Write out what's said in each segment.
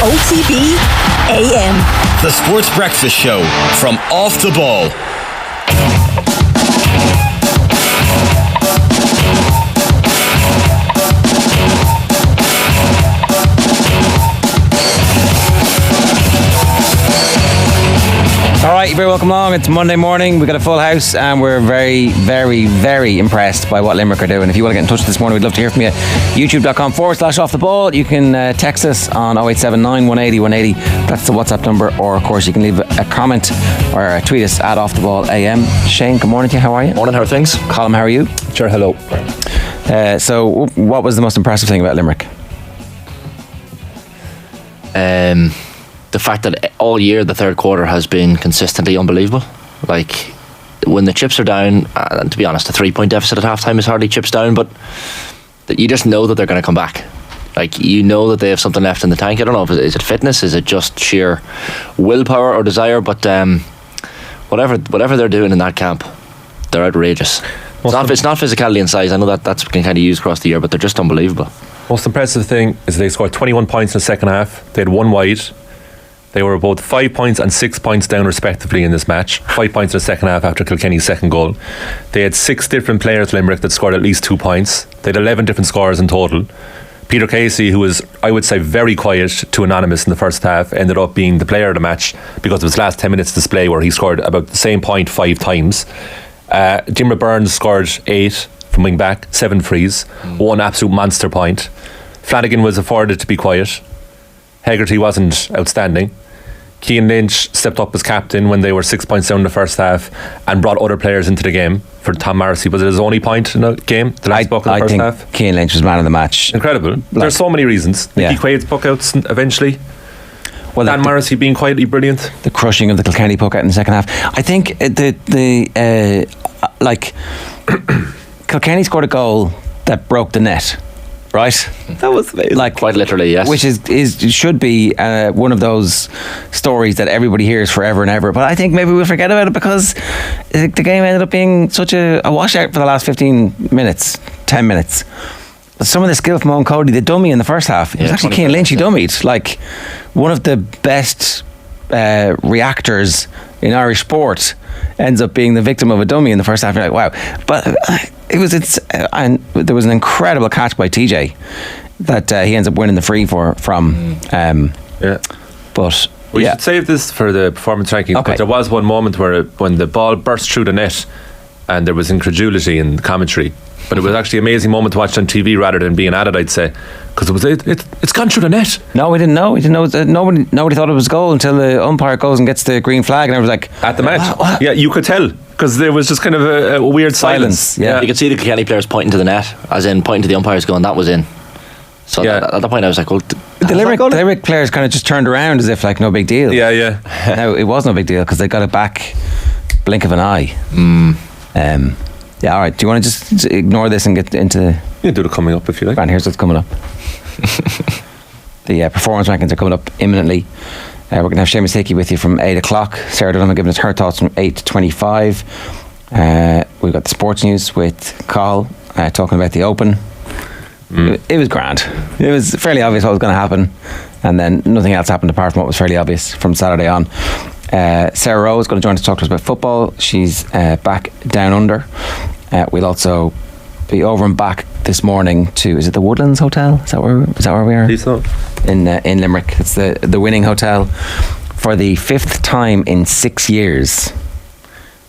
OTB AM. The Sports Breakfast Show from Off the Ball. Alright, you're very welcome along. It's Monday morning. We've got a full house and we're very, very, very impressed by what Limerick are doing. If you want to get in touch this morning, we'd love to hear from you. YouTube.com/off the ball. You can text us on 0879 180 180. That's the WhatsApp number. Or, of course, you can leave a comment or tweet us at Off the Ball AM. Shane, good morning to you. How are you? Morning, how are things? Colm, how are you? Sure, hello. So, what was the most impressive thing about Limerick? The fact that all year the third quarter has been consistently unbelievable. Like, when the chips are down, and to be honest, a 3-point deficit at halftime is hardly chips down, but you just know that they're going to come back. Like, you know that they have something left in the tank. I don't know if is it fitness, is it just sheer willpower or desire, but whatever they're doing in that camp, they're outrageous. It's not physicality and size. I know that's been kind of used across the year, but they're just unbelievable. Most impressive thing is they scored 21 points in the second half. They had one wide. They were both 5 points and 6 points down respectively in this match. 5 points in the second half after Kilkenny's second goal. They had 6 different players, Limerick, that scored at least 2 points. They had 11 different scorers in total. Peter Casey, who was, I would say, very quiet to anonymous in the first half, ended up being the player of the match because of his last 10 minutes display where he scored about the same point 5 times. Jim Burns scored 8 from wing back, 7 frees, 1 absolute monster point. Flanagan was afforded to be quiet. Hegarty wasn't outstanding. Cian Lynch stepped up as captain when they were 6 points down in the first half and brought other players into the game. For Tom Morrissey, was it his only point in the game? The last buck in the first half? I think Cian Lynch was man of the match. Incredible. There's so many reasons. Nicky Quaid's puck outs eventually. Well, Dan Morrissey being quietly brilliant. The crushing of the Kilkenny puck out in the second half. I think Kilkenny scored a goal that broke the net. Right, that was like quite literally, yes. Which should be one of those stories that everybody hears forever and ever. But I think maybe we'll forget about it because the game ended up being such a washout for the last 10 minutes. But some of the skill from Owen Cody, the dummy in the first half, it was actually Cian Lynch. He dummied, like one of the best reactors in Irish sport. Ends up being the victim of a dummy in the first half. You're like, wow. But and there was an incredible catch by TJ that he ends up winning the free from. But we should save this for the performance rankings. Okay. But there was one moment when the ball burst through the net and there was incredulity in the commentary. But it was actually an amazing moment to watch on TV rather than being added, I'd say, because it's gone through the net. No, we didn't know. Nobody thought it was goal until the umpire goes and gets the green flag, and I was like, at the match. What? Yeah, you could tell because there was just kind of a weird silence. Yeah, you could see the Kilkenny players pointing to the net, as in pointing to the umpires, going, "That was in." So at that point, I was like, "Well." The Limerick players kind of just turned around as if like no big deal. Yeah. No, it was no big deal because they got it back, blink of an eye. Yeah, all right. Do you want to just ignore this and get into the... You can do the coming up if you like. And here's what's coming up. The performance rankings are coming up imminently. We're going to have Seamus Hickey with you from 8 o'clock. Sarah Dunham giving us her thoughts from 8 to 25. We've got the sports news with Carl talking about the Open. It was grand. It was fairly obvious what was going to happen. And then nothing else happened apart from what was fairly obvious from Saturday on. Sarah Rowe is going to join us to talk to us about football. She's back down under. We'll also be over and back this morning to, is it the Woodlands Hotel? Is that where we are? So. In Limerick. It's the winning hotel for the 5th time in 6 years.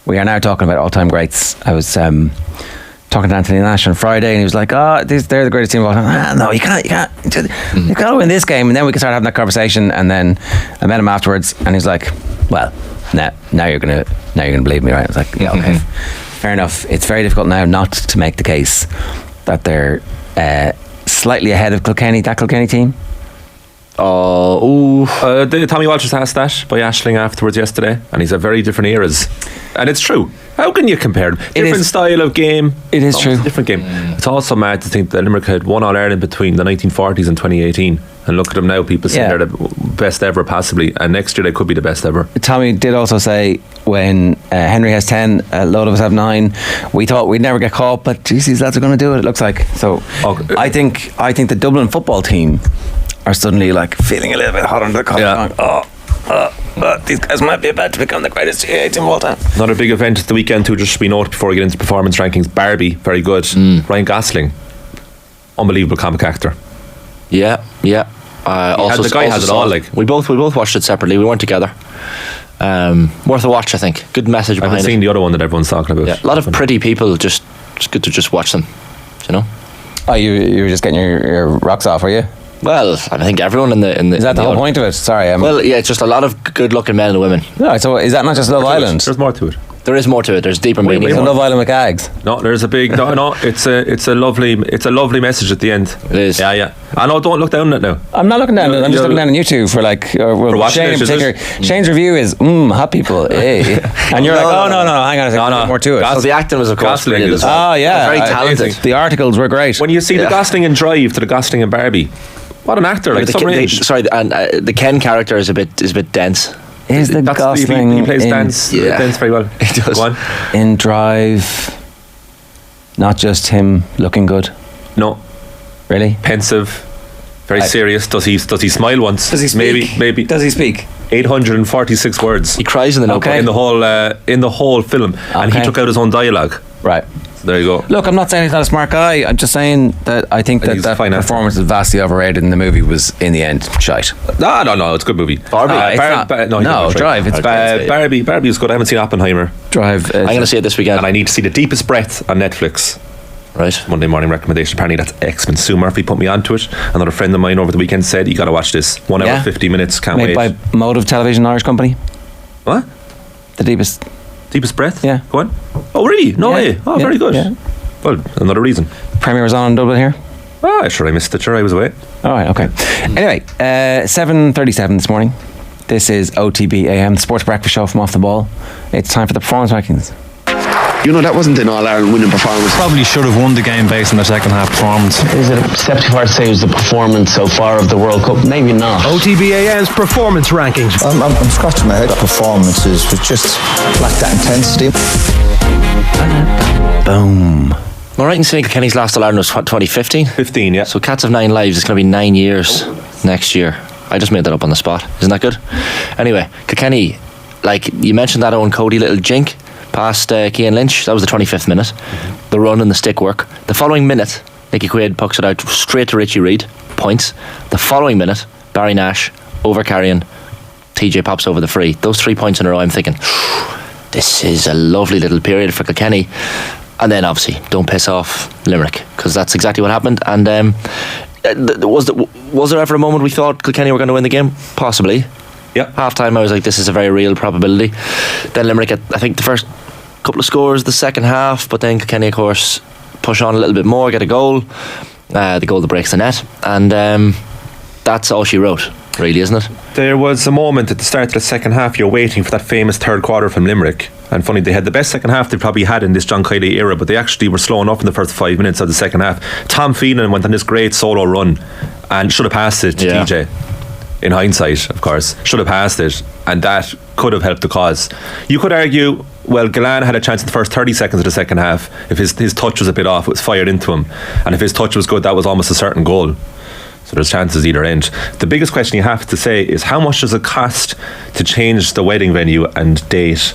We are now talking about all-time greats. I was talking to Anthony Nash on Friday and he was like, they're the greatest team of all time. No, you can't. You've got to win this game, and then we can start having that conversation. And then I met him afterwards and he's like, well, now you're gonna believe me, right? I was like, yeah, okay. Fair enough. It's very difficult now not to make the case that they're slightly ahead of Kilkenny, that Kilkenny team. Tommy Walsh was asked that by Aisling afterwards yesterday, and he's at very different eras, and it's true. How can you compare them? Different style of game. It is true. Different game. It's also mad to think that Limerick had won All-Ireland between the 1940s and 2018, and look at them now. People say they're the best ever, possibly, and next year they could be the best ever. Tommy did also say when Henry has 10, a load of us have 9. We thought we'd never get caught, but geez, these lads are going to do it. It looks like so. I think the Dublin football team are suddenly like feeling a little bit hot under the collar. Yeah. Going, these guys might be about to become the greatest GAA team of all time. Another big event the weekend too, just to be noted before we get into performance rankings. Barbie, very good. Ryan Gosling, unbelievable comic actor. Yeah. Also, the guy has it all. Like, we both watched it separately. We weren't together. Worth a watch, I think. Good message I behind haven't it. seen the other one that everyone's talking about. Yeah, a lot of pretty people. Just it's good to just watch them. You know. Oh, you were just getting your rocks off, were you? Well, I think everyone in the Is that the whole point of it? Sorry. Well, yeah, it's just a lot of good-looking men and women. No, so is that not just Love Island? There's more to it. There is more to it. There's deeper meaning. Is it Love Island with gags? No, there's a big no. It's a lovely message at the end. It is. Yeah. I know. Don't look down at it now. I'm not looking down. I'm just looking down on YouTube for like. For watching Shane it, in is particular. it? Shane's review is hot people, and you're like, oh no, hang on a second, No. more to it. So the acting was, of course, Gosling brilliant is- as well. Oh yeah, Very talented. amazing. The articles were great. When you see the Gosling in Drive to the Gosling in Barbie, what an actor! Like, some range. The Ken character is a bit dense. Is the That's- Gosling he plays in, dance very well. He does. Go on. in Drive? Not just him looking good, No, really. pensive, very serious. Does he smile once? Maybe. Does he speak? 846 words He cries in the notebook. Okay. in the whole film, and he Okay. took out his own dialogue. Right. So there you go. Look, I'm not saying he's not a smart guy. I'm just saying that I think he's that fine actor. performance is vastly overrated, and the movie was in the end shite. No, it's a good movie. Barbie. It's not- no, Drive, it's Barbie is good. I haven't seen Oppenheimer, Drive. I'm going to see it this weekend. and I need to see The Deepest Breath on Netflix. Right. Monday morning recommendation. Apparently that's excellent. Sue Murphy put me onto it. Another friend of mine over the weekend said you got to watch this. 1 hour Yeah. 50 minutes. Can't made wait. by Motive Television, Irish company. What? The Deepest. Deepest Breath? Yeah. Go on. Oh really? No Yeah. way. Oh, Yeah. very good. Yeah. Well, another reason. Premiere was on in Dublin here. Ah, sure I missed it. Sure I was away. All right, okay. Anyway, 7:37 this morning. This is OTB AM, the sports breakfast show from Off the Ball. It's time for the performance rankings. You know, that wasn't an All-Ireland winning performance. Probably should have won the game based on their second half performance. Is it acceptable to say it was the performance so far of the World Cup? Maybe not. OTB AM's performance rankings. I'm scratching my head. Performances was just lacked that intensity. Boom. Am I right in saying Kilkenny's last All-Ireland was 2015? 15, yeah. So Cats of 9 Lives is going to be 9 years next year. I just made that up on the spot. Isn't that good? Anyway, Kilkenny, like you mentioned that Owen Cody little jink past Cian Lynch. That was the 25th minute. The run and the stick work. The following minute, Nicky Quaid pucks it out straight to Richie Reid. Points. The following minute, Barry Nash over carrying. TJ pops over the free. Those 3 points in a row, I'm thinking, this is a lovely little period for Kilkenny. And then obviously, don't piss off Limerick, because that's exactly what happened. And was there ever a moment we thought Kilkenny were going to win the game? Possibly. Yep. Half time, I was like, this is a very real probability. Then Limerick, I think the first couple of scores, the second half, but then Kilkenny, of course, push on a little bit more, get a goal. The goal that breaks the net. And that's all she wrote, really, isn't it? There was a moment at the start of the second half, you're waiting for that famous third quarter from Limerick. And funny, they had the best second half they probably had in this John Kiley era, but they actually were slowing up in the first 5 minutes of the second half. Tom Phelan went on this great solo run and should have passed it to TJ. In hindsight, of course, should have passed it, and that could have helped the cause. You could argue, well, Gillane had a chance in the first 30 seconds of the second half. If his touch was a bit off, it was fired into him, and if his touch was good, that was almost a certain goal. So there's chances either end. The biggest question you have to say is, how much does it cost to change the wedding venue and date?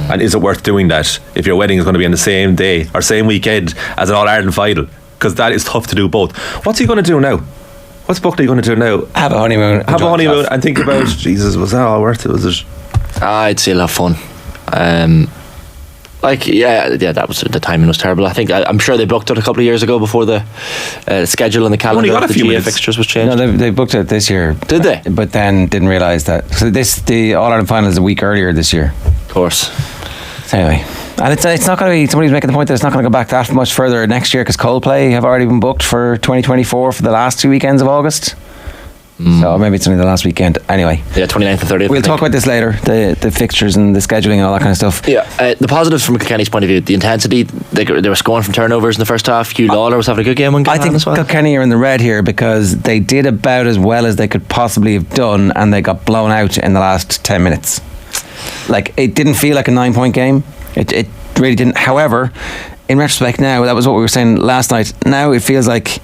And is it worth doing that if your wedding is going to be on the same day or same weekend as an All-Ireland final? Because that is tough to do both. What's he going to do now? What's Buckley going to do now? Have a honeymoon. Have a honeymoon and think about, Jesus, was that all worth it? Was it? I'd still have fun. That was, the timing was terrible. I'm sure they booked it a couple of years ago before the schedule and the calendar got a of the few GA minutes. fixtures was changed. No, they booked it this year. Did they? But then didn't realise that. So the All Ireland final is a week earlier this year. Of course. So anyway, and it's not going to be. Somebody's making the point that it's not going to go back that much further next year because Coldplay have already been booked for 2024 for the last 2 weekends of August. So maybe it's only the last weekend. Anyway, Yeah, 29th and 30th. we'll talk about this later. The fixtures and the scheduling and all that kind of stuff. Yeah, the positives from Kilkenny's point of view, the intensity, they were scoring from turnovers in the first half. Hugh Lawler was having a good game on I think as well. Kilkenny are in the red here because they did about as well as they could possibly have done, and they got blown out in the last 10 minutes. Like, it didn't feel like a 9-point game. It really didn't. However, in retrospect now, that was what we were saying last night. Now it feels like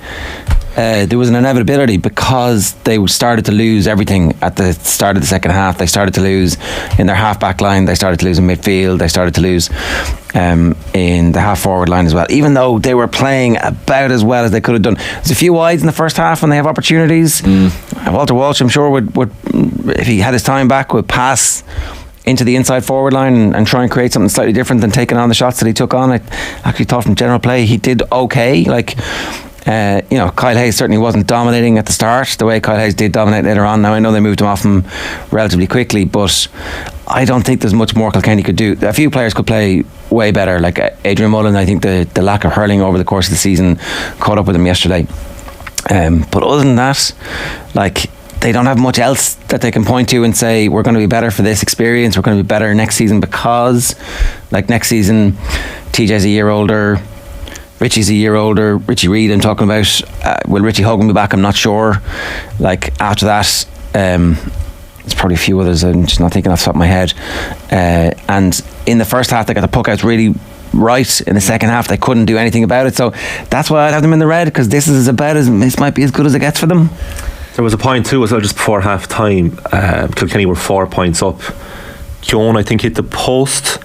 there was an inevitability because they started to lose everything at the start of the second half. They started to lose in their half-back line, they started to lose in midfield, they started to lose in the half-forward line as well, even though they were playing about as well as they could have done. There's a few wides in the first half when they have opportunities. Walter Walsh, I'm sure, would if he had his time back, would pass into the inside forward line and try and create something slightly different than taking on the shots that he took on. I actually thought from general play he did okay. Kyle Hayes certainly wasn't dominating at the start the way Kyle Hayes did dominate later on. Now I know they moved him off him relatively quickly, but I don't think there's much more Kilkenny could do. A few players could play way better, like Adrian Mullen. I think the lack of hurling over the course of the season caught up with him yesterday. But other than that, they don't have much else that they can point to and say we're going to be better for this experience, we're going to be better next season, because next season TJ's a year older, Richie's a year older, Richie Reid I'm talking about. Will Richie Hogan be back? I'm not sure. After that, there's probably a few others I'm just not thinking off the top of my head. And in the first half they got the puck outs really right. In the second half they couldn't do anything about it, so that's why I'd have them in the red, because this might be as good as it gets for them. There was a point too as well just before half time. Kilkenny were 4 points up. Keoghan, I think, hit the post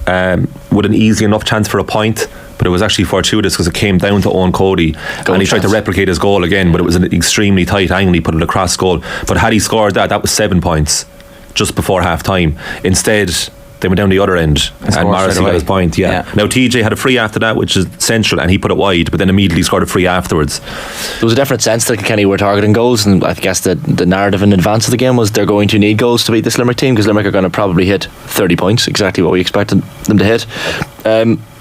with an easy enough chance for a point, but it was actually fortuitous because it came down to Owen Cody and he tried to replicate his goal again, but it was an extremely tight angle. He put it across goal, but had he scored that was 7 points just before half time. Instead they went down the other end and Morrissey got his point. Now TJ had a free after that, which is central, and he put it wide, but then immediately scored a free afterwards. There was a definite sense that Kilkenny were targeting goals, and I guess the narrative in advance of the game was they're going to need goals to beat this Limerick team, because Limerick are going to probably hit 30 points, exactly what we expected them to hit.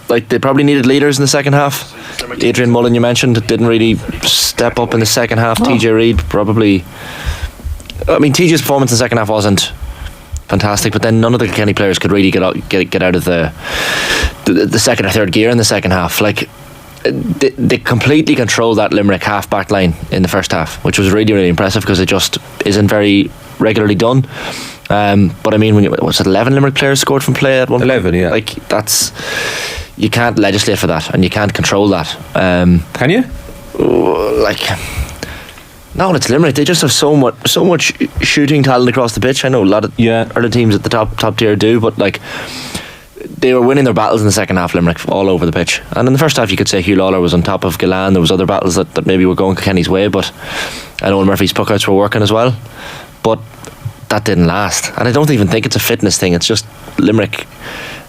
They probably needed leaders in the second half. Adrian Mullen, you mentioned, didn't really step up in the second half. TJ Reid probably, TJ's performance in the second half wasn't fantastic, but then none of the Kilkenny players could really get out of the second or third gear in the second half. They completely controlled that Limerick half back line in the first half, which was really, really impressive because it just isn't very regularly done. But when was it 11 Limerick players scored from play at one 11 yeah, that's, you can't legislate for that and you can't control that. Can you? No, it's Limerick. They just have so much shooting talent across the pitch. I know a lot of other teams at the top tier do, but they were winning their battles in the second half, Limerick, all over the pitch. And in the first half you could say Hugh Lawler was on top of Gillan. There was other battles that maybe were going Kilkenny's way, but I know Murphy's puckouts were working as well, but that didn't last. And I don't even think it's a fitness thing. It's just Limerick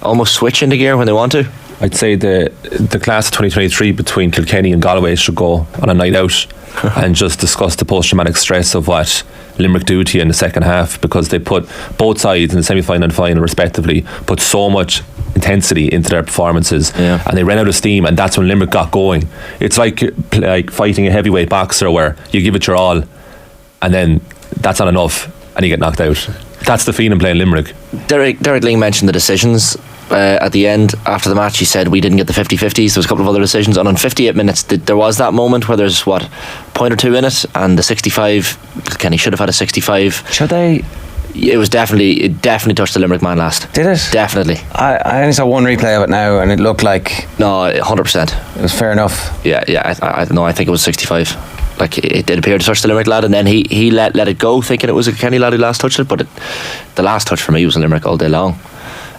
almost switch into gear when they want to. I'd say the class of 2023 between Kilkenny and Galway should go on a night out and just discuss the post-traumatic stress of what Limerick do to you in the second half, because they put both sides in the semi-final and final respectively put so much intensity into their performances, and they ran out of steam, and that's when Limerick got going. It's like fighting a heavyweight boxer where you give it your all and then that's not enough and you get knocked out. That's the feeling playing Limerick. Derek Ling mentioned the decisions at the end after the match. He said we didn't get the 50-50s. There was a couple of other decisions, and on 58 minutes there was that moment where there's a point or two in it, and the 65, Kenny should have had a 65. Should they? It definitely touched the Limerick man last. Did it? Definitely. I only saw one replay of it now, and it looked like 100%. It was fair enough. Yeah. I think it was 65. It did appear to touch the Limerick lad, and then he let it go, thinking it was a Kenny lad who last touched it, but the last touch for me was a Limerick all day long.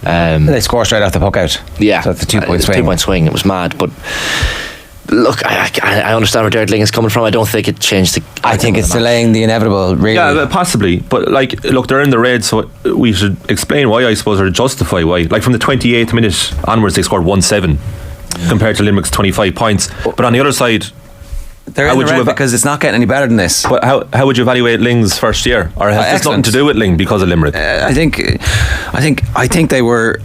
They score straight off the puck out. Yeah, so it's a 2 point swing. 2 point swing. It was mad, but look, I understand where Derek Ling is coming from. I don't think it changed the. I think it's delaying the inevitable, really. Yeah, possibly. But look, they're in the red, so we should explain why, I suppose, or justify why. From the 28th minute onwards, they scored 1-7 compared to Limerick's 25 points. But on the other side, they're in the red because it's not getting any better than this. But how would you evaluate Ling's first year, or has this nothing to do with Ling because of Limerick? I think they were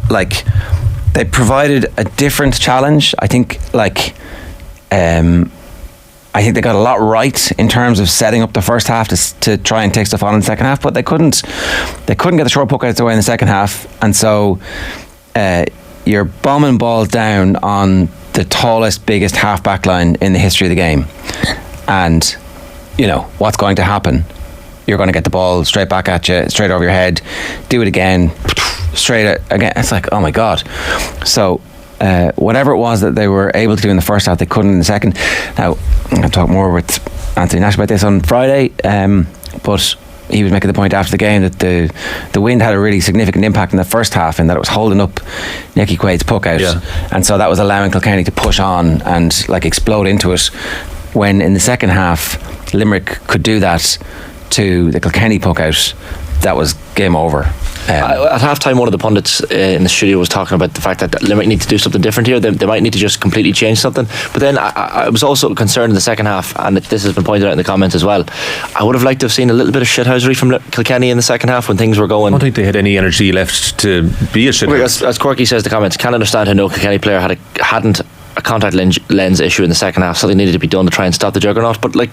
they provided a different challenge. I think they got a lot right in terms of setting up the first half to try and take stuff on in the second half, but they couldn't get the short puck outs away in the second half, and so you're bombing balls down on the tallest, biggest half-back line in the history of the game, and what's going to happen? You're going to get the ball straight back at you, straight over your head. Do it again, straight again. It's oh my god. So whatever it was that they were able to do in the first half, they couldn't in the second. Now I'm going to talk more with Anthony Nash about this on Friday, but he was making the point after the game that the wind had a really significant impact in the first half, in that it was holding up Nicky Quaid's puck out, and so that was allowing Kilkenny to push on and like explode into it, when in the second half Limerick could do that to the Kilkenny puck out. That was game over. At half-time, one of the pundits in the studio was talking about the fact that Limerick need to do something different here. They might need to just completely change something. But then I was also concerned in the second half, and this has been pointed out in the comments as well. I would have liked to have seen a little bit of shithousery from Kilkenny in the second half when things were going. I don't think they had any energy left to be a shithouse. As Corky says in the comments, can't understand how no Kilkenny player hadn't a contact lens issue in the second half. Something needed to be done to try and stop the juggernaut. But like,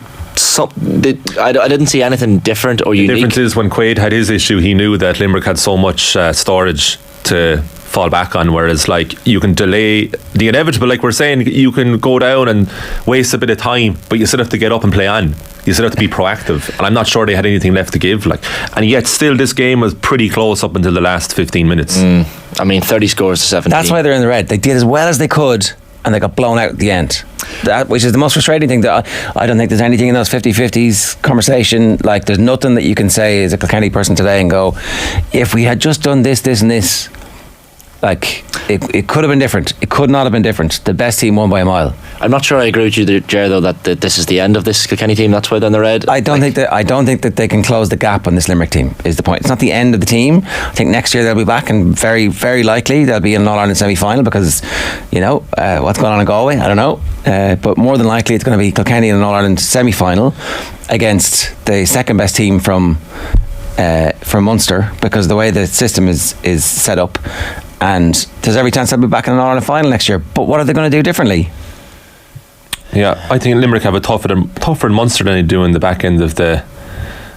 I didn't see anything different or unique. The difference is when Quaid had his issue, he knew that Limerick had so much storage to fall back on, whereas like you can delay the inevitable. Like we're saying, you can go down and waste a bit of time, but you still have to get up and play on. You still have to be proactive, and I'm not sure they had anything left to give. Like, and yet still this game was pretty close up until the last 15 minutes. I mean, 30 scores to 17. That's why they're in the red. They did as well as they could, and they got blown out at the end. That, which is the most frustrating thing. That I don't think there's anything in those 50-50s conversation. Like, there's nothing that you can say as a Kilkenny person today and go, if we had just done this, this and this, like, it could have been different. It could not have been different. The best team won by a mile. I'm not sure I agree with you, Ger, though, that this is the end of this Kilkenny team. That's why they're in the red. I don't think that they can close the gap on this Limerick team, is the point. It's not the end of the team. I think next year they'll be back, and very, very likely they'll be in an All-Ireland semi-final, because, you know, what's going on in Galway, I don't know. But more than likely it's going to be Kilkenny in an All-Ireland semi-final against the second best team from Munster, because the way the system is set up. And there's every chance they'll be back in an All-Ireland final next year. But what are they going to do differently? Yeah, I think Limerick have a tougher in Munster than they do in the back end of the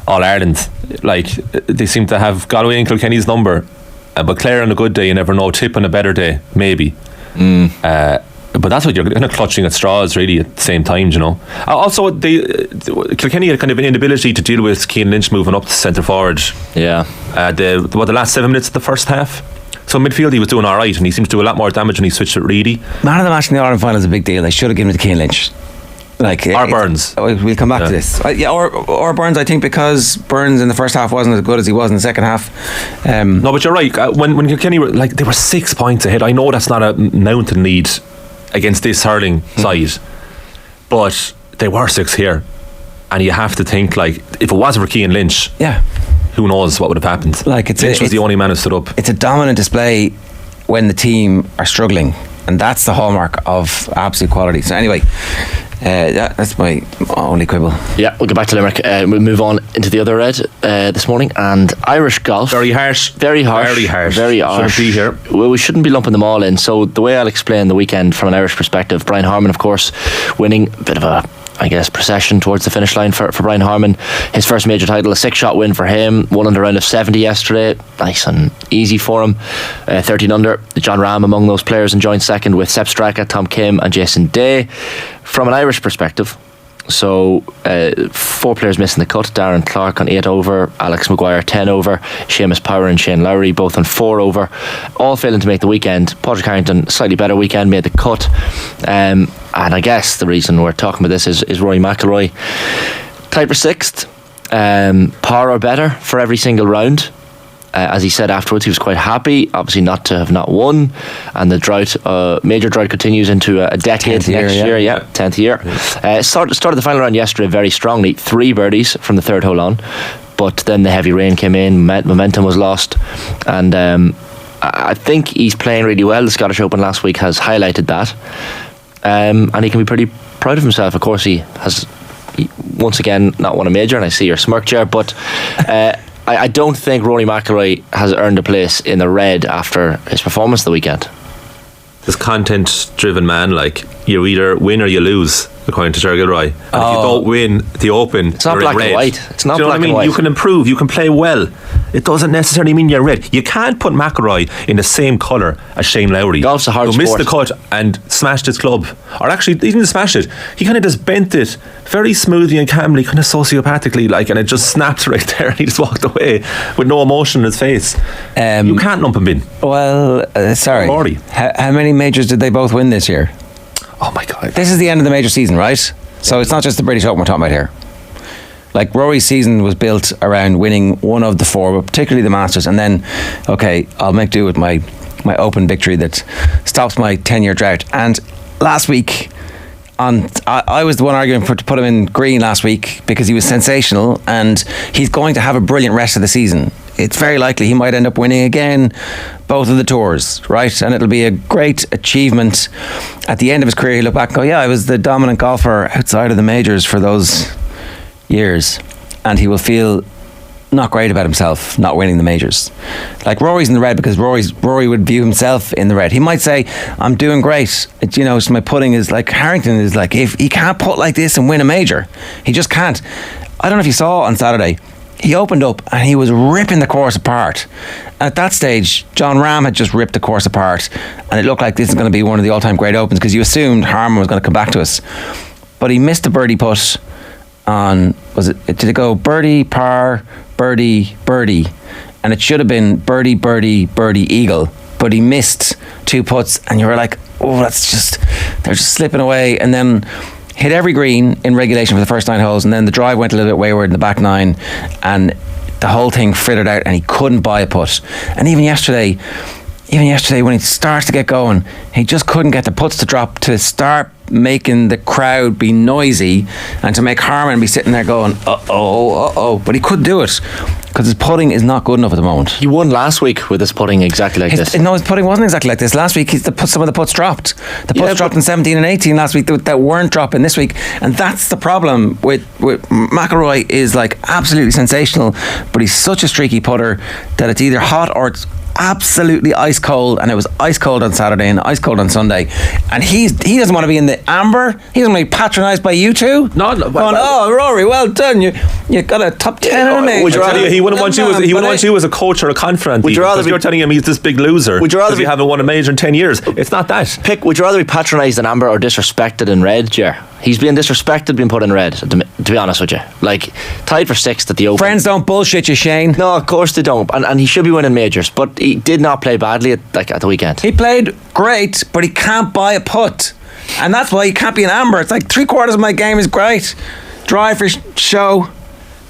All-Ireland. Like, they seem to have Galway and Kilkenny's number, but Clare on a good day, you never know. Tip on a better day, maybe. But that's what you're kind of clutching at straws, really, at the same time, you know. Also, Kilkenny had kind of an inability to deal with Cian Lynch moving up to centre forward. Yeah. The last 7 minutes of the first half. So midfield he was doing alright, and he seems to do a lot more damage when he switched with Reedy. Man of the match in the All-Ireland final is a big deal. They should have given it to Cian Lynch. Like, or Burns. We'll come back to this. Or Burns, I think, because Burns in the first half wasn't as good as he was in the second half. No, but you're right. When Kilkenny were, like, they were 6 points ahead. I know that's not a mountain lead against this hurling side, but they were 6 here, and you have to think, like, if it wasn't for Cian Lynch, who knows what would have happened. Like, Lynch was the only man who stood up. It's a dominant display when the team are struggling, and that's the hallmark of absolute quality. So anyway, that's my only quibble. Yeah, we'll get back to Limerick. We'll move on into the other red this morning, and Irish golf. Very harsh. Very harsh. Shouldn't be here. Well, we shouldn't be lumping them all in. So the way I'll explain the weekend from an Irish perspective, Brian Harman, of course, winning, a bit of a, I guess, procession towards the finish line for Brian Harman. His first major title, a 6-shot win for him. Won on the round of 70 yesterday. Nice and easy for him. 13 under. John Ram among those players, and joint second with Sepp Straka, Tom Kim and Jason Day. From an Irish perspective, so 4 players missing the cut. Darren Clark on 8 over, Alex Maguire 10 over, Seamus Power and Shane Lowry both on 4 over, all failing to make the weekend. Padraig Harrington, slightly better weekend, made the cut, and I guess the reason we're talking about this is Rory McIlroy tied for 6th, par or better for every single round. As he said afterwards, he was quite happy, obviously not to have not won, and the drought, major drought, continues into a decade next year. 10th year. Started the final round yesterday very strongly, 3 birdies from the 3rd hole on, but then the heavy rain came in, momentum was lost, and I think he's playing really well. The Scottish Open last week has highlighted that, and he can be pretty proud of himself. Of course, he has once again not won a major, and I see your smirk, Ger, but I don't think Rory McIlroy has earned a place in the red after his performance the weekend. This content-driven man, like, you either win or you lose, according to Ger Gilroy. And if you don't win the Open, it's not black and white. It's not black and white. You can improve, you can play well. It doesn't necessarily mean you're red. You can't put McIlroy in the same colour as Shane Lowry. Golf's a hard sport. Who missed the cut and smashed his club. Or actually, he didn't smash it. He kind of just bent it very smoothly and calmly, kind of sociopathically, like, and it just snapped right there, and he just walked away with no emotion in his face. You can't lump him in. Well, sorry. Rory. How many majors did they both win this year? Oh my God. This is the end of the major season, right? So it's not just the British Open we're talking about here. Like, Rory's season was built around winning one of the four, but particularly the Masters, and then, okay, I'll make do with my Open victory that stops my 10-year drought. And last week, I was the one arguing to put him in green last week because he was sensational, and he's going to have a brilliant rest of the season. It's very likely he might end up winning again both of the tours, right? And it'll be a great achievement. At the end of his career, he'll look back and go, yeah, I was the dominant golfer outside of the majors for those years. And he will feel not great about himself not winning the majors. Like, Rory's in the red because Rory would view himself in the red. He might say, I'm doing great. It's my putting is like, Harrington is like, if he can't putt like this and win a major, he just can't. I don't know if you saw on Saturday, he opened up and he was ripping the course apart. At that stage, John Ram had just ripped the course apart, and it looked like this is going to be one of the all-time great Opens because you assumed Harman was going to come back to us. But he missed a birdie putt on, did it go birdie, par, birdie, birdie? And it should have been birdie, birdie, birdie, eagle. But he missed two putts, and you were like, oh, they're just slipping away. And then hit every green in regulation for the first 9 holes, and then the drive went a little bit wayward in the back 9, and the whole thing frittered out, and he couldn't buy a putt. And even yesterday when he starts to get going, he just couldn't get the putts to drop to start making the crowd be noisy and to make Harman be sitting there going, uh-oh. But he could do it because his putting is not good enough at the moment. He won last week with his putting exactly like this. No, his putting wasn't exactly like this. Last week, some of the putts dropped. The putts dropped in 17 and 18 last week that weren't dropping this week. And that's the problem with McIlroy, is like absolutely sensational, but he's such a streaky putter that it's either hot or it's absolutely ice cold, and it was ice cold on Saturday and ice cold on Sunday, and he doesn't want to be in the amber. He doesn't want to be patronised by you two. Oh, Rory, well done, you got a top 10 in a major. He wouldn't want you as a coach or a confidant. You're telling him he's this big loser because he haven't won a major in 10 years. It's not that. Would you rather be patronised in amber or disrespected in red, Ger? He's being disrespected, being put in red, to be honest with you. Like, tied for 6th at the Open. Friends don't bullshit you, Shane. No, of course they don't. And he should be winning majors, but he did not play badly at the weekend. He played great, but he can't buy a putt. And that's why he can't be an amber. It's like 3/4 of my game is great. Drive for show,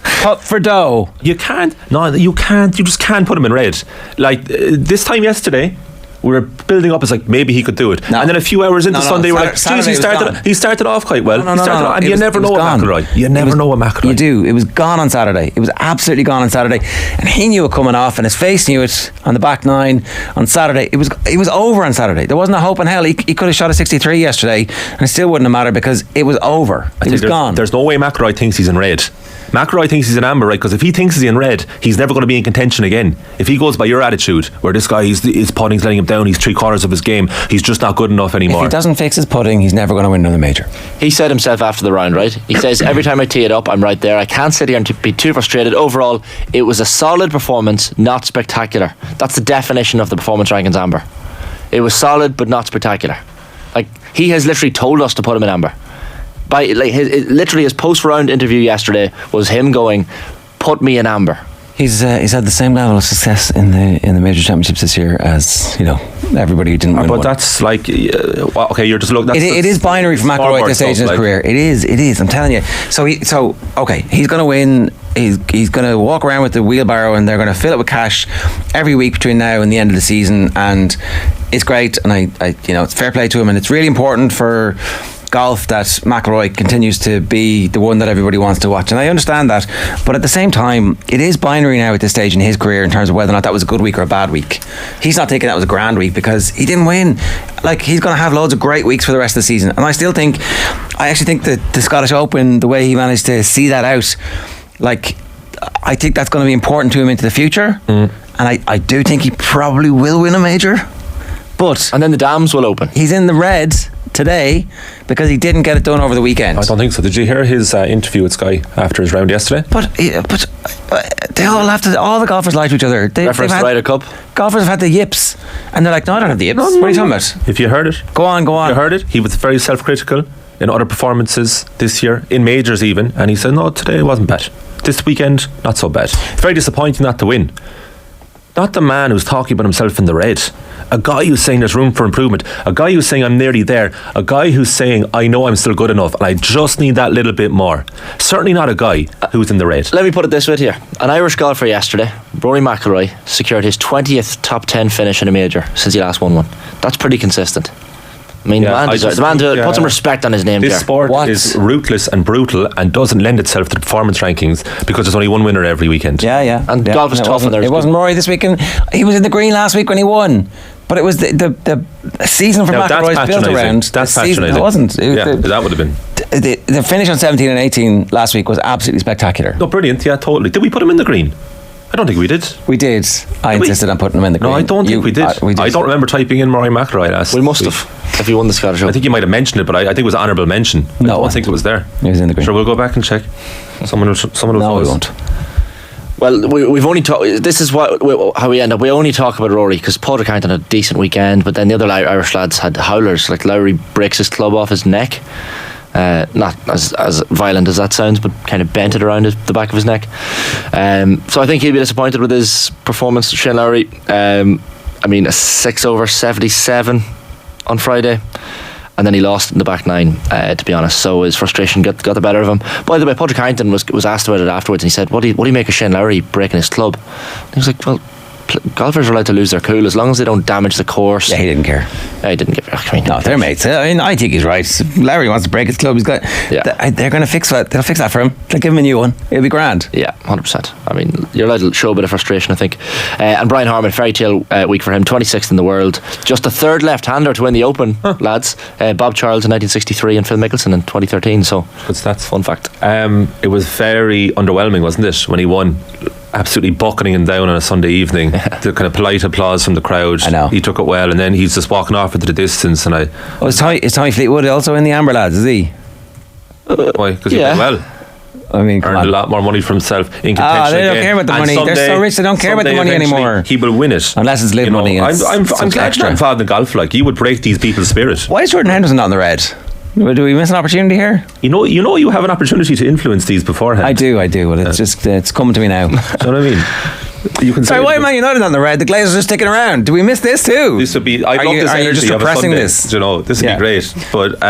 putt for dough. You can't. No, you can't. You just can't put him in red. Like, this time yesterday, we were building up as like maybe he could do it, and then a few hours into Sunday we're like, geez, he started off quite well. And you never know what McIlroy. You never know what McIlroy. You do. It was gone on Saturday. It was absolutely gone on Saturday, and he knew it coming off, and his face knew it on the back 9 on Saturday. It was over on Saturday. There wasn't a hope in hell. He could have shot a 63 yesterday, and it still wouldn't have mattered because it was over. It was gone. There's no way McIlroy thinks he's in red. McIlroy thinks he's in amber, right? Because if he thinks he's in red, he's never going to be in contention again. If he goes by your attitude, where this guy, his putting's letting him down, he's 3/4 of his game, he's just not good enough anymore. If he doesn't fix his putting, he's never going to win another major. He said himself after the round, right? He says, every time I tee it up, I'm right there. I can't sit here and be too frustrated. Overall, it was a solid performance, not spectacular. That's the definition of the performance rankings, amber. It was solid, but not spectacular. Like, he has literally told us to put him in amber. By literally his post-round interview yesterday was him going, put me in amber. He's had the same level of success in the major championships this year as everybody who didn't win. But that's like, okay, you're just looking. It is binary for McIlroy at this stage in his career. It is. I'm telling you. So he's going to win. He's going to walk around with the wheelbarrow, and they're going to fill it with cash every week between now and the end of the season. And it's great, and I it's fair play to him, and it's really important for golf that McIlroy continues to be the one that everybody wants to watch, and I understand that, but at the same time it is binary now at this stage in his career in terms of whether or not that was a good week or a bad week. He's not thinking that was a grand week because he didn't win. Like, he's going to have loads of great weeks for the rest of the season, and I actually think that the Scottish Open, the way he managed to see that out, like, I think that's going to be important to him into the future, and I do think he probably will win a major. And then the dams will open. He's in the red today because he didn't get it done over the weekend. I don't think so. Did you hear his interview with Sky after his round yesterday? But they all all the golfers lie to each other. Reference to Ryder Cup. Golfers have had the yips, and they're like, no, I don't have the yips. What are you talking about? If you heard it, go on. You heard it. He was very self-critical in other performances this year, in majors even, and he said, no, today it wasn't bad. This weekend, not so bad. It's very disappointing not to win. Not the man who's talking about himself in the red. A guy who's saying there's room for improvement. A guy who's saying I'm nearly there. A guy who's saying I know I'm still good enough and I just need that little bit more. Certainly not a guy who's in the red. Let me put it this way to you. An Irish golfer yesterday, Rory McIlroy, secured his 20th top 10 finish in a major since he last won one. That's pretty consistent. I mean, the man put some respect on his name. This sport is ruthless and brutal and doesn't lend itself to the performance rankings because there's only one winner every weekend. And golf is tough. It wasn't Rory this weekend. He was in the green last week when he won. But it was the season for McIlroy is built around. That's patronising. It wasn't. That would have been. The finish on 17 and 18 last week was absolutely spectacular. No, brilliant. Yeah, totally. Did we put him in the green? I don't think we did. We did. I insisted on putting him in the green. No, I don't think we did. I don't remember typing in Rory McIlroy last week. We must have. If he won the Scottish Open. I think you might have mentioned it, but I think it was honourable mention. No, I don't think it was there. He was in the green. Sure, we'll go back and check. Someone will. No, we won't. Well, we've only talked. This is how we end up. We only talk about Rory because Paul Kimmage had a decent weekend, but then the other Irish lads had howlers. Like Lowry breaks his club off his neck. Not as violent as that sounds, but kind of bent it around the back of his neck. So I think he'll be disappointed with his performance, Shane Lowry. I mean, a 6 over 77 on Friday, and then he lost in the back nine, to be honest. So his frustration got the better of him. By the way, Padraig Harrington was asked about it afterwards, and he said, what do you make of Shane Lowry breaking his club? And he was like, well, golfers are allowed to lose their cool as long as they don't damage the course. Yeah, he didn't care. He didn't give. I mean, no, they're mates. I mean, I think he's right. Larry wants to break his club. He's got. Yeah. They're going to fix that. They'll fix that for him. They'll give him a new one. It'll be grand. Yeah, 100%. I mean, you're allowed to show a bit of frustration, I think. And Brian Harman, fairy tale week for him. 26th in the world. Just the third left-hander to win the Open, lads. Bob Charles in 1963 and Phil Mickelson in 2013. So good stats. Fun fact. It was very underwhelming, wasn't it, when he won? Absolutely bucketing him down on a Sunday evening. The kind of polite applause from the crowd. I know. He took it well, and then he's just walking off into the distance. And is Tommy Fleetwood also in the Amber lads? Is he? Why? Because he did well. I mean, earned a lot more money for himself in contention. They don't care about the money. They're so rich they don't care about the money anymore. He will win it unless it's live money. I'm glad you're not involved in golf. Like, you would break these people's spirit. Why is Jordan Henderson not in the red? Do we miss an opportunity here? You know you have an opportunity to influence these beforehand. I do, but it's just it's coming to me now. Do you know what I mean? You can sorry, why am Man United on the red? The Glazers are sticking around. Do we miss this too? This would be. I love this energy. Are you just repressing this? Do you know, this would be great. But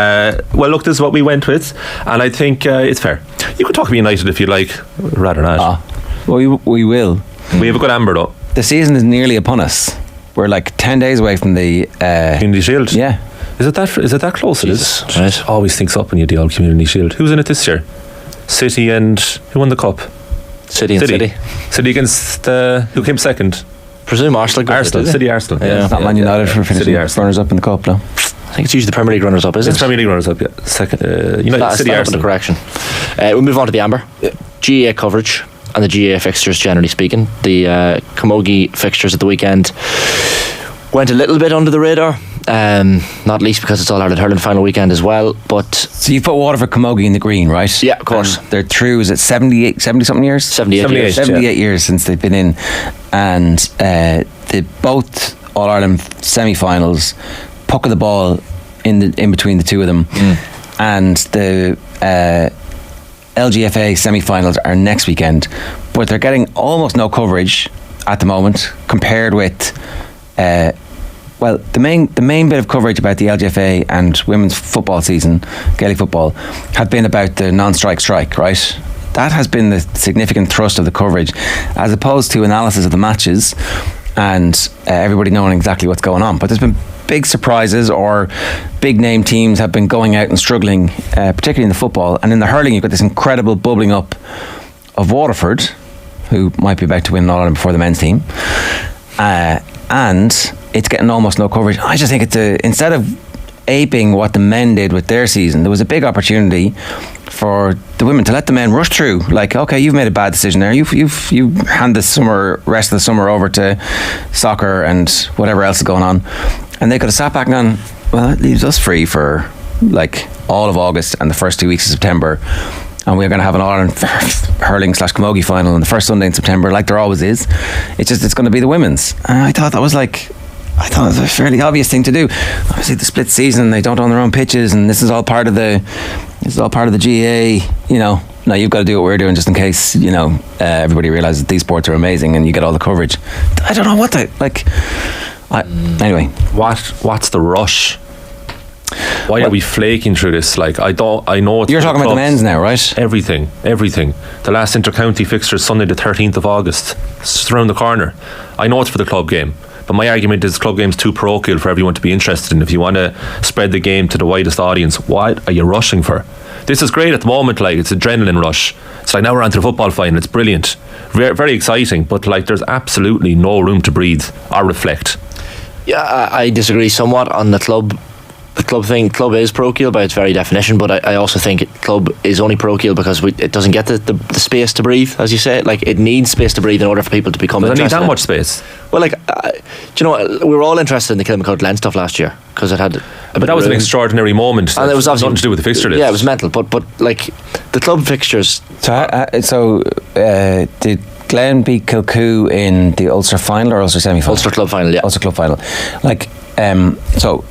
well, look, this is what we went with, and I think it's fair. You can talk about United if you like, rather not. Well, we will. We have a good Amber though. The season is nearly upon us. We're like 10 days away from the Community Shield. Yeah. Is it that close? Jesus, it is. Right. Always thinks up when you do the old Community Shield. Who's in it this year? City and who won the cup? City against who came second? Presume Arsenal. City Arsenal. Yeah. It's not Man United for finishing runners up in the cup, no. I think it's usually the Premier League runners up, isn't it? It's Premier League runners up, yeah. Second, United City Arsenal. Correction. We'll move on to the Amber. GAA coverage and the GAA fixtures, generally speaking. The Camogie fixtures at the weekend went a little bit under the radar. Not least because it's All Ireland Hurling final weekend as well. But so you put Waterford Camogie in the green, right? Yeah, of course. And they're through. Is it 70 something years? 78 years since they've been in, and the both All Ireland semi-finals, puck of the ball in between the two of them, and the LGFA semi-finals are next weekend, but they're getting almost no coverage at the moment compared with. Well, the main bit of coverage about the LGFA and women's football season, Gaelic football, had been about the non-strike strike, right? That has been the significant thrust of the coverage, as opposed to analysis of the matches and everybody knowing exactly what's going on. But there's been big surprises, or big name teams have been going out and struggling, particularly in the football. And in the hurling, you've got this incredible bubbling up of Waterford, who might be about to win All Ireland before the men's team, and it's getting almost no coverage. I just think instead of aping what the men did with their season, there was a big opportunity for the women to let the men rush through. Like, okay, you've made a bad decision there. You hand the rest of the summer over to soccer and whatever else is going on, and they could have sat back and gone, well, it leaves us free for like all of August and the first 2 weeks of September. And we're going to have an All-Ireland hurling / Camogie final on the first Sunday in September, like there always is. It's going to be the women's. And I thought it was a fairly obvious thing to do. Obviously, the split season, they don't own their own pitches, and this is all part of the GAA, no, you've got to do what we're doing just in case, everybody realises these sports are amazing and you get all the coverage. I don't know what anyway. What's the rush? Why are we flaking through this? Like, I know it's... You're talking about the men's now, right? Everything. The last inter-county fixture is Sunday the 13th of August. It's just around the corner. I know it's for the club game, but my argument is club game's too parochial for everyone to be interested in. If you want to spread the game to the widest audience, what are you rushing for? This is great at the moment, like, it's adrenaline rush. It's like, now we're on to the football final, it's brilliant. Very, very exciting, but like, there's absolutely no room to breathe or reflect. Yeah, I disagree somewhat on the club thing. Club is parochial by its very definition, but I also think club is only parochial because it doesn't get the space to breathe, as you say. Like, it needs space to breathe in order for people to become interested. Does it need that much space? Well, like, do you know what? We were all interested in the Kilkenny Glen stuff last year because it had but that was an extraordinary moment, and it was obviously nothing to do with the fixture list. Yeah, it was mental, but like, the club fixtures. So did Glen beat Kilcoo in the Ulster final or Ulster semi-final? Ulster club final, yeah. Ulster club final. Like, so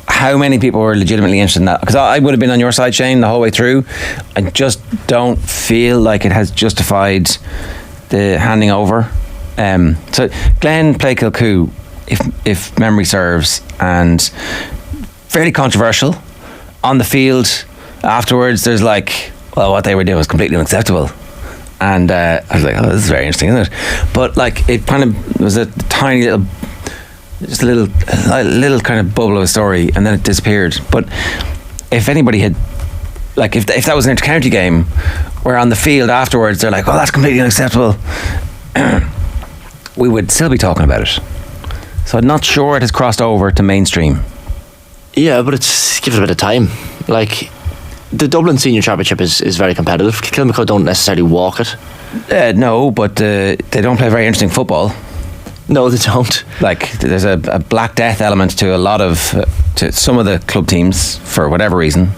how many people were legitimately interested in that? Because I would have been on your side, Shane, the whole way through. I just don't feel like it has justified the handing over. So Glen played Kilcoo, if memory serves, and fairly controversial. On the field afterwards, there's like, well, what they were doing was completely unacceptable. And I was like, oh, this is very interesting, isn't it? But like, it kind of was a tiny little, just a little kind of bubble of a story, and then it disappeared. But if anybody had, like, if that was an inter-county game, where on the field afterwards they're like, oh, that's completely unacceptable, we would still be talking about it. So I'm not sure it has crossed over to mainstream. Yeah, but give it a bit of time. Like, the Dublin Senior Championship is very competitive. Kilkenny don't necessarily walk it. No, but they don't play very interesting football. No, they don't. Like, there's a Black Death element to to some of the club teams for whatever reason.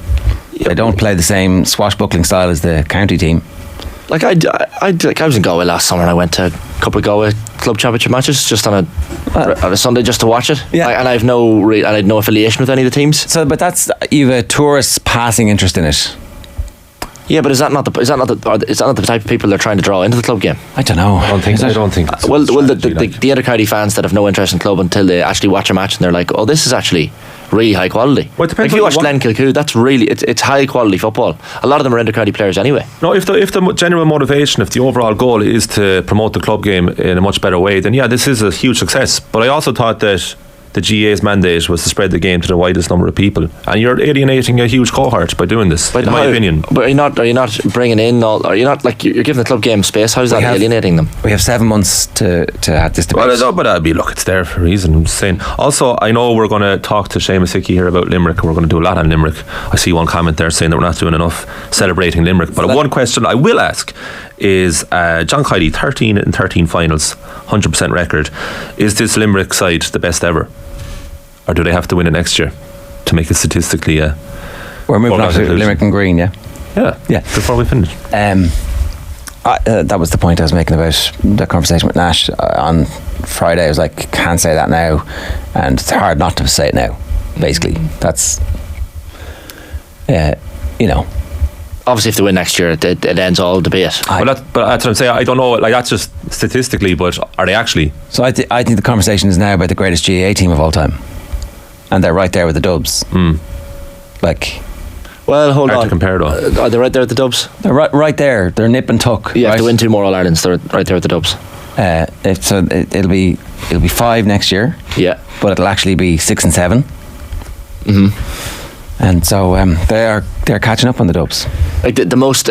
Yep. They don't play the same swashbuckling style as the county team. Like, I was in Galway last summer and I went to a couple of Galway club championship matches just on a Sunday just to watch it. Yeah. And I have I had no affiliation with any of the teams. So, but you've a tourist passing interest in it. Yeah, but is that not the type of people they're trying to draw into the club game? I don't know. I don't think. The inter-county fans that have no interest in club until they actually watch a match and they're like, oh, this is actually really high quality. Well, it depends. Like, if you watch Glen Kilcoo, that's really it's high quality football. A lot of them are inter-county players anyway. No, if the general motivation, if the overall goal is to promote the club game in a much better way, then yeah, this is a huge success. But I also thought that the GA's mandate was to spread the game to the widest number of people, and you're alienating a huge cohort by doing this, in my opinion. But are you not bringing in are you not, like, you're giving the club game space? How's that alienating them? We have 7 months to have this debate. Well, but it's there for a reason. I'm just saying. Also, I know we're going to talk to Seamus Hickey here about Limerick, and we're going to do a lot on Limerick. I see one comment there saying that we're not doing enough celebrating Limerick, but one question I will ask is, John Kiley, 13 in 13 finals, 100% record. Is this Limerick side the best ever? Or do they have to win it next year to make it statistically? We're moving on to Limerick and Green, yeah. Before we finish, that was the point I was making about the conversation with Nash on Friday. I was like, can't say that now, and it's hard not to say it now. Basically, that's Obviously, if they win next year, it ends all debate. But that's what I'm saying. I don't know. Like, that's just statistically, but are they actually? So I think the conversation is now about the greatest GAA team of all time, and they're right there with the Dubs. Like, well, hold hard on. to compare though. Are they right there with the Dubs? They're right there. They're nip and tuck. Yeah, if they win 2 more All Irelands, they're right there with the Dubs. It'll be 5 next year. Yeah, but it'll actually be 6 and 7. And so they're catching up on the Dubs. Like, the most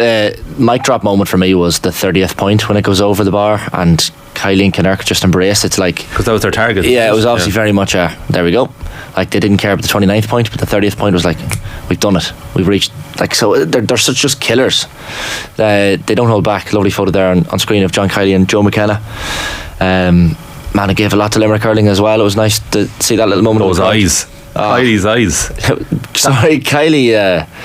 mic drop moment for me was the 30th point when it goes over the bar and Kylie and Kinnerk just embrace. It's like, because that was their target. Yeah, it was obviously very much there we go. Like, they didn't care about the 29th point, but the 30th point was like, we've done it, we've reached. Like, so they're such just killers. They don't hold back. Lovely photo there on screen of John Kiley and Joe McKenna. Man, it gave a lot to Limerick hurling as well. It was nice to see that little moment. Those eyes. Kylie's eyes. Sorry, Kylie.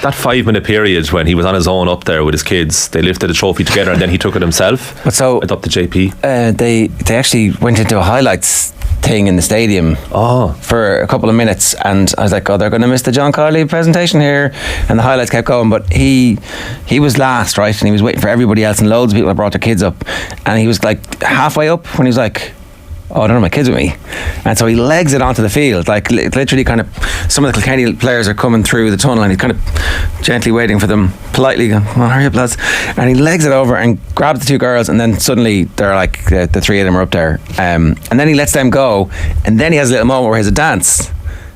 That 5-minute period when he was on his own up there with his kids, they lifted a trophy together and then he took it himself. But so up to JP. They actually went into a highlights thing in the stadium for a couple of minutes, and I was like, oh, they're going to miss the John Kiley presentation here, and the highlights kept going. But he he was last, right, and he was waiting for everybody else, and loads of people had brought their kids up, and he was like halfway up when he was like, oh, I don't have my kids with me. And so he legs it onto the field, like literally kind of, some of the Kilkenny players are coming through the tunnel and he's kind of gently waiting for them, politely going, well, hurry up lads. And he legs it over and grabs the two girls, and then suddenly they're like, the three of them are up there. And then he lets them go, and then he has a little moment where he has a dance.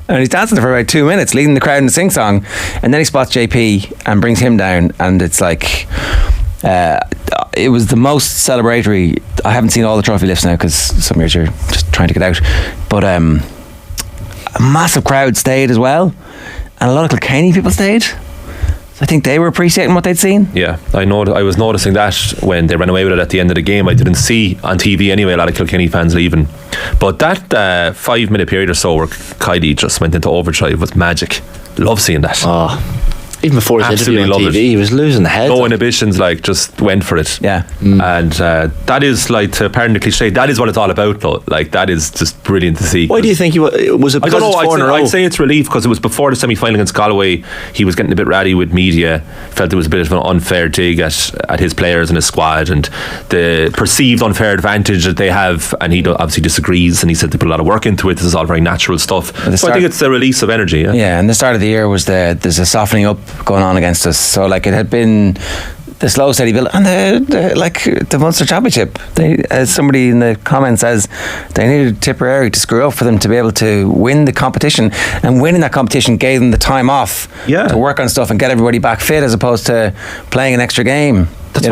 And he's dancing for about 2 minutes, leading the crowd in the sing-song. And then he spots JP and brings him down, and it's like... it was the most celebratory. I haven't seen all the trophy lifts now because some years you're just trying to get out, but a massive crowd stayed as well, and a lot of Kilkenny people stayed. So I think they were appreciating what they'd seen. Yeah, I know. I was noticing that when they ran away with it at the end of the game. I didn't see on TV anyway a lot of Kilkenny fans leaving, but that 5 minute period or so where Kylie just went into overdrive was magic. Love seeing that. Even before his interview on TV, he was losing the head. No inhibitions, like, just went for it. Yeah. And that is, like, to pardon the cliche, that is what it's all about, though. Like, that is just brilliant to see. Why do you think was it because it's 4 in a row? I'd say it's relief because it was before the semi-final against Galway. He was getting a bit ratty with media, felt there was a bit of an unfair dig at his players and his squad, and the perceived unfair advantage that they have, and he obviously disagrees, and he said they put a lot of work into it. This is all very natural stuff. So I think it's the release of energy. Yeah, and the start of the year was there's a softening up going on against us. So like it had been the slow steady build, and the Munster Championship, as somebody in the comments says, they needed Tipperary to screw up for them to be able to win the competition, and winning that competition gave them the time off to work on stuff and get everybody back fit, as opposed to playing an extra game. That's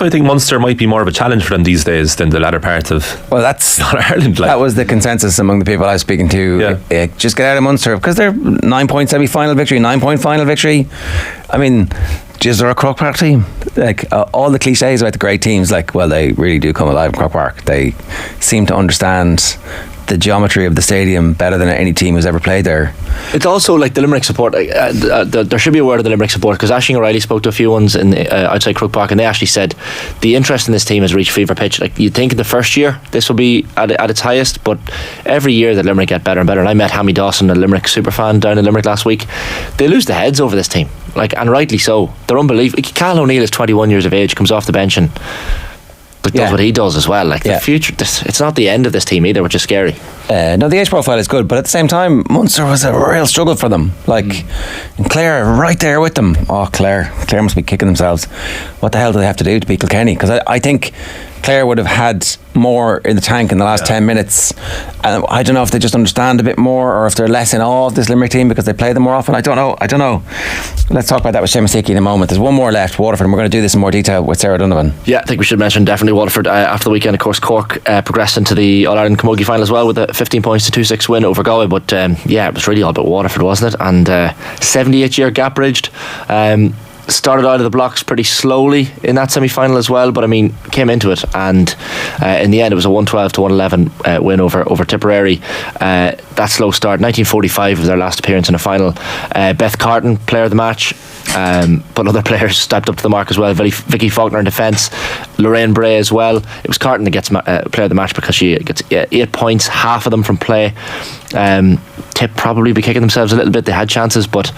why I think Munster might be more of a challenge for them these days than the latter part of Ireland. That was the consensus among the people I was speaking to. Just get out of Munster, because they're 9 point semi-final victory, 9 point final victory. I mean, is there a Croke Park team? Like all the cliches about the great teams, like, well, they really do come alive in Croke Park. They seem to understand the geometry of the stadium better than any team who's ever played there. It's also like the Limerick support. There should be a word of the Limerick support, because Aisling O'Reilly spoke to a few ones in outside Croke Park, and they actually said the interest in this team has reached fever pitch. Like, you'd think in the first year this will be at its highest, but every year that Limerick get better and better. And I met Hammy Dawson, a Limerick superfan, down in Limerick last week. They lose their heads over this team, like, and rightly so. They're unbelievable. Cal O'Neill is 21 years of age, comes off the bench and does what he does as well. Like, the future, it's not the end of this team either, which is scary. No, the age profile is good, but at the same time, Munster was a real struggle for them. Like, and Clare right there with them. Oh, Clare must be kicking themselves. What the hell do they have to do to beat Kilkenny? Because I think Clare would have had more in the tank in the last 10 minutes. And I don't know if they just understand a bit more, or if they're less in awe of this Limerick team because they play them more often. I don't know. Let's talk about that with Seamus Hickey in a moment. There's one more left, Waterford, and we're going to do this in more detail with Sarah Donovan. Yeah, I think we should mention definitely Waterford after the weekend. Of course, Cork progressed into the All-Ireland Camogie final as well with a 15 points to 2-6 win over Galway. But it was really all about Waterford, wasn't it? And 78-year gap bridged. Started out of the blocks pretty slowly in that semi-final as well, but I mean, came into it, and in the end it was a 112 to 111 win over Tipperary. That slow start, 1945 was their last appearance in a final. Beth Carton, player of the match, but other players stepped up to the mark as well. Vicky Faulkner in defence, Lorraine Bray as well. It was Carton that gets player of the match because she gets 8 points, half of them from play. Tip probably be kicking themselves a little bit. They had chances, but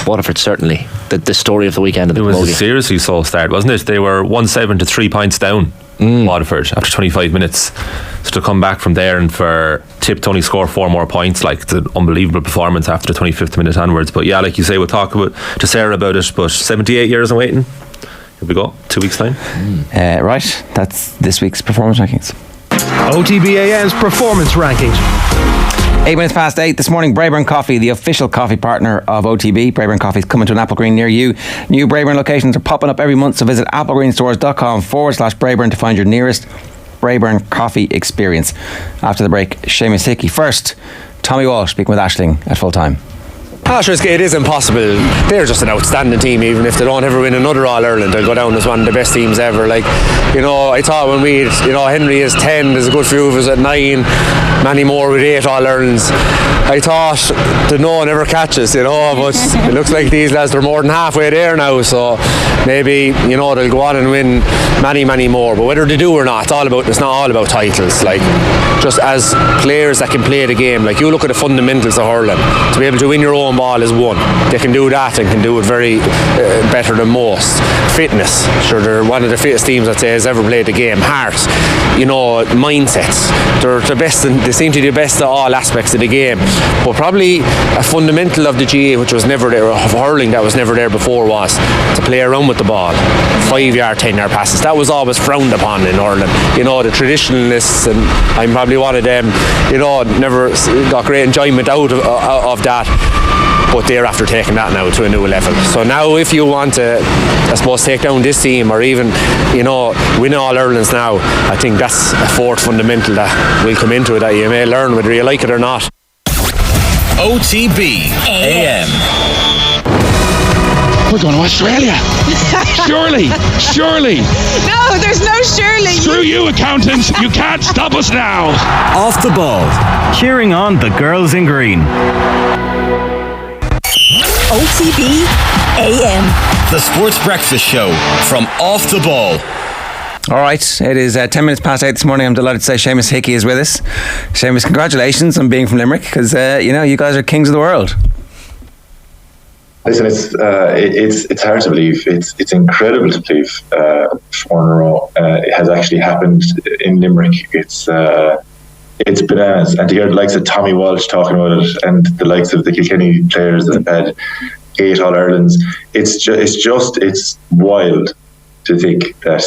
Waterford certainly the story of the weekend. It was a seriously slow start, wasn't it? They were 1-7 to 3 points down. Waterford after 25 minutes, so to come back from there and for Tip to only score 4 more points, like, it's an unbelievable performance after the 25th minute onwards. But yeah, like you say, we'll talk to Sarah about it, but 78 years and waiting. Here we go, 2 weeks time. Right, that's this week's performance rankings. OTB AM's performance rankings. 8 minutes past 8 this morning. Braeburn Coffee, the official coffee partner of OTB. Braeburn Coffee is coming to an Applegreen near you. New Braeburn locations are popping up every month, so visit applegreenstores.com/Braeburn to find your nearest Braeburn Coffee experience. After the break, Seamus Hickey. First, Tommy Walsh speaking with Aisling at full time. Sure, it is impossible. They're just an outstanding team. Even if they don't ever win another All-Ireland, they'll go down as one of the best teams ever. Like, I thought when Henry is 10, there's a good few of us at 9, many more with 8 All-Irelands. I thought that no one ever catches, but it looks like these lads are more than halfway there now. So maybe they'll go on and win many more. But whether they do or not, it's not all about titles. Like, just as players that can play the game, like you look at the fundamentals of hurling. To be able to win your own ball is one. They can do that and can do it very better than most. Fitness, sure, they're one of the fittest teams I'd say has ever played the game. Heart, mindsets. They're the best, and they seem to be the best at all aspects of the game. But probably a fundamental of the GA, which was never there, of hurling that was never there before, was to play around with the ball. 5-yard, 10-yard passes. That was always frowned upon in hurling. The traditionalists, and I'm probably one of them, never got great enjoyment out of that. But they're after taking that now to a new level. So now if you want to, I suppose, take down this team or even, win all Irelands now, I think that's a fourth fundamental that will come into it that you may learn whether you like it or not. OTB AM. We're going to Australia. Surely. No, there's no surely. Screw you, accountants. You can't stop us now. Off the ball. Cheering on the girls in green. OTB AM. The Sports Breakfast Show from Off the Ball. All right, it is 10 minutes past 8 this morning. I'm delighted to say Seamus Hickey is with us. Seamus, congratulations on being from Limerick, because you guys are kings of the world. Listen, it's hard to believe. It's incredible to believe. 4 in a row. It has actually happened in Limerick. It's bananas, and to hear the likes of Tommy Walsh talking about it, and the likes of the Kilkenny players that have had 8 All-Irelands, it's wild to think that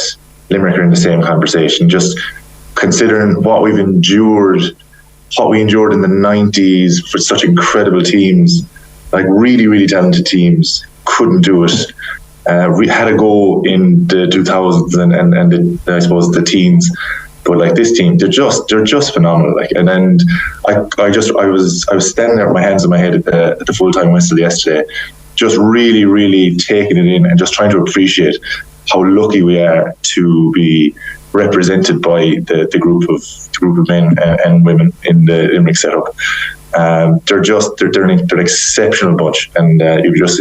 Limerick are in the same conversation. Just considering what we endured in the 90s for such incredible teams, like really, really talented teams, couldn't do it. We had a go in the 2000s and I suppose the teens. But like this team, they're just phenomenal. Like, and then I was standing there with my hands in my head at the full-time whistle yesterday, just really, really taking it in and just trying to appreciate how lucky we are to be represented by the group of men and women in the Limerick setup. They're an exceptional bunch, and you're just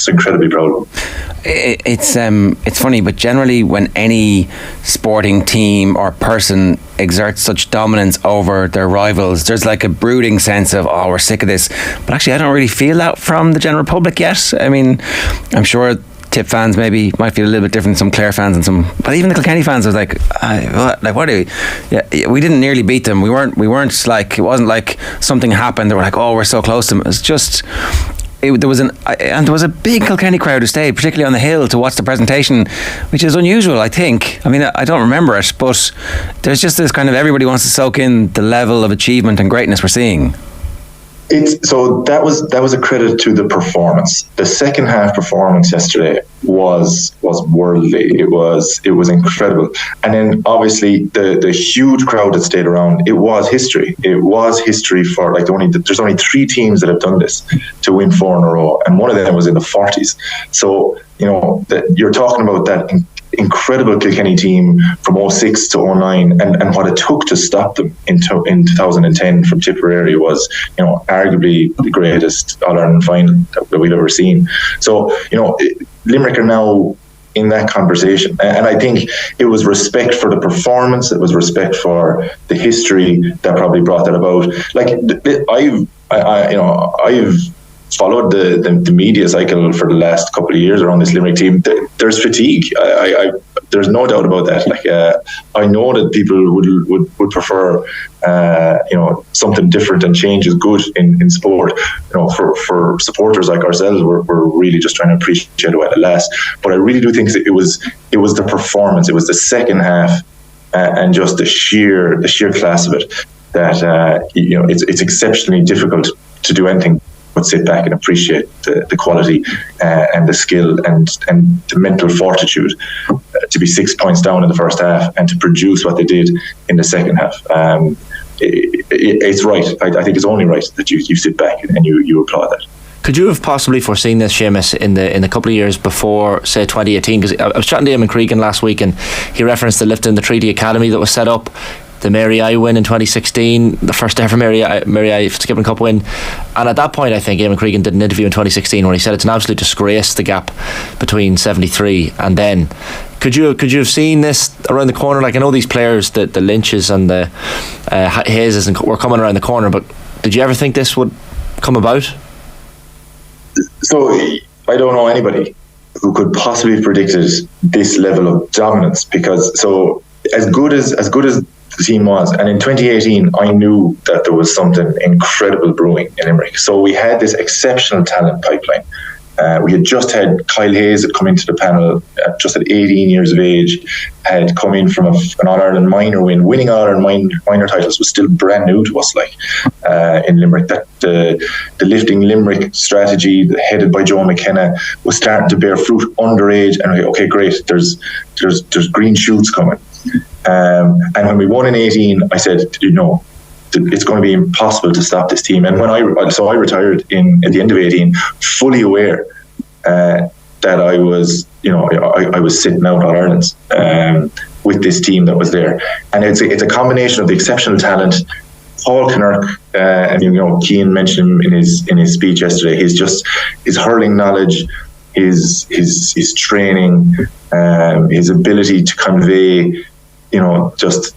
incredibly proud of them. It's funny, but generally when any sporting team or person exerts such dominance over their rivals, there's like a brooding sense of, we're sick of this. But actually I don't really feel that from the general public yet. I mean, I'm sure Tip fans maybe might feel a little bit different, some Clare fans and but even the Kilkenny fans was like, what do we? Yeah, we didn't nearly beat them. We weren't like, it wasn't like something happened that we're like, we're so close to them. It's just, there was a big Kilkenny crowd who stayed, particularly on the hill, to watch the presentation, which is unusual, I think. I mean, I don't remember it, but there's just this kind of, everybody wants to soak in the level of achievement and greatness we're seeing. So that was a credit to the performance. The second half performance yesterday was worldly. It was incredible. And then obviously the huge crowd that stayed around, it was history. It was history for there's only 3 teams that have done this to win 4 in a row, and one of them was in the 40s. So you're talking about that incredible Kilkenny team from 06 to 09, and what it took to stop them in 2010 from Tipperary was, arguably the greatest All-Ireland final that we've ever seen. So, Limerick are now in that conversation, and I think it was respect for the performance, it was respect for the history that probably brought that about. Like, I've followed the media cycle for the last couple of years around this Limerick team. There's fatigue. There's no doubt about that. Like, I know that people would prefer, something different, and change is good in sport. For supporters like ourselves, we're really just trying to appreciate what it lasts. But I really do think that it was the performance. It was the second half, and just the sheer class of it that it's exceptionally difficult to do anything but sit back and appreciate the quality and the skill and the mental fortitude to be 6 points down in the first half and to produce what they did in the second half. It's right. I think it's only right that you sit back and you applaud that. Could you have possibly foreseen this, Seamus, in the couple of years before, say, 2018? Because I was chatting to him in Cregan last week, and he referenced the Lifting the Treaty Academy that was set up. the Mary I win in 2016, the first ever Mary I Skipping Cup win. And at that point, I think Eamon Cregan did an interview in 2016 where he said it's an absolute disgrace, the gap between 73 and then. Could you have seen this around the corner? Like, I know these players, the Lynches and the Hayes were coming around the corner, but did you ever think this would come about? So I don't know anybody who could possibly have predicted this level of dominance, because as good as the team was, and in 2018 I knew that there was something incredible brewing in Limerick. So we had this exceptional talent pipeline. We had just had Kyle Hayes had come into the panel just at 18 years of age, had come in from an All-Ireland minor win. Winning All-Ireland minor titles was still brand new to us, in Limerick. That the Lifting Limerick strategy, headed by Joe McKenna, was starting to bear fruit underage, and okay, great, there's green shoots coming. And when we won in 18, I said, it's going to be impossible to stop this team. And I retired at the end of 18, fully aware that I was, I was sitting out on Ireland with this team that was there. And it's a combination of the exceptional talent. Paul Kimmage, and Cian mentioned him in his speech yesterday. His hurling knowledge, his training, his ability to convey, just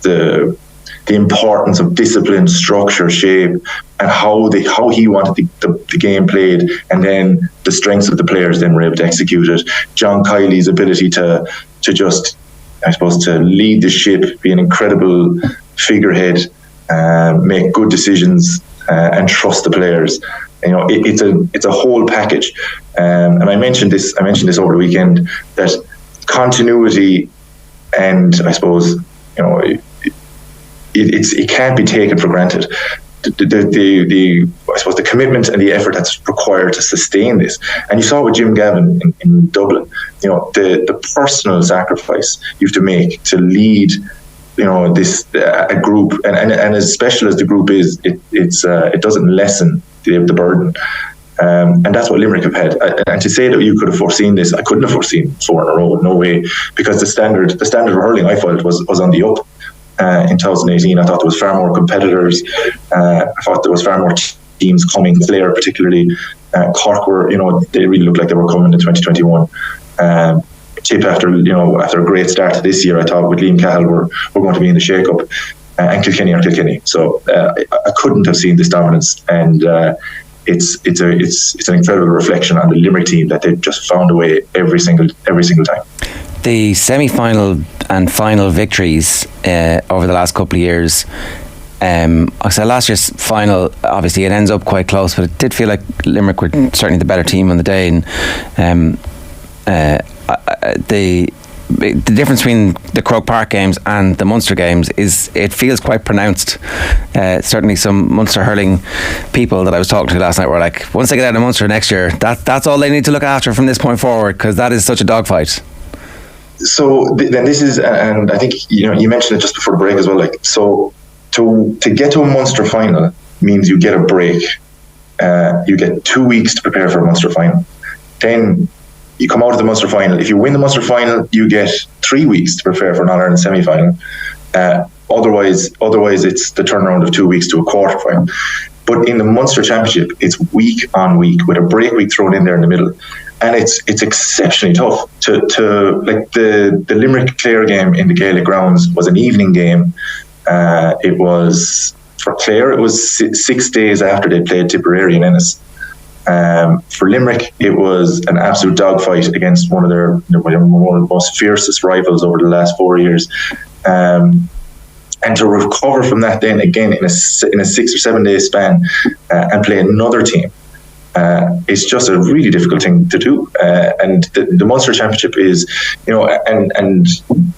the importance of discipline, structure, shape, and how he wanted the game played, and then the strengths of the players then were able to execute it. John Kiley's ability to just, I suppose, to lead the ship, be an incredible figurehead, make good decisions, and trust the players. It's a whole package. And I mentioned this over the weekend, that continuity, and I suppose, it can't be taken for granted. I suppose the commitment and the effort that's required to sustain this, and you saw it with Jim Gavin in Dublin. The personal sacrifice you have to make to lead, this a group, and as special as the group is, it doesn't lessen the burden. And that's what Limerick have had. And to say that you could have foreseen this, I couldn't have foreseen 4 in a row, no way, because the standard of hurling, I felt, was on the up. In 2018, I thought there was far more competitors. I thought there was far more teams coming. Clare, particularly, Cork were, they really looked like they were coming in 2021. Tip after a great start to this year, I thought with Liam Cahill we're going to be in the shake-up, and Kilkenny. So I couldn't have seen this dominance, and it's an incredible reflection on the Limerick team that they've just found a way every single time. The semi-final and final victories over the last couple of years. I said last year's final, obviously it ends up quite close, but it did feel like Limerick were certainly the better team on the day. And the difference between the Croke Park games and the Munster games is it feels quite pronounced. Certainly some Munster hurling people that I was talking to last night were like, once they get out of Munster next year, that's all they need to look after from this point forward, because that is such a dogfight. So then this is, and I think you mentioned it just before the break as well. Like, so to get to a Munster final means you get a break. You get 2 weeks to prepare for a Munster final. Then you come out of the Munster final. If you win the Munster final, you get 3 weeks to prepare for an All-Ireland semi-final. Otherwise, it's the turnaround of 2 weeks to a quarter final. But in the Munster Championship, it's week on week with a break week thrown in there in the middle. And it's exceptionally tough to like the Limerick Clare game in the Gaelic grounds was an evening game. It was for Clare, it was 6 days after they played Tipperary in Ennis. For Limerick, it was an absolute dogfight against one of the most fiercest rivals over the last 4 years. And to recover from that then again in a 6 or 7 day span and play another team, it's just a really difficult thing to do. And the Munster Championship is, and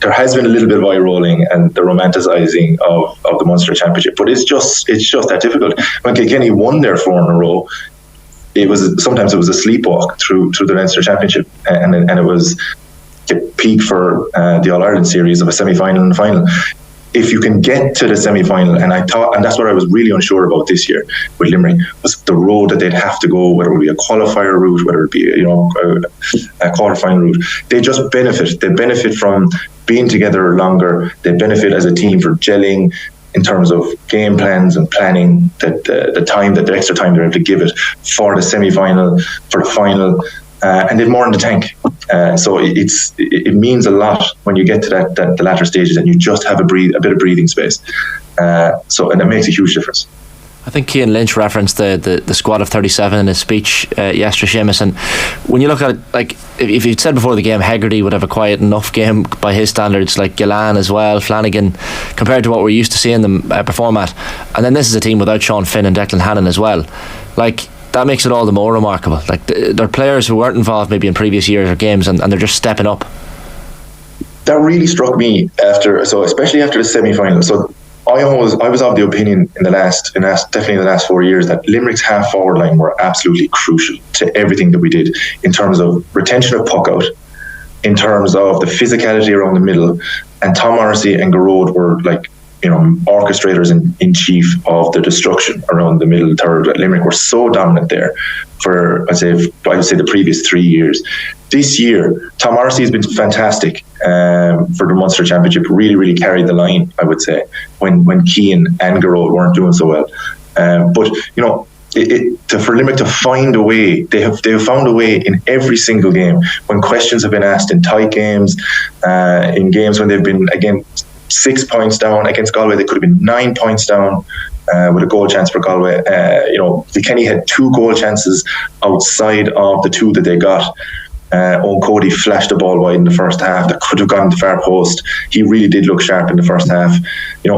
there has been a little bit of eye rolling and the romanticising of the Munster Championship, but it's just that difficult. When Kilkenny won their 4 in a row, sometimes it was a sleepwalk through the Leinster Championship, and it was the peak for the All-Ireland series of a semi-final and final. If you can get to the semi-final, and that's what I was really unsure about this year with Limerick, was the road that they'd have to go, whether it would be a qualifier route, whether it be a quarter-final route. They just benefit. They benefit from being together longer. They benefit as a team for gelling in terms of game plans and planning, that the extra time they're able to give it for the semi-final, for the final, and they've more in the tank. So it means a lot when you get to the latter stages and you just have a bit of breathing space. And it makes a huge difference. I think Cian Lynch referenced the squad of 37 in his speech yesterday, Seamus, and when you look at it, like if you'd said before the game Hegarty would have a quiet enough game by his standards, like Gillan as well, Flanagan, compared to what we're used to seeing them perform at, and then this is a team without Sean Finn and Declan Hannon as well, like that makes it all the more remarkable. Like they're players who weren't involved maybe in previous years or games, and they're just stepping up. That really struck me especially after the semi-final. So I was of the opinion definitely in the last 4 years, that Limerick's half forward line were absolutely crucial to everything that we did in terms of retention of puck out, in terms of the physicality around the middle, and Tom Morrissey and Garrod were orchestrators in chief of the destruction around the middle third. Limerick were so dominant there for I would say the previous 3 years. This year, Tom Morrissey has been fantastic for the Munster Championship. Really, really carried the line, I would say, when Cian and Garrod weren't doing so well. But for Limerick to find a way, they have found a way in every single game. When questions have been asked in tight games, in games when they've been 6 points down against Galway, they could have been 9 points down. With a goal chance for Galway. Kilkenny had 2 goal chances outside of the 2 that they got. Owen Cody flashed the ball wide in the first half. That could have gone to the far post. He really did look sharp in the first half.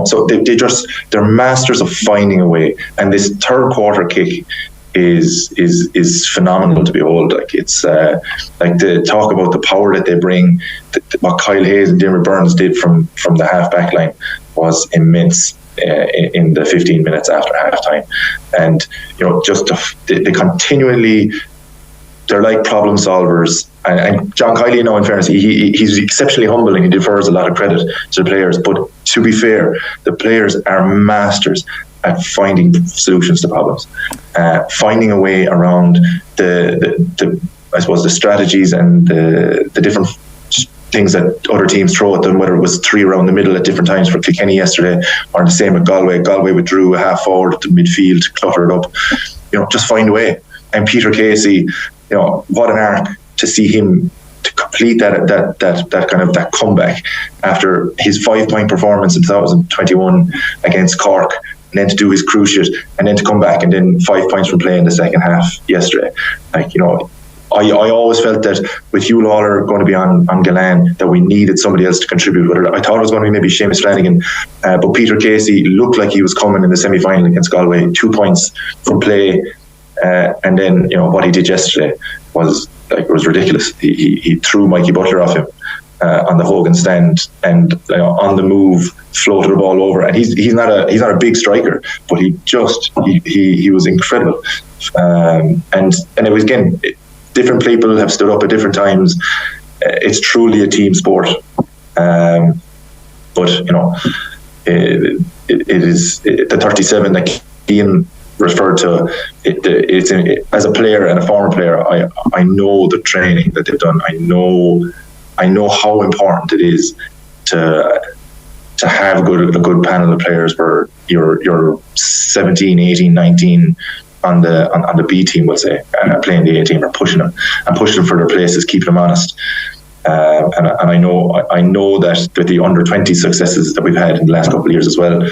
So they're masters of finding a way. And this third quarter kick is phenomenal to behold. Like it's like the talk about the power that they bring. What Kyle Hayes and Diarmaid Burns did from the half back line was immense. In the 15 minutes after halftime, and they continually, they're like problem solvers. And John Kiley, now in fairness, he's exceptionally humble and he defers a lot of credit to the players. But to be fair, the players are masters at finding solutions to problems, finding a way around the I suppose the strategies and the different things that other teams throw at them, whether it was 3 around the middle at different times for Kilkenny yesterday, or the same with Galway. Galway withdrew a half forward to midfield, cluttered up. Just find a way. And Peter Casey, what an arc to see him to complete that kind of that comeback after his 5-point performance in 2021 against Cork, and then to do his cruciate, and then to come back and then 5 points from play in the second half yesterday. I always felt that with Hugh Lawler going to be on Gillan, that we needed somebody else to contribute. I thought it was going to be maybe Seamus Flanagan, but Peter Casey looked like he was coming in the semi-final against Galway, 2 points from play, and then what he did yesterday was ridiculous. He threw Mikey Butler off him on the Hogan stand, and on the move floated the ball over. And he's not a big striker, but he was incredible. And it was again. Different people have stood up at different times. It's truly a team sport. But it is the 37 that Cian referred to. As a player and a former player, I know the training that they've done. I know how important it is to have a good panel of players where you're 17, 18, 19. On the B team, we'll say, playing the A team, or pushing them for their places, keeping them honest. And I know that with the under 20 successes that we've had in the last couple of years as well,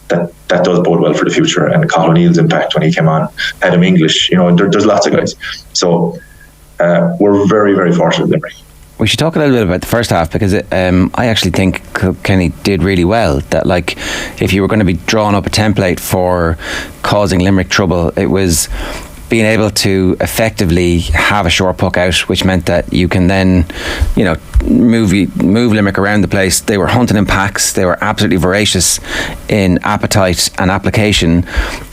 that does bode well for the future. And Colin O'Neill's impact when he came on, Adam English, there's lots of guys. So we're very, very fortunate, Limerick. We should talk a little bit about the first half, because I actually think Kilkenny did really well. That, like, if you were going to be drawing up a template for causing Limerick trouble, it was being able to effectively have a short puck out, which meant that you can then, move Limerick around the place. They were hunting in packs. They were absolutely voracious in appetite and application,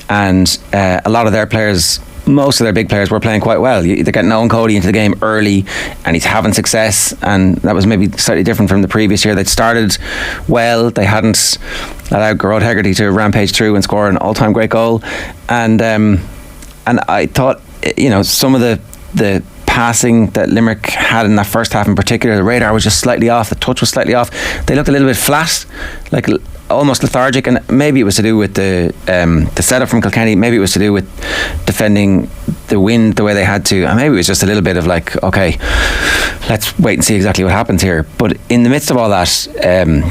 and a lot of their players, most of their big players, were playing quite well. They're getting Owen Cody into the game early, and he's having success, and that was maybe slightly different from the previous year. They'd started well. They hadn't allowed Garrod Hegarty to rampage through and score an all-time great goal, and I thought, some of the passing that Limerick had in that first half in particular. The radar was just slightly off, the touch was slightly off. They looked a little bit flat, like almost lethargic, and maybe it was to do with the setup from Kilkenny. Maybe it was to do with defending the wind the way they had to, and maybe it was just a little bit of like, okay, let's wait and see exactly what happens here. But in the midst of all that,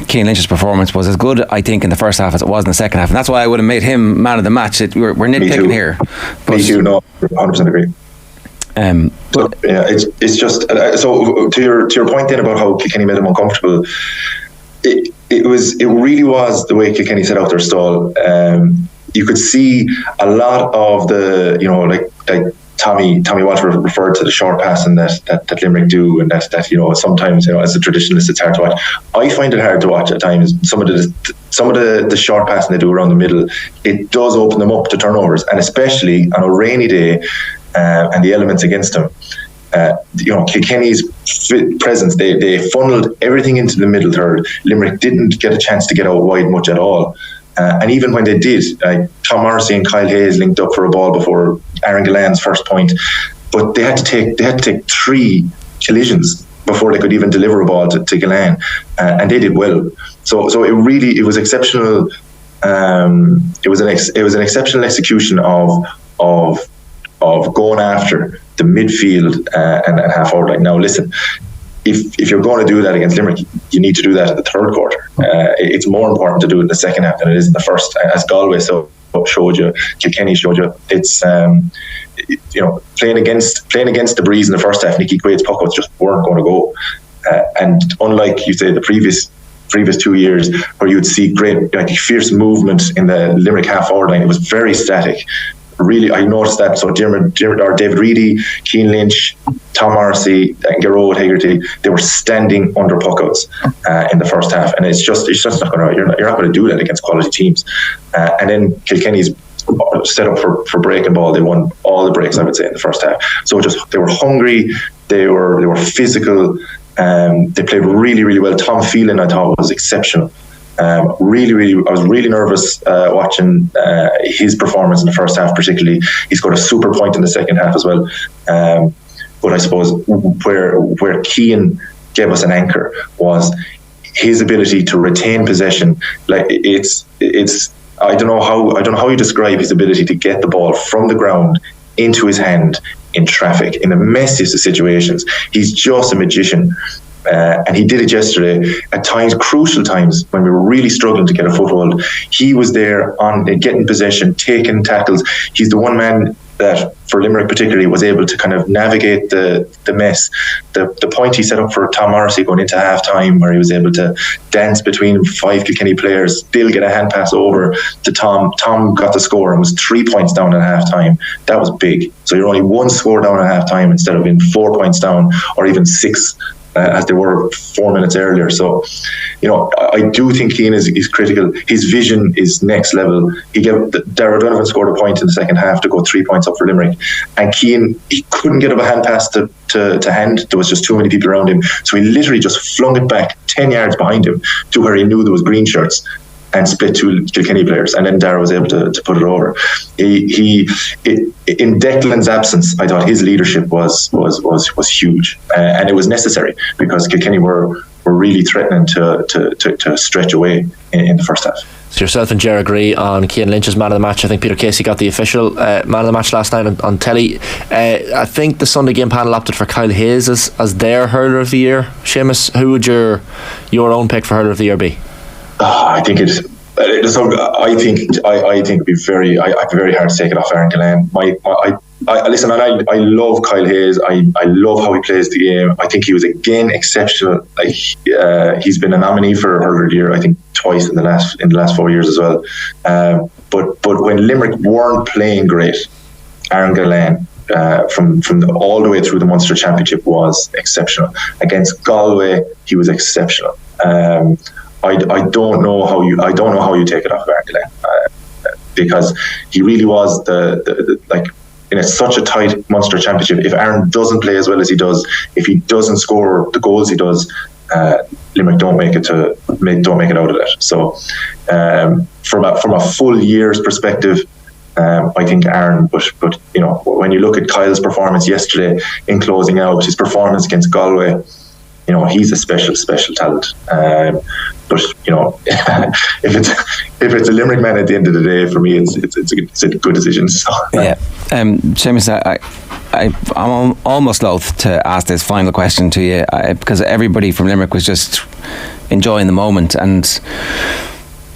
Cian Lynch's performance was as good, I think, in the first half as it was in the second half, and that's why I would have made him man of the match. We're nitpicking here. Me too. No, 100% agree. But yeah, it's just so to your point then about how Kilkenny made him uncomfortable. It really was the way Kilkenny set out their stall. You could see a lot of the, like Tommy Walsh referred to the short passing that Limerick do, and that sometimes as a traditionalist it's hard to watch. I find it hard to watch at times. Some of the short passing they do around the middle, it does open them up to turnovers, and especially on a rainy day and the elements against them. Kilkenny's presence, they funneled everything into the middle third. Limerick didn't get a chance to get out wide much at all, and even when they did, Tom Morrissey and Kyle Hayes linked up for a ball before Aaron Gillan's first point, but they had to take 3 collisions before they could even deliver a ball to Gillan, and they did well. So it was exceptional. It was an exceptional execution of going after the midfield and half forward line. Now listen, if you're going to do that against Limerick, you need to do that in the third quarter. It's more important to do it in the second half than it is in the first. As Galway showed you, Kilkenny showed you, it's playing against the breeze in the first half. Nicky Quaid's puckouts just weren't going to go, and unlike you say the previous 2 years where you'd see great fierce movement in the Limerick half forward line, it was very static. Really, I noticed that. So David Reedy, Cian Lynch, Tom Morrissey, and Rowe Hegarty, they were standing under puckouts in the first half, and it's just not going to. You're not going to do that against quality teams. And then Kilkenny's set up for breaking ball. They won all the breaks, I would say, in the first half. So they were hungry. They were physical. They played really, really well. Tom Phelan, I thought, was exceptional. I was really nervous watching his performance in the first half, particularly. He scored a super point in the second half as well. But I suppose where Cian gave us an anchor was his ability to retain possession. Like it's I don't know how you describe his ability to get the ball from the ground into his hand in traffic in the messiest of situations. He's just a magician. And he did it yesterday at times, crucial times when we were really struggling to get a foothold. He was there on getting possession, taking tackles. He's the one man that, for Limerick particularly, was able to kind of navigate the mess. The point he set up for Tom Morrissey going into half time, where he was able to dance between 5 Kilkenny players, still get a hand pass over to Tom. Tom got the score and was 3 points down at half time. That was big. So you're only 1 score down at half time instead of being 4 points down, or even 6 as they were 4 minutes earlier. So, I do think Cian is critical. His vision is next level. Darragh Donovan scored a point in the second half to go 3 points up for Limerick, and Cian, he couldn't get up a hand pass to hand. There was just too many people around him, so he literally just flung it back 10 yards behind him to where he knew there was green shirts, and split 2 Kilkenny players, and then Darragh was able to put it over. In Declan's absence, I thought his leadership was huge, and it was necessary because Kilkenny were really threatening to stretch away in the first half. So yourself and Ger agree on Cian Lynch's man of the match. I think Peter Casey got the official man of the match last night on telly. I think the Sunday game panel opted for Kyle Hayes as their hurler of the year. Seamus, who would your own pick for hurler of the year be? I think it's. I think it'd be very hard to take it off Aaron Gillan. Listen, I love Kyle Hayes. I love how he plays the game. I think he was again exceptional. He's been a nominee for Hurler of the Year, I think twice in the last 4 years as well. But when Limerick weren't playing great, Aaron Gillan, from all the way through the Munster Championship, was exceptional. Against Galway, he was exceptional. I don't know how you take it off Aaron Gillan, because he really was in such a tight Munster Championship. If Aaron doesn't play as well as he does, if he doesn't score the goals he does, Limerick don't make it out of that. So from a full year's perspective, I think Aaron, but you know, when you look at Kyle's performance yesterday in closing out, his performance against Galway, you know, he's a special talent. But you know, if it's a Limerick man at the end of the day, for me, it's a good decision. So. Yeah, Seamus, I'm almost loath to ask this final question to you because everybody from Limerick was just enjoying the moment, and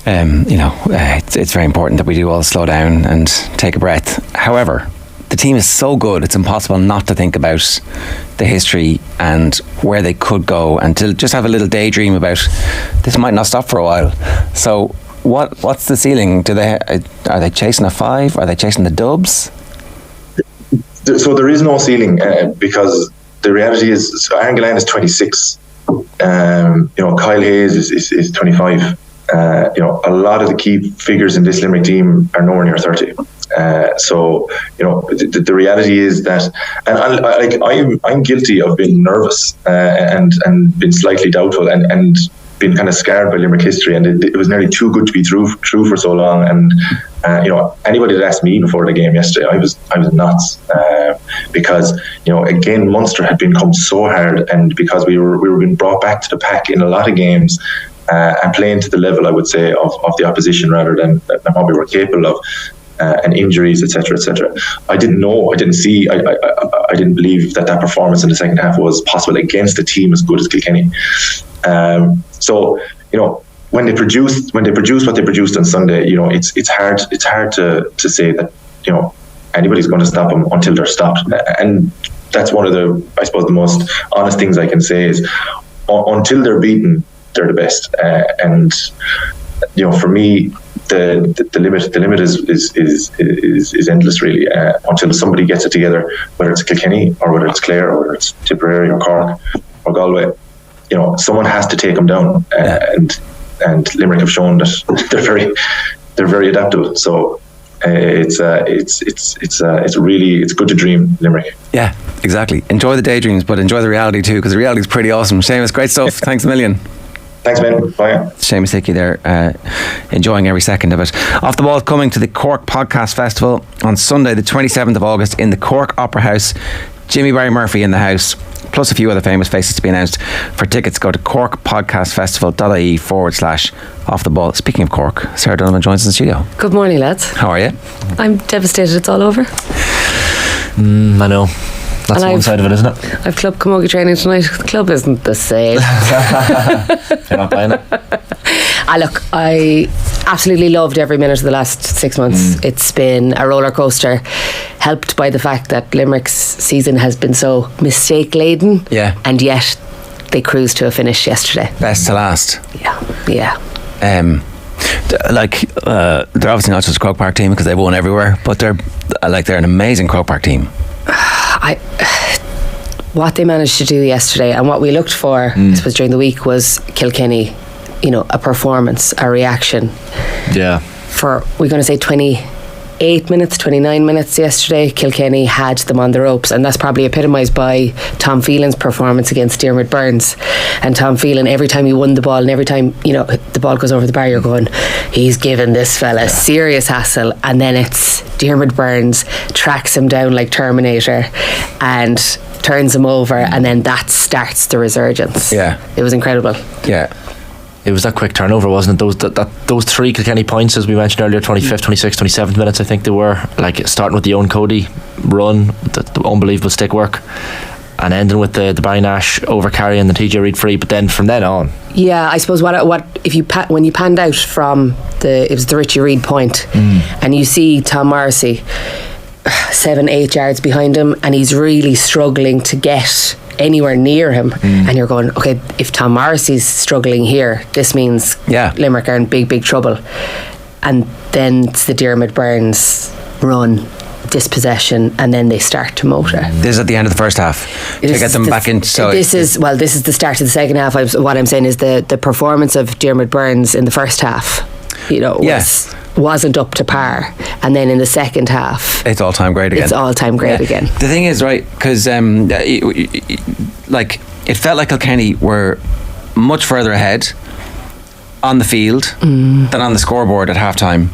you know, it's very important that we do all slow down and take a breath. However, the team is so good, it's impossible not to think about the history and where they could go, and to just have a little daydream about this might not stop for a while. So what's the ceiling? Are they chasing a 5? Are they chasing the dubs? So there is no ceiling because the reality is, so Aaron Gillane is 26. You know, Kyle Hayes is 25. You know, a lot of the key figures in this Limerick team are nowhere near 30. So you know, the reality is that, and I'm guilty of being nervous and been slightly doubtful and been kind of scarred by Limerick history, and it was nearly too good to be true for so long. And you know, anybody that asked me before the game yesterday, I was nuts because, you know, again, Munster had been come so hard, and because we were being brought back to the pack in a lot of games. And playing to the level, I would say, of the opposition rather than what we were capable of, and injuries, etc., etc. I didn't know, I didn't see, I didn't believe that performance in the second half was possible against a team as good as Kilkenny. So you know, when they produced what they produced on Sunday, you know, it's hard to say that, you know, anybody's going to stop them until they're stopped, and that's one of the, I suppose, the most honest things I can say is until they're beaten, they're the best, and you know, for me, the limit is endless, really, until somebody gets it together, whether it's Kilkenny or whether it's Clare or whether it's Tipperary or Cork or Galway. You know, someone has to take them down, and Limerick have shown that they're very adaptable. So it's good to dream, Limerick. Yeah, exactly. Enjoy the daydreams, but enjoy the reality too, because the reality is pretty awesome. Seamus, great stuff. Thanks a million. Thanks, man. Bye. Seamus Hickey there, enjoying every second of it. Off the Ball coming to the Cork Podcast Festival on Sunday, the 27th of August, in the Cork Opera House. Jimmy Barry Murphy in the house, plus a few other famous faces to be announced. For tickets, go to corkpodcastfestival.ie/off the ball. Speaking of Cork, Sarah Donovan joins us in the studio. Good morning, lads. How are you? I'm devastated it's all over. I know. That's one side of it, isn't it? I've club camogie training tonight. The club isn't the same. You're not buying it? Look, I absolutely loved every minute of the last 6 months. It's been a roller coaster, helped by the fact that Limerick's season has been so mistake laden. Yeah. And yet they cruised to a finish yesterday. Best to last. Yeah. They're obviously not just a Croke Park team because they've won everywhere, but they're an amazing Croke Park team. What they managed to do yesterday and what we looked for, I suppose, during the week was Kilkenny, you know, a performance, a reaction. Yeah. For, we're going to say 28 minutes, 29 minutes yesterday, Kilkenny had them on the ropes, and that's probably epitomised by Tom Phelan's performance against Diarmuid Burns. And Tom Phelan, every time he won the ball and every time, you know, the ball goes over the bar, you're going, he's given this fella serious hassle. And then it's Diarmuid Burns tracks him down like Terminator and turns him over, and then that starts the resurgence. Yeah, it was incredible. Yeah, it was that quick turnover, wasn't it? Those three Kilkenny points, as we mentioned earlier, 25th, 26th, 27th minutes, I think they were, like starting with the Eoghain Cody run, the unbelievable stick work, and ending with the Barry Nash over carry and the TJ Reid free. But then from then on, yeah, I suppose what if you when you panned out from it was the Richie Reid point, and you see Tom Morrissey 7-8 yards behind him, and he's really struggling to get anywhere near him, and you're going, okay, if Tom Morrissey's struggling here, this means Limerick are in big trouble. And then it's the Diarmuid Burns run, dispossession, and then they start to motor. This is at the end of the first half to get them back in. So this is the start of the second half. What I'm saying is the performance of Diarmuid Burns in the first half, you know, wasn't up to par, and then in the second half it's all-time great again. The thing is, right, because like it felt like Kilkenny were much further ahead on the field than on the scoreboard at half time,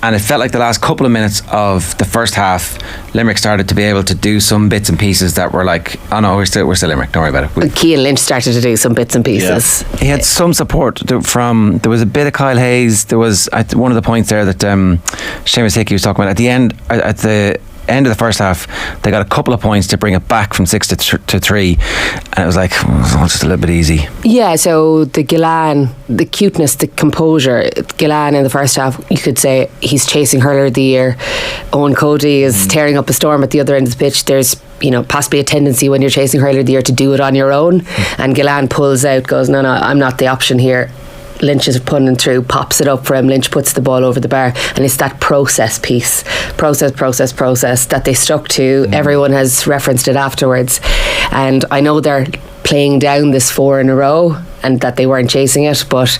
And it felt like the last couple of minutes of the first half, Limerick started to be able to do some bits and pieces that were like, oh no, we're still Limerick, don't worry about it. Cian Lynch started to do some bits and pieces. He had some support from, there was a bit of Kyle Hayes. There was at one of the points there that Seamus Hickey was talking about at the end of the first half, they got a couple of points to bring it back from 6 to 3, and it was like, just a little bit easy. Yeah, so the Gillane, the cuteness, the composure, Gillane in the first half, you could say he's chasing hurler of the year. Owen Cody is tearing up a storm at the other end of the pitch. There's possibly a tendency when you're chasing hurler of the year to do it on your own, and Gillane pulls out, goes, no, I'm not the option here. Lynch is punting through, pops it up for him. Lynch puts the ball over the bar, and it's that process piece, process that they stuck to. Everyone has referenced it afterwards, and I know they're playing down this 4 in a row and that they weren't chasing it, but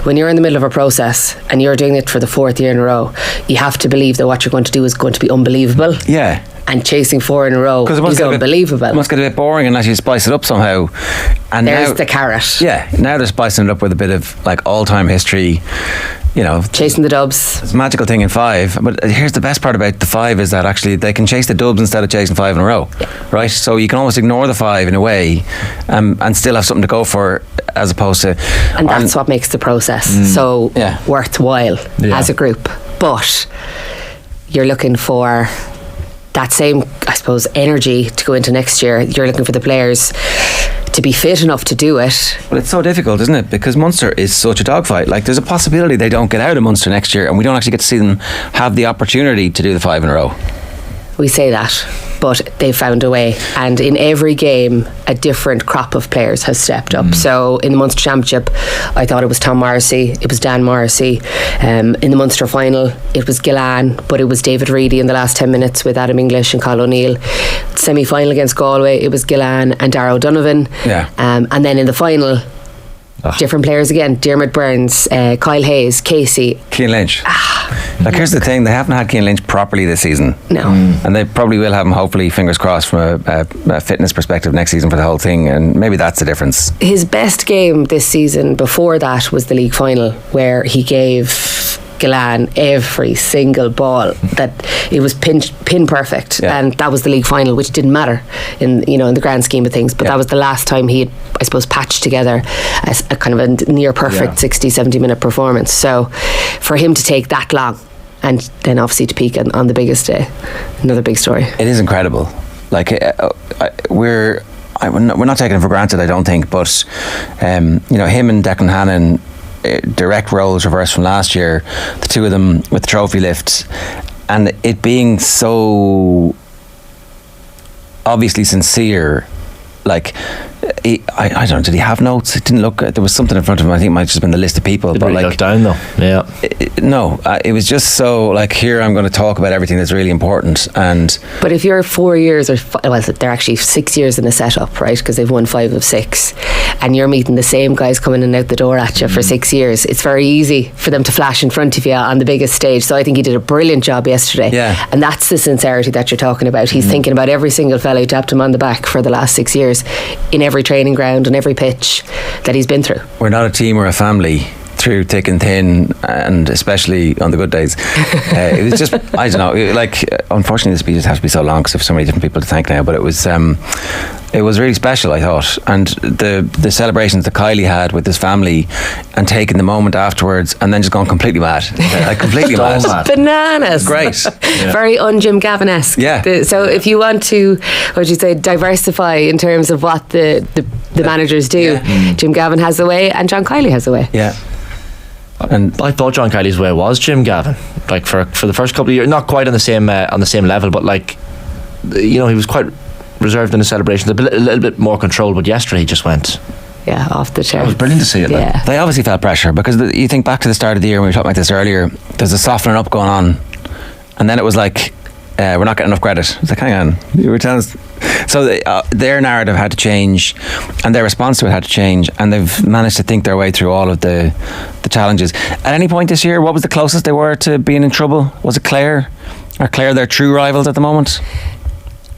when you're in the middle of a process and you're doing it for the 4th year in a row, you have to believe that what you're going to do is going to be unbelievable. Yeah. And chasing 4 in a row is unbelievable. It must get a bit boring unless you spice it up somehow. And there's the carrot. Yeah, now they're spicing it up with a bit of like all-time history, chasing the dubs. It's a magical thing in 5. But here's the best part about the 5 is that actually they can chase the dubs instead of chasing 5 in a row. Yeah. Right? So you can almost ignore the 5 in a way and still have something to go for, as opposed to... And that's what makes the process so worthwhile as a group. But you're looking for that same, I suppose, energy to go into next year. You're looking for the players to be fit enough to do it. Well, it's so difficult, isn't it? Because Munster is such a dogfight. Like, there's a possibility they don't get out of Munster next year, and we don't actually get to see them have the opportunity to do the 5 in a row. We say that, but they found a way, and in every game a different crop of players has stepped up. So in the Munster Championship, I thought it was Tom Morrissey, it was Dan Morrissey. In the Munster final, it was Gillane, but it was David Reedy in the last 10 minutes with Adam English and Colin O'Neill. Semi-final against Galway, it was Gillane and Darragh O'Donovan. And then in the final, different players again: Diarmuid Burns, Kyle Hayes, Casey, Cian Lynch. Like, here's the thing, they haven't had Cian Lynch properly this season. No. And they probably will have him, hopefully, fingers crossed, from a fitness perspective next season for the whole thing, and maybe that's the difference. His best game this season before that was the league final, where he gave Gillane every single ball, that it was pin perfect, and that was the league final, which didn't matter in the grand scheme of things, but that was the last time he had, I suppose, patched together a kind of a near perfect 60-70 minute performance. So for him to take that long and then obviously to peak on the biggest day, another big story. It is incredible. Like, we're not taking it for granted, I don't think, but him and Declan Hannon, direct roles reversed from last year, the two of them with the trophy lifts, and it being so obviously sincere. Like, I don't know, did he have notes? It didn't look, there was something in front of him. I think it might have just been the list of people. But like, look down though. Yeah. It was just so like, here I'm going to talk about everything that's really important. But if you're 4 years they're actually 6 years in the setup, right? Because they've won 5 of 6, and you're meeting the same guys coming in and out the door at you for 6 years. It's very easy for them to flash in front of you on the biggest stage. So I think he did a brilliant job yesterday. Yeah. And that's the sincerity that you're talking about. He's thinking about every single fellow who tapped him on the back for the last 6 years in every training ground and every pitch that he's been through. We're not a team, we're a family, through thick and thin, and especially on the good days. It was just, I don't know, like, unfortunately the speeches have to be so long because there's so many different people to thank now, but it was really special, I thought. And the celebrations that Kylie had with his family, and taking the moment afterwards, and then just going completely mad. Like, completely mad. Bananas. Great. Very un-Jim Gavin-esque. Yeah. So if you want to, what would you say, diversify in terms of what the managers do, Jim Gavin has a way and John Kiley has a way. Yeah. And I thought John Kiley's way was Jim Gavin, like for the first couple of years, not quite on the same level, but like, he was quite reserved in the celebrations, a little bit more controlled, but yesterday he just went off the chart. It was brilliant to see it. Yeah. They obviously felt pressure, because you think back to the start of the year when we were talking about this earlier, there's a softening up going on, and then it was like, we're not getting enough credit. It's like, hang on, you were telling us. So their narrative had to change, and their response to it had to change, and they've managed to think their way through all of the challenges. At any point this year, what was the closest they were to being in trouble? Was it Clare? Are Clare their true rivals at the moment?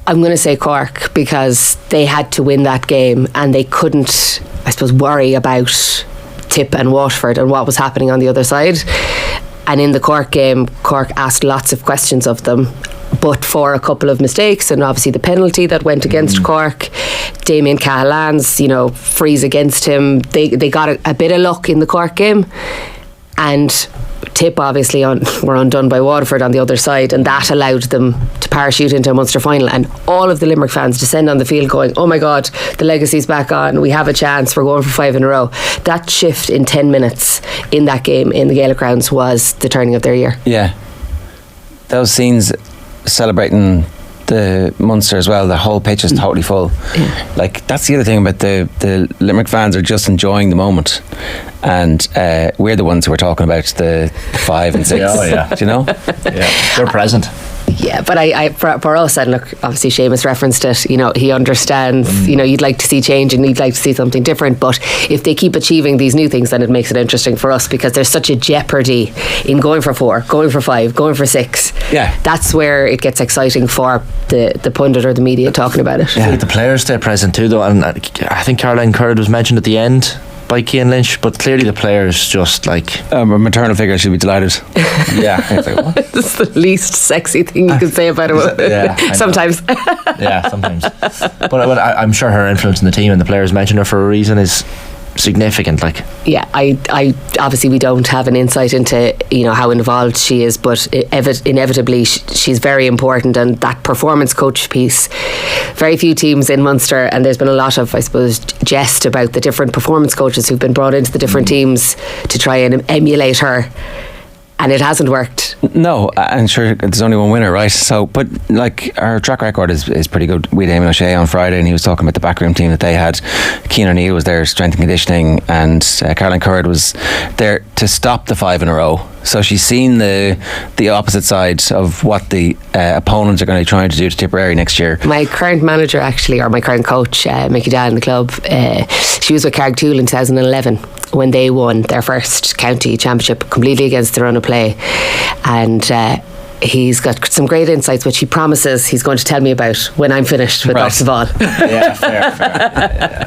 I'm going to say Cork, because they had to win that game and they couldn't, I suppose, worry about Tip and Waterford and what was happening on the other side. And in the Cork game, Cork asked lots of questions of them, but for a couple of mistakes, and obviously the penalty that went against Cork, Damien Cahallan's, freeze against him, they got a bit of luck in the Cork game. And Tip obviously were undone by Waterford on the other side, and that allowed them to parachute into a Munster final, and all of the Limerick fans descend on the field going, oh my God, the legacy's back on, we have a chance, we're going for 5 in a row. That shift in 10 minutes in that game in the Gaelic grounds was the turning of their year. Yeah, those scenes celebrating the Munster as well, the whole pitch is totally full. Like, that's the other thing about the Limerick fans are just enjoying the moment, and we're the ones who are talking about the 5 and 6. Oh, yeah. Do you know? Yeah, they're present. Yeah, but I for us, and look, obviously Seamus referenced it, he understands, you'd like to see change and you'd like to see something different, but if they keep achieving these new things, then it makes it interesting for us, because there's such a jeopardy in going for 4, going for 5, going for 6. Yeah. That's where it gets exciting for the pundit or the media talking about it. Yeah. The players stay present too, though, and I think Caroline Curd was mentioned at the end by Cian Lynch, but clearly the players just like a maternal figure should be delighted. Yeah, it's like, what? It's the least sexy thing you can say about it. Yeah, sometimes. Yeah, sometimes. But I'm sure her influence in the team, and the players mentioned her for a reason, is significant. Like, yeah, I obviously we don't have an insight into how involved she is, but inevitably she's very important, and that performance coach piece, very few teams in Munster, and there's been a lot of, I suppose, jest about the different performance coaches who've been brought into the different teams to try and emulate her, and it hasn't worked. No, and sure, there's only one winner, right? So, but like, our track record is pretty good. We had Eamon O'Shea on Friday, and he was talking about the backroom team that they had. Cian O'Neill was there, strength and conditioning, and Caroline Curd was there to stop the 5 in a row. So she's seen the opposite side of what the opponents are going to be trying to do to Tipperary next year. My current manager, actually, or my current coach, Mickey Dad in the club, she was with Carrigtwohill in 2011 when they won their first county championship completely against their own play, and he's got some great insights which he promises he's going to tell me about when I'm finished with Off the Ball. Yeah, fair.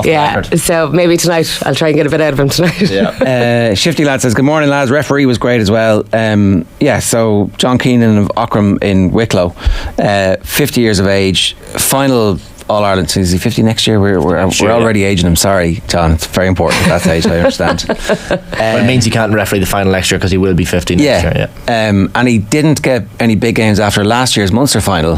Yeah, so maybe tonight I'll try and get a bit out of him tonight. Yeah. Shifty Lad says, good morning lads, referee was great as well. So John Keenan of Ockram in Wicklow, 50 years of age, final All-Ireland. Is he 50 next year? We're already aging him. Sorry, John. It's very important at that age, I understand. But it means he can't referee the final next year because he will be 50 next year. Yeah. And he didn't get any big games after last year's Munster final,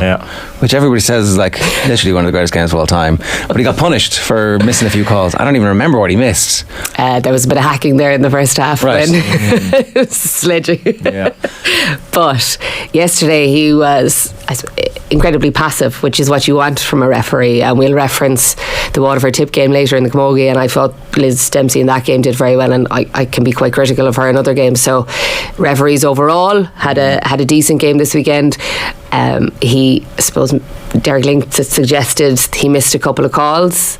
which everybody says is like literally one of the greatest games of all time. But he got punished for missing a few calls. I don't even remember what he missed. There was a bit of hacking there in the first half. Right. It was sledging. Yeah. But yesterday he was incredibly passive, which is what you want from a referee. And we'll reference the Waterford Tip game later in the Camogie, and I thought Liz Dempsey in that game did very well, and I can be quite critical of her in other games. So referees overall had a decent game this weekend. I suppose Derek Link suggested he missed a couple of calls.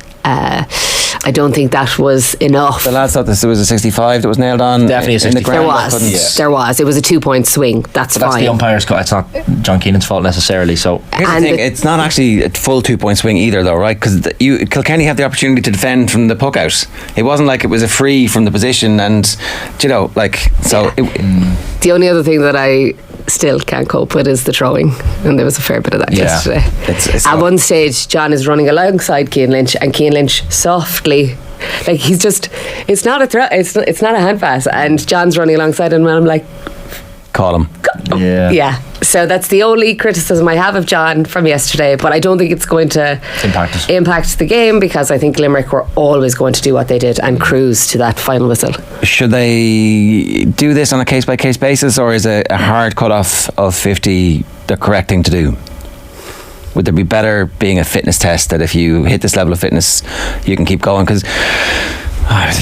I don't think that was enough. The lads thought this was a 65 that was nailed on. Definitely a 65. There was. It was a 2-point swing. That's fine. That's the umpire's call. It's not John Keenan's fault necessarily. So here's the thing: it's not actually a full 2-point swing either, though, right? Because Kilkenny had the opportunity to defend from the puck out. It wasn't like it was a free from the position, and the only other thing that I still can't cope with is the throwing, and there was a fair bit of that yesterday. At one stage, John is running alongside Cian Lynch, and Cian Lynch softly, like he's just, it's not a throw, it's not a hand pass, and John's running alongside him, and I'm like, call him. Yeah. So that's the only criticism I have of John from yesterday, but I don't think it's going to impact the game, because I think Limerick were always going to do what they did and cruise to that final whistle. Should they do this on a case-by-case basis, or is a hard cut-off of 50 the correct thing to do? Would there be better being a fitness test that if you hit this level of fitness you can keep going? Because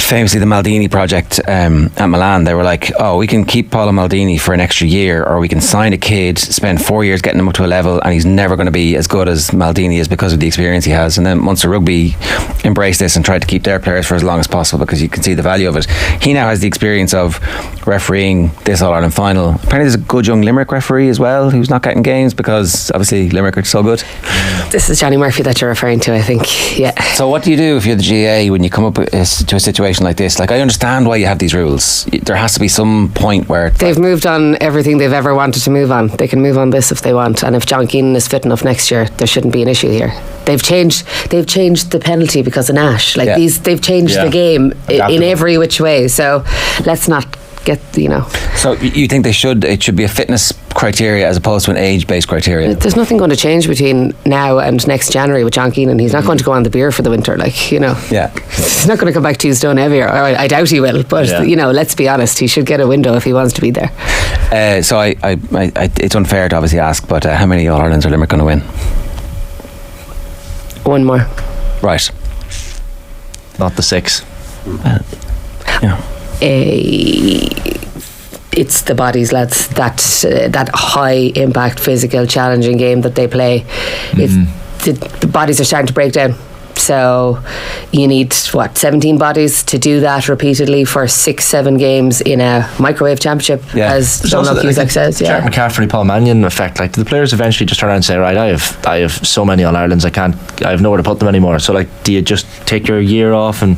famously the Maldini project at Milan, they were like, we can keep Paolo Maldini for an extra year, or we can sign a kid, spend 4 years getting him up to a level, and he's never going to be as good as Maldini is because of the experience he has. And then Munster Rugby embraced this and tried to keep their players for as long as possible because you can see the value of it. He now has the experience of refereeing this All-Ireland final. Apparently there's a good young Limerick referee as well who's not getting games because obviously Limerick are so good. This is Johnny Murphy that you're referring to, I think. Yeah. So what do you do if you're the GA when you come up with a to a situation like this? Like, I understand why you have these rules. There has to be some point where they've moved on everything they've ever wanted to move on. They can move on this if they want, and if John Keenan is fit enough next year, there shouldn't be an issue here. They've changed the penalty because of Nash. Like they've changed the game in every which way. So let's not get, So you think it should be a fitness criteria as opposed to an age-based criteria? There's nothing going to change between now and next January with John Keenan. He's not going to go on the beer for the winter, Yeah. He's not going to come back 2 stone heavier. Or I doubt he will, but let's be honest, he should get a window if he wants to be there. So I it's unfair to obviously ask, but how many All-Irelands are Limerick going to win? 1 more. Right. Not the 6. It's the bodies, lads. That high impact, physical, challenging game that they play. The bodies are starting to break down. So you need 17 bodies to do that repeatedly for 6-7 games in a microwave championship, as John Cusack says. Jack McCaffrey, Paul Mannion effect. Like, the players eventually just turn around and say, right, I have so many All-Irelands, I have nowhere to put them anymore. So, like, do you just take your year off, and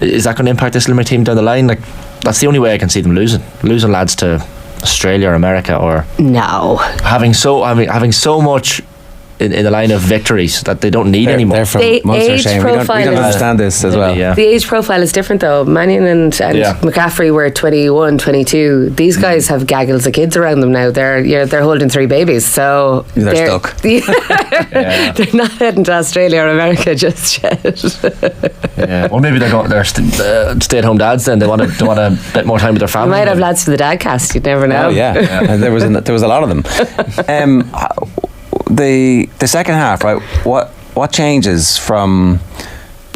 is that going to impact this Limerick team down the line? Like, that's the only way I can see them losing lads to Australia or America, or having so much in the line of victories that they don't need anymore. They're from Munster, Shane. We don't understand this as well. The age profile is different though. Mannion and McCaffrey were 21, 22. These guys have gaggles of kids around them now. They're holding 3 babies, so they're stuck. They're not heading to Australia or America just yet. Or maybe they're stay-at-home dads. Then they want a bit more time with their family. You might have lads for the dadcast. You'd never know. Oh yeah. There was a lot of them. The second half, right? What changes from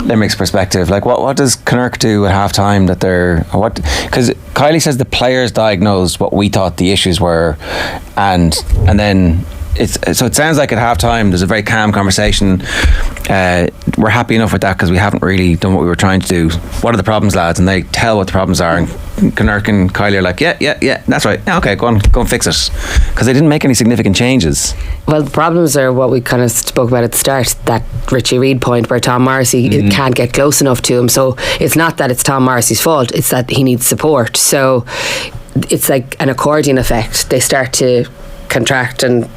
Limerick's perspective? Like, what does Connacht do at half time that because Kylie says the players diagnosed what we thought the issues were, and then so it sounds like at half time there's a very calm conversation. We're happy enough with that because we haven't really done what we were trying to do. What are the problems, lads? And they tell what the problems are, and Connacht and Kylie are like, yeah, that's right. Yeah, okay, go and fix it, because they didn't make any significant changes. Well, the problems are what we kind of spoke about at the start, that Richie Reid point where Tom Morrissey can't get close enough to him. So it's not that it's Tom Morrissey's fault, it's that he needs support. So it's like an accordion effect. They start to contract and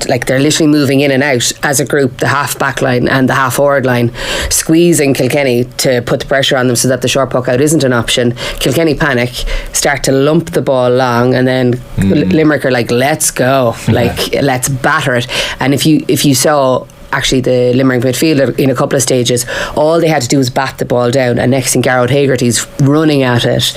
like they're literally moving in and out as a group, the half back line and the half forward line, squeezing Kilkenny to put the pressure on them so that the short puck out isn't an option. Kilkenny panic, start to lump the ball long, and then Limerick are like, let's go, like let's batter it. And if you saw actually the Limerick midfielder in a couple of stages, all they had to do was bat the ball down, and next thing Garrod Hagerty's running at it,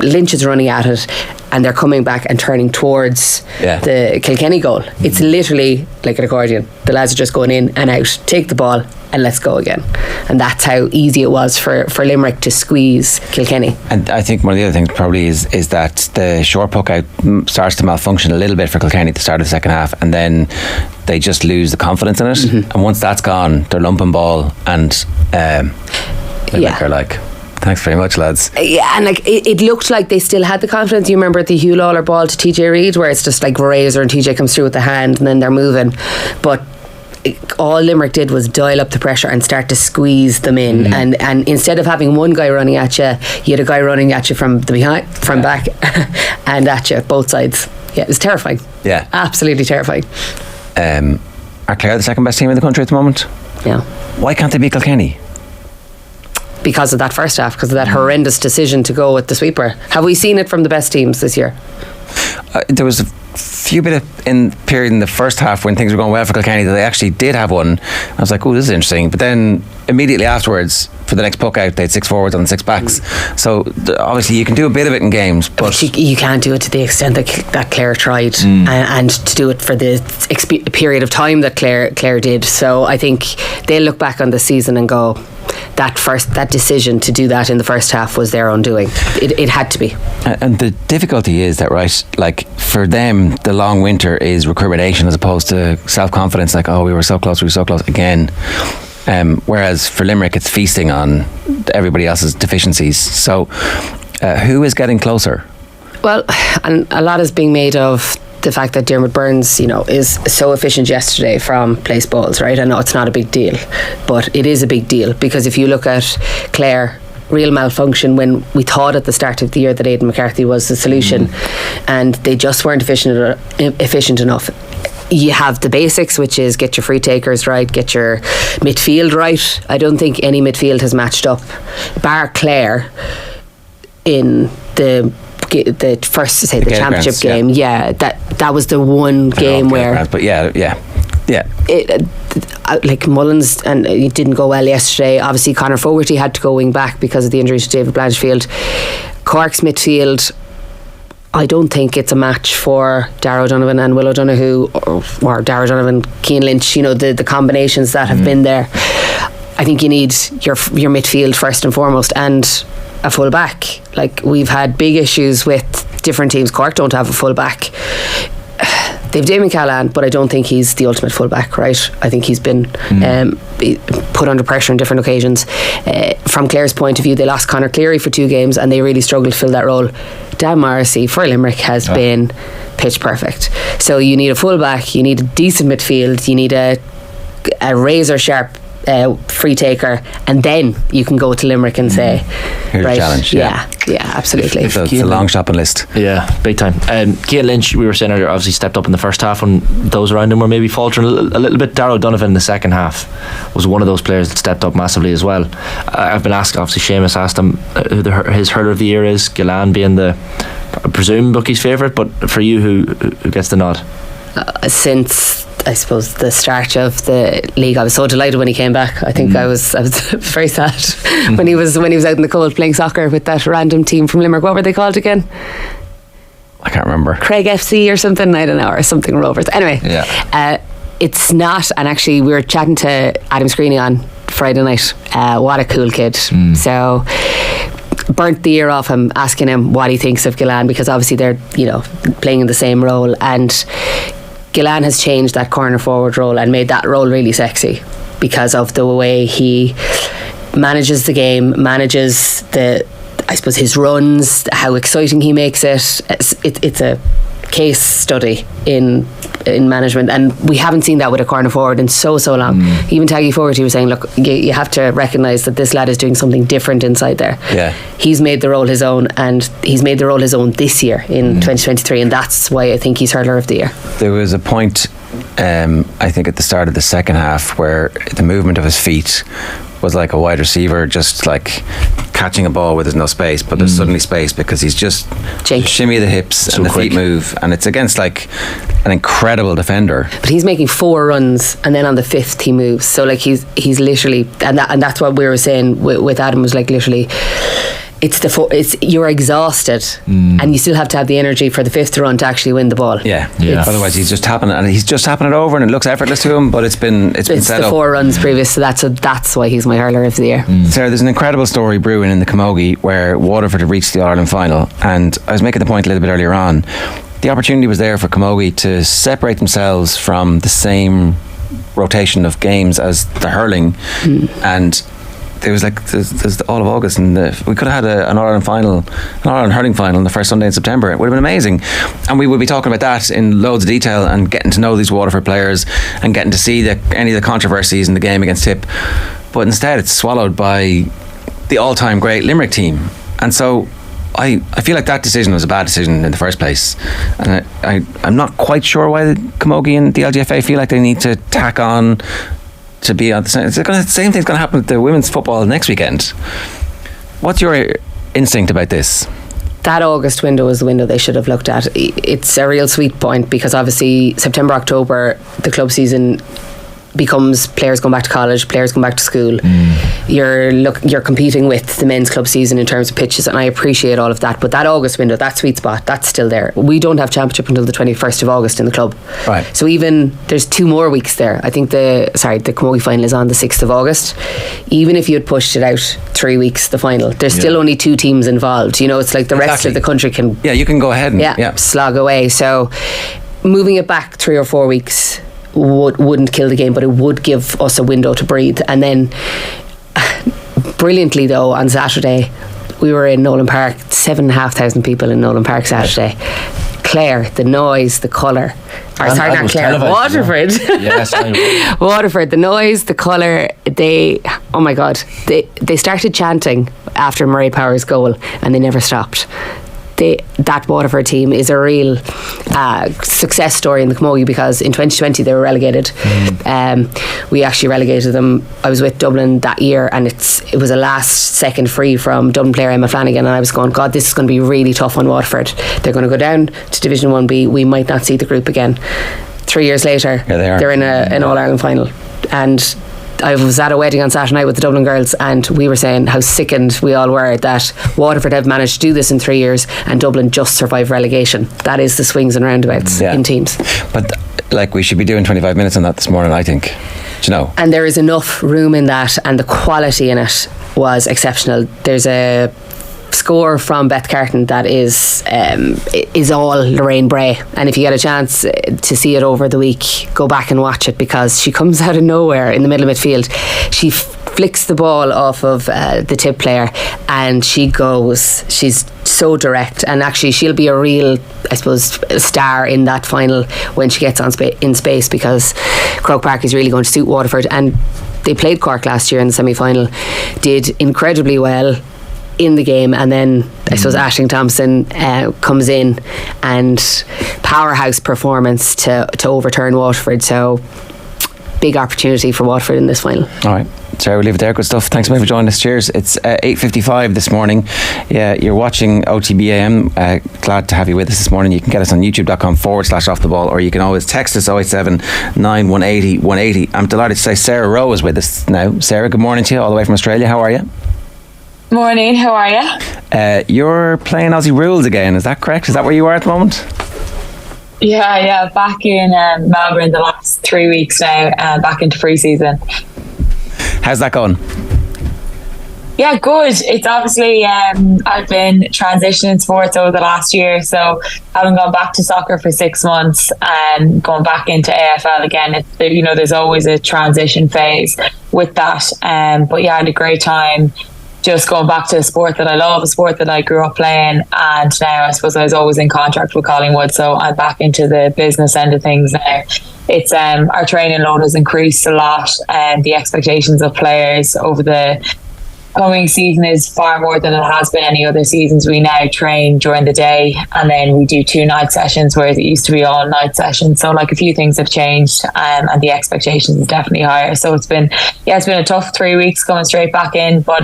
Lynch is running at it, and they're coming back and turning towards the Kilkenny goal. It's literally like an accordion. The lads are just going in and out, take the ball and let's go again. And that's how easy it was for Limerick to squeeze Kilkenny. And I think one of the other things probably is that the short puck out starts to malfunction a little bit for Kilkenny at the start of the second half, and then they just lose the confidence in it. And once that's gone, they're lumping ball, and Limerick are like, thanks very much, lads. Yeah, and like it looked like they still had the confidence. You remember the Hugh Lawler ball to TJ Reid, where it's just like Razor and TJ comes through with the hand and then they're moving. But all Limerick did was dial up the pressure and start to squeeze them in, and instead of having one guy running at you, you had a guy running at you from the behind, from back and at you, both sides. Yeah, it was terrifying. Yeah, absolutely terrifying. Are Clare the second best team in the country at the moment? Yeah. Why can't they beat Kilkenny? Because of that first half, because of that horrendous decision to go with the sweeper. Have we seen it from the best teams this year? There was a few bit in period in the first half when things were going well for Kilkenny that they actually did have one. I was like, oh, this is interesting. But then immediately afterwards, for the next puck out, they had 6 forwards and 6 backs. So obviously you can do a bit of it in games, but you can't do it to the extent that Clare tried, and to do it for the period of time that Clare did. So I think they'll look back on the season and go, that decision to do that in the first half was their undoing. It had to be. And the difficulty is that, right, like for them the long winter is recrimination as opposed to self-confidence, like, oh, we were so close again. Whereas for Limerick it's feasting on everybody else's deficiencies. So who is getting closer? Well, and a lot is being made of the fact that Dermot Burns, is so efficient yesterday from place balls, right? I know it's not a big deal, but it is a big deal, because if you look at Clare real malfunction when we thought at the start of the year that Aidan McCarthy was the solution, and they just weren't efficient enough. You have the basics, which is get your free takers right, get your midfield right. I don't think any midfield has matched up, bar Clare in the first, to say, the championship game. Yeah, that was the one game where. But yeah. Like Mullins, and it didn't go well yesterday. Obviously, Conor Fogarty had to go wing back because of the injury to David Blanchfield. Cork's midfield, I don't think it's a match for Darragh O'Donovan and Will O'Donoghue, or Darragh O'Donovan, Cian Lynch. You know, the combinations that have been there. I think you need your midfield first and foremost, and a full back. Like, we've had big issues with different teams. Cork don't have a full back. They've Damien Callahan, but I don't think he's the ultimate fullback, right? I think he's been put under pressure on different occasions. From Clare's point of view, they lost Conor Cleary for 2 games and they really struggled to fill that role. Dan Morrissey for Limerick has been pitch perfect. So you need a fullback, you need a decent midfield, you need a razor sharp free taker, and then you can go to Limerick and say, here's right, a challenge. Yeah, absolutely. It's a long shopping list. Yeah, big time. Cian Lynch, we were saying earlier, obviously stepped up in the first half when those around him were maybe faltering a little bit. Darragh O'Donovan in the second half was one of those players that stepped up massively as well. I've been asked, obviously Seamus asked him who his hurler of the year is, Gillan being the, I presume, bookie's favourite, but for you, who gets the nod? Since, I suppose, the start of the league, I was so delighted when he came back. I think I was very sad when he was out in the cold playing soccer with that random team from Limerick. What were they called again? I can't remember. Craig FC or something, I don't know, or something Rovers. Anyway, it's not, and actually we were chatting to Adam Screeney on Friday night. What a cool kid. So burnt the ear off him, asking him what he thinks of Gillan, because obviously they're, you know, playing in the same role, and Gillan has changed that corner forward role and made that role really sexy because of the way he manages the game, manages I suppose his runs, how exciting he makes it. It's a case study in management, and we haven't seen that with a corner forward in so long. Even Taggy Fogarty was saying, look, you have to recognise that this lad is doing something different inside there. He's made the role his own, and he's made the role his own this year in 2023, and that's why I think he's hurler of the year. There was a point I think at the start of the second half where the movement of his feet was like a wide receiver just like catching a ball where there's no space, but there's suddenly space because he's just shimmy the hips and the feet move, and it's against like an incredible defender. But he's making 4 runs and then on the 5th he moves, so like he's literally, and that's what we were saying with Adam, was like literally it's you're exhausted and you still have to have the energy for the 5th run to actually win the ball. Otherwise he's just tapping it, and he's just tapping it over and it looks effortless to him, but it's been set the up. 4 runs previous, so that's why he's my hurler of the year. Sarah, there's an incredible story brewing in the Camogie where Waterford have reached the All-Ireland final, and I was making the point a little bit earlier on, the opportunity was there for Camogie to separate themselves from the same rotation of games as the hurling, and there was like there's all of August, and we could have had an All-Ireland final, an All-Ireland hurling final on the first Sunday in September. It would have been amazing, and we would be talking about that in loads of detail and getting to know these Waterford players and getting to see any of the controversies in the game against Tip. But instead it's swallowed by the all-time great Limerick team, and so I feel like that decision was a bad decision in the first place, and I'm not quite sure why the Camogie and the LGFA feel like they need to tack on to be on the same. The same thing's going to happen with the women's football next weekend. What's your instinct about this? That August window is the window they should have looked at. It's a real sweet point because obviously September, October, the club season becomes players going back to college, players going back to school. You're competing with the men's club season in terms of pitches, and I appreciate all of that, but that August window, that sweet spot, that's still there. We don't have championship until the 21st of August in the club, right? So even there's 2 more weeks there. I think the Camogie final is on the 6th of August. Even if you had pushed it out 3 weeks, the final, there's still only 2 teams involved. You know, it's like the rest of the country can you can go ahead and slog away. So moving it back 3 or 4 weeks wouldn't kill the game, but it would give us a window to breathe. And then brilliantly though, on Saturday we were in Nolan Park, 7,500 people in Nolan Park Saturday. Clare, the noise, the colour, Waterford. Yes, Waterford, the noise, the colour, oh my God, they started chanting after Murray Power's goal and they never stopped. That Waterford team is a real success story in the Camogie, because in 2020 they were relegated. We actually relegated them. I was with Dublin that year, and it was a last second free from Dublin player Emma Flanagan, and I was going, God, this is going to be really tough on Waterford. They're going to go down to Division 1B. We might not see the group again. 3 years later, they're in an All-Ireland final. And I was at a wedding on Saturday night with the Dublin girls, and we were saying how sickened we all were that Waterford have managed to do this in 3 years and Dublin just survived relegation. That is the swings and roundabouts in teams. But we should be doing 25 minutes on that this morning, I think. Do you know? And there is enough room in that, and the quality in it was exceptional. There's a score from Beth Carton that is all Lorraine Bray, and if you get a chance to see it over the week, go back and watch it, because she comes out of nowhere in the middle of midfield. She flicks the ball off of the tip player and she's so direct, and actually she'll be a real, I suppose, star in that final when she gets on in space, because Croke Park is really going to suit Waterford, and they played Cork last year in the semi-final, did incredibly well in the game, and then I suppose Aisling Thompson comes in, and powerhouse performance to overturn Waterford. So big opportunity for Waterford in this final. All right, Sarah, we'll leave it there. Good stuff. Thanks so much for joining us. Cheers. It's 8:55 this morning. Yeah, you're watching OTB AM. Glad to have you with us this morning. You can get us on youtube.com/off the ball, or you can always text us 087 9180 180. I'm delighted to say Sarah Rowe is with us now. Sarah, good morning to you, all the way from Australia. How are you? Morning, how are you? You're playing Aussie rules again, is that correct? Is that where you are at the moment? Yeah, back in Melbourne the last 3 weeks now, back into pre-season. How's that going? Yeah, good. It's obviously, I've been transitioning sports over the last year, so having gone back to soccer for 6 months and going back into AFL again, there's always a transition phase with that. But yeah, I had a great time just going back to a sport that I love, a sport that I grew up playing, and now I suppose I was always in contract with Collingwood, so I'm back into the business end of things now. It's our training load has increased a lot, and the expectations of players over the coming season is far more than it has been any other seasons. We now train during the day, and then we do 2 night sessions, whereas it used to be all night sessions. So a few things have changed, and the expectations is definitely higher. So it's been a tough 3 weeks coming straight back in, but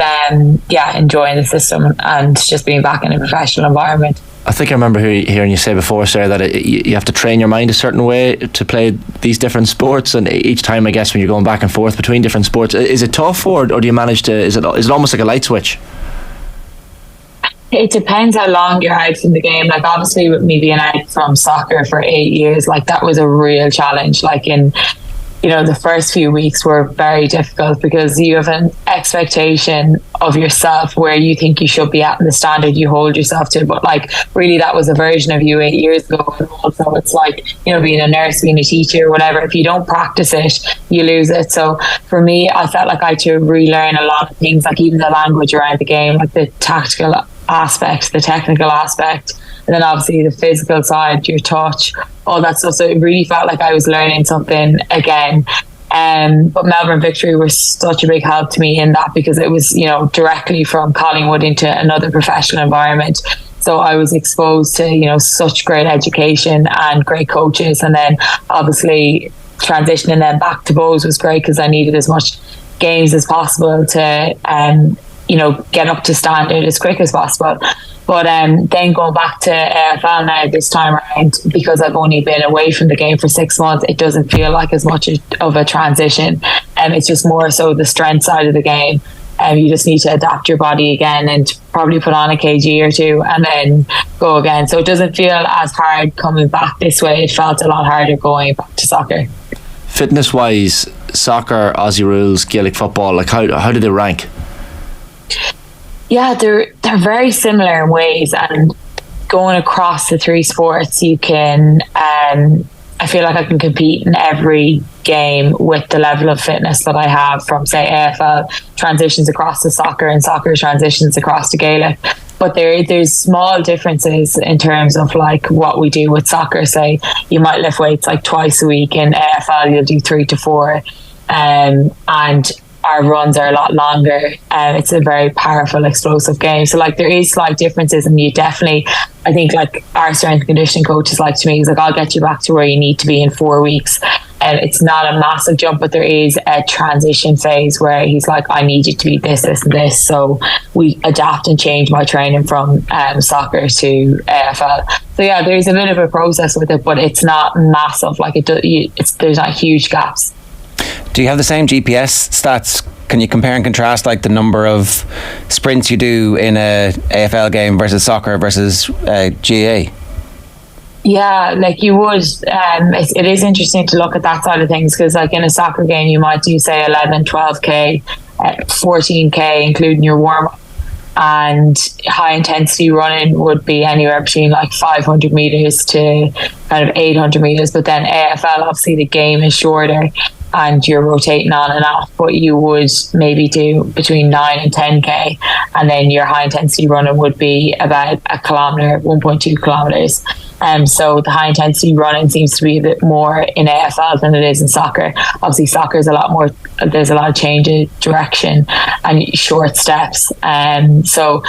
enjoying the system and just being back in a professional environment. I think I remember hearing you say before, Sarah, that you have to train your mind a certain way to play these different sports, and each time, I guess, when you're going back and forth between different sports, is it tough, or do you manage to? Is it almost like a light switch? It depends how long you're out from the game. Obviously, with me being out from soccer for 8 years, that was a real challenge. The first few weeks were very difficult, because you have an expectation of yourself where you think you should be at, and the standard you hold yourself to. But really, that was a version of you 8 years ago. And also, it's being a nurse, being a teacher, whatever. If you don't practice it, you lose it. So for me, I felt like I had to relearn a lot of things, even the language around the game, the tactical aspect, the technical aspect, and then obviously the physical side, your touch, all that stuff. So it really felt like I was learning something again. But Melbourne Victory was such a big help to me in that, because it was, directly from Collingwood into another professional environment. So I was exposed to, such great education and great coaches. And then obviously transitioning then back to Bowes was great, because I needed as much games as possible to, get up to standard as quick as possible. But then going back to AFL now this time around, because I've only been away from the game for 6 months, it doesn't feel like as much of a transition. It's just more so the strength side of the game. You just need to adapt your body again and probably put on a kg or 2 and then go again. So it doesn't feel as hard coming back this way. It felt a lot harder going back to soccer. Fitness wise, soccer, Aussie rules, Gaelic football, how do they rank? Yeah, they're very similar in ways, and going across the 3 sports, you can I feel like I can compete in every game with the level of fitness that I have from, say, AFL transitions across to soccer and soccer transitions across to Gaelic. But there's small differences in terms of what we do with soccer. Say you might lift weights twice a week. In AFL you'll do 3 to 4, and our runs are a lot longer. It's a very powerful, explosive game. So like there is slight differences, and you definitely, I think like our strength and conditioning coach is like to me, he's like, I'll get you back to where you need to be in 4 weeks. And it's not a massive jump, but there is a transition phase where he's like, I need you to be this, this and this. So we adapt and change my training from soccer to AFL. So yeah, there's a bit of a process with it, but it's not massive. Like there's not huge gaps. Do you have the same GPS stats? Can you compare and contrast like the number of sprints you do in a AFL game versus soccer versus GAA? Yeah, like you would. It is interesting to look at that side of things, because like in a soccer game you might do say 11, 12k, 14k including your warm-up, and high intensity running would be anywhere between like 500 meters to kind of 800 meters. But then AFL, obviously the game is shorter and you're rotating on and off, but you would maybe do between 9 and 10k, and then your high intensity running would be about a kilometre, 1.2 kilometres. So the high intensity running seems to be a bit more in AFL than it is in soccer. Obviously soccer is a lot more, there's a lot of change of direction and short steps, so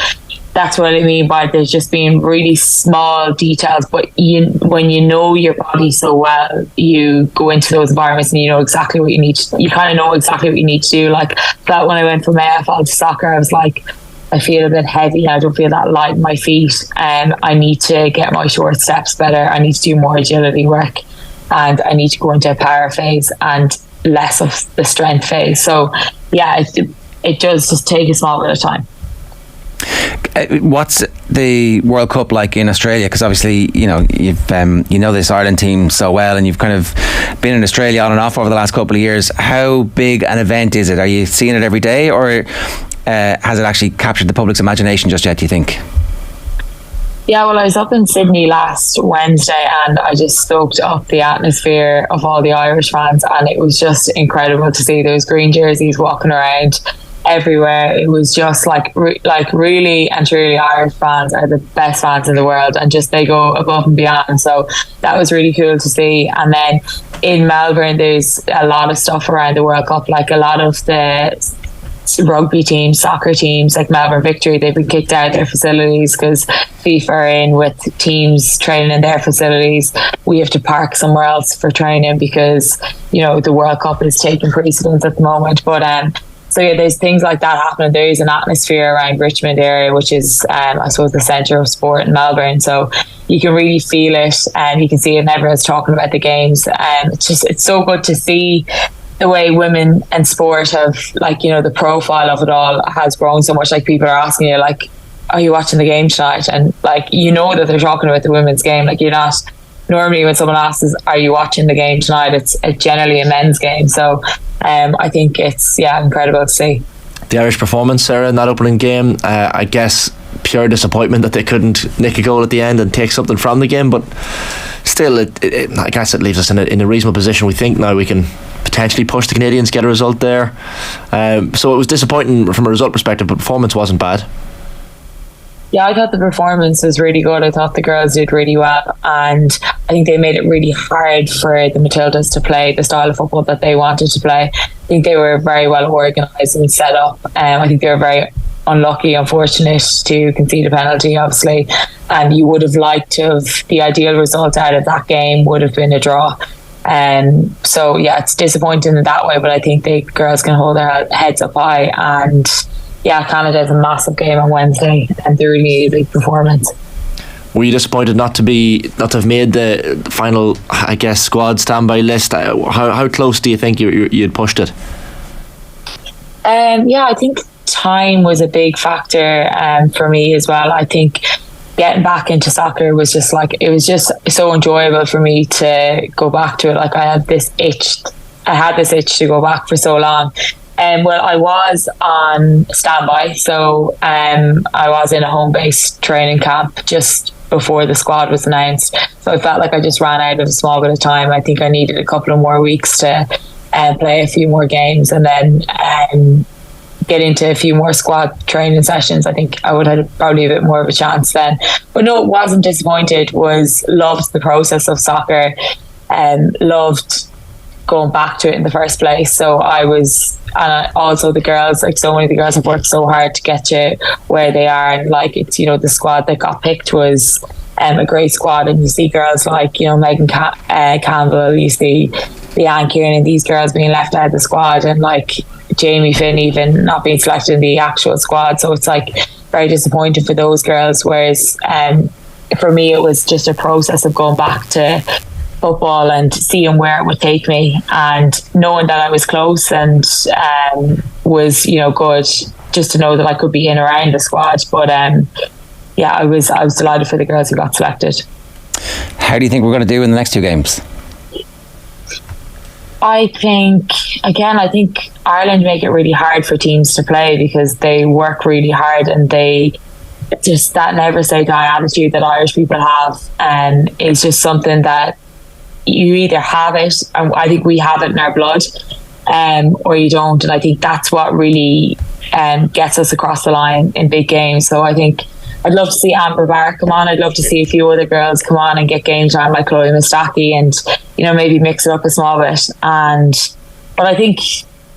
that's what I mean by there's just being really small details. But when you know your body so well, you go into those environments and you know exactly what you need to, you kind of know exactly what you need to do. Like that when I went from AFL to soccer, I was like, I feel a bit heavy, I don't feel that light in my feet, and I need to get my short steps better, I need to do more agility work, and I need to go into a power phase and less of the strength phase. So yeah, it does just take a small bit of time. What's the World Cup like in Australia? Because obviously, you know, you've you know this Ireland team so well, and you've kind of been in Australia on and off over the last couple of years. How big an event is it? Are you seeing it every day, or has it actually captured the public's imagination just yet, do you think? Yeah, well, I was up in Sydney last Wednesday and I just soaked up the atmosphere of all the Irish fans, and it was just incredible to see those green jerseys walking around everywhere. It was just like really and truly Irish fans are the best fans in the world, and just they go above and beyond. So that was really cool to see. And then in Melbourne there's a lot of stuff around the World Cup, like a lot of the rugby teams, soccer teams like Melbourne Victory, they've been kicked out of their facilities because FIFA are in with teams training in their facilities. We have to park somewhere else for training because, you know, the World Cup is taking precedence at the moment. But so yeah, there's things like that happening. There is an atmosphere around Richmond area, which is I suppose the centre of sport in Melbourne. So you can really feel it, and you can see it, and everyone's talking about the games. It's so good to see the way women and sport have, like, you know, the profile of it all has grown so much. Like people are asking you, like, are you watching the game tonight? And like, you know that they're talking about the women's game. Like you're not, normally when someone asks, are you watching the game tonight? It's generally a men's game. So I think it's, yeah, incredible to see. The Irish performance, Sarah, in that opening game, I guess pure disappointment that they couldn't nick a goal at the end and take something from the game, but still I guess it leaves us in a reasonable position. We think now we can potentially push the Canadians, get a result there. So it was disappointing from a result perspective, but performance wasn't bad. Yeah, I thought the performance was really good. I thought the girls did really well, and I think they made it really hard for the Matildas to play the style of football that they wanted to play. I think they were very well organised and set up. I think they were very unlucky, unfortunate to concede a penalty, obviously, and you would have liked to have, the ideal result out of that game would have been a draw. So yeah, it's disappointing in that way, but I think the girls can hold their heads up high. And yeah, Canada is a massive game on Wednesday, and they really need a big performance. Were you disappointed not to have made the final, I guess, squad standby list? How close do you think you'd pushed it? Yeah, I think time was a big factor for me as well. I think getting back into soccer was just like, it was just so enjoyable for me to go back to it. Like I had this itch to go back for so long. Well, I was on standby, so I was in a home-based training camp just before the squad was announced. So I felt like I just ran out of a small bit of time. I think I needed a couple of more weeks to play a few more games and then get into a few more squad training sessions. I think I would have probably a bit more of a chance then. But no, wasn't disappointed, loved the process of soccer, loved going back to it in the first place. So I was, and also the girls, like so many of the girls have worked so hard to get to where they are, and like it's, you know, the squad that got picked was a great squad, and you see girls like, you know, Megan Campbell, you see Leanne Kieran, and these girls being left out of the squad, and like Jamie Finn even not being selected in the actual squad. So it's like very disappointing for those girls, whereas for me it was just a process of going back to football and seeing where it would take me, and knowing that I was close and was, you know, good just to know that I could be in around the squad. But yeah, I was delighted for the girls who got selected. How do you think we're going to do in the next two games? I think Ireland make it really hard for teams to play because they work really hard, and they just, that never say die attitude that Irish people have, and is just something that you either have it, and I think we have it in our blood, or you don't. And I think that's what really gets us across the line in big games. So I think I'd love to see Amber Barr come on. I'd love to see a few other girls come on and get game time like Chloe Mustaki, and, you know, maybe mix it up a small bit. But I think,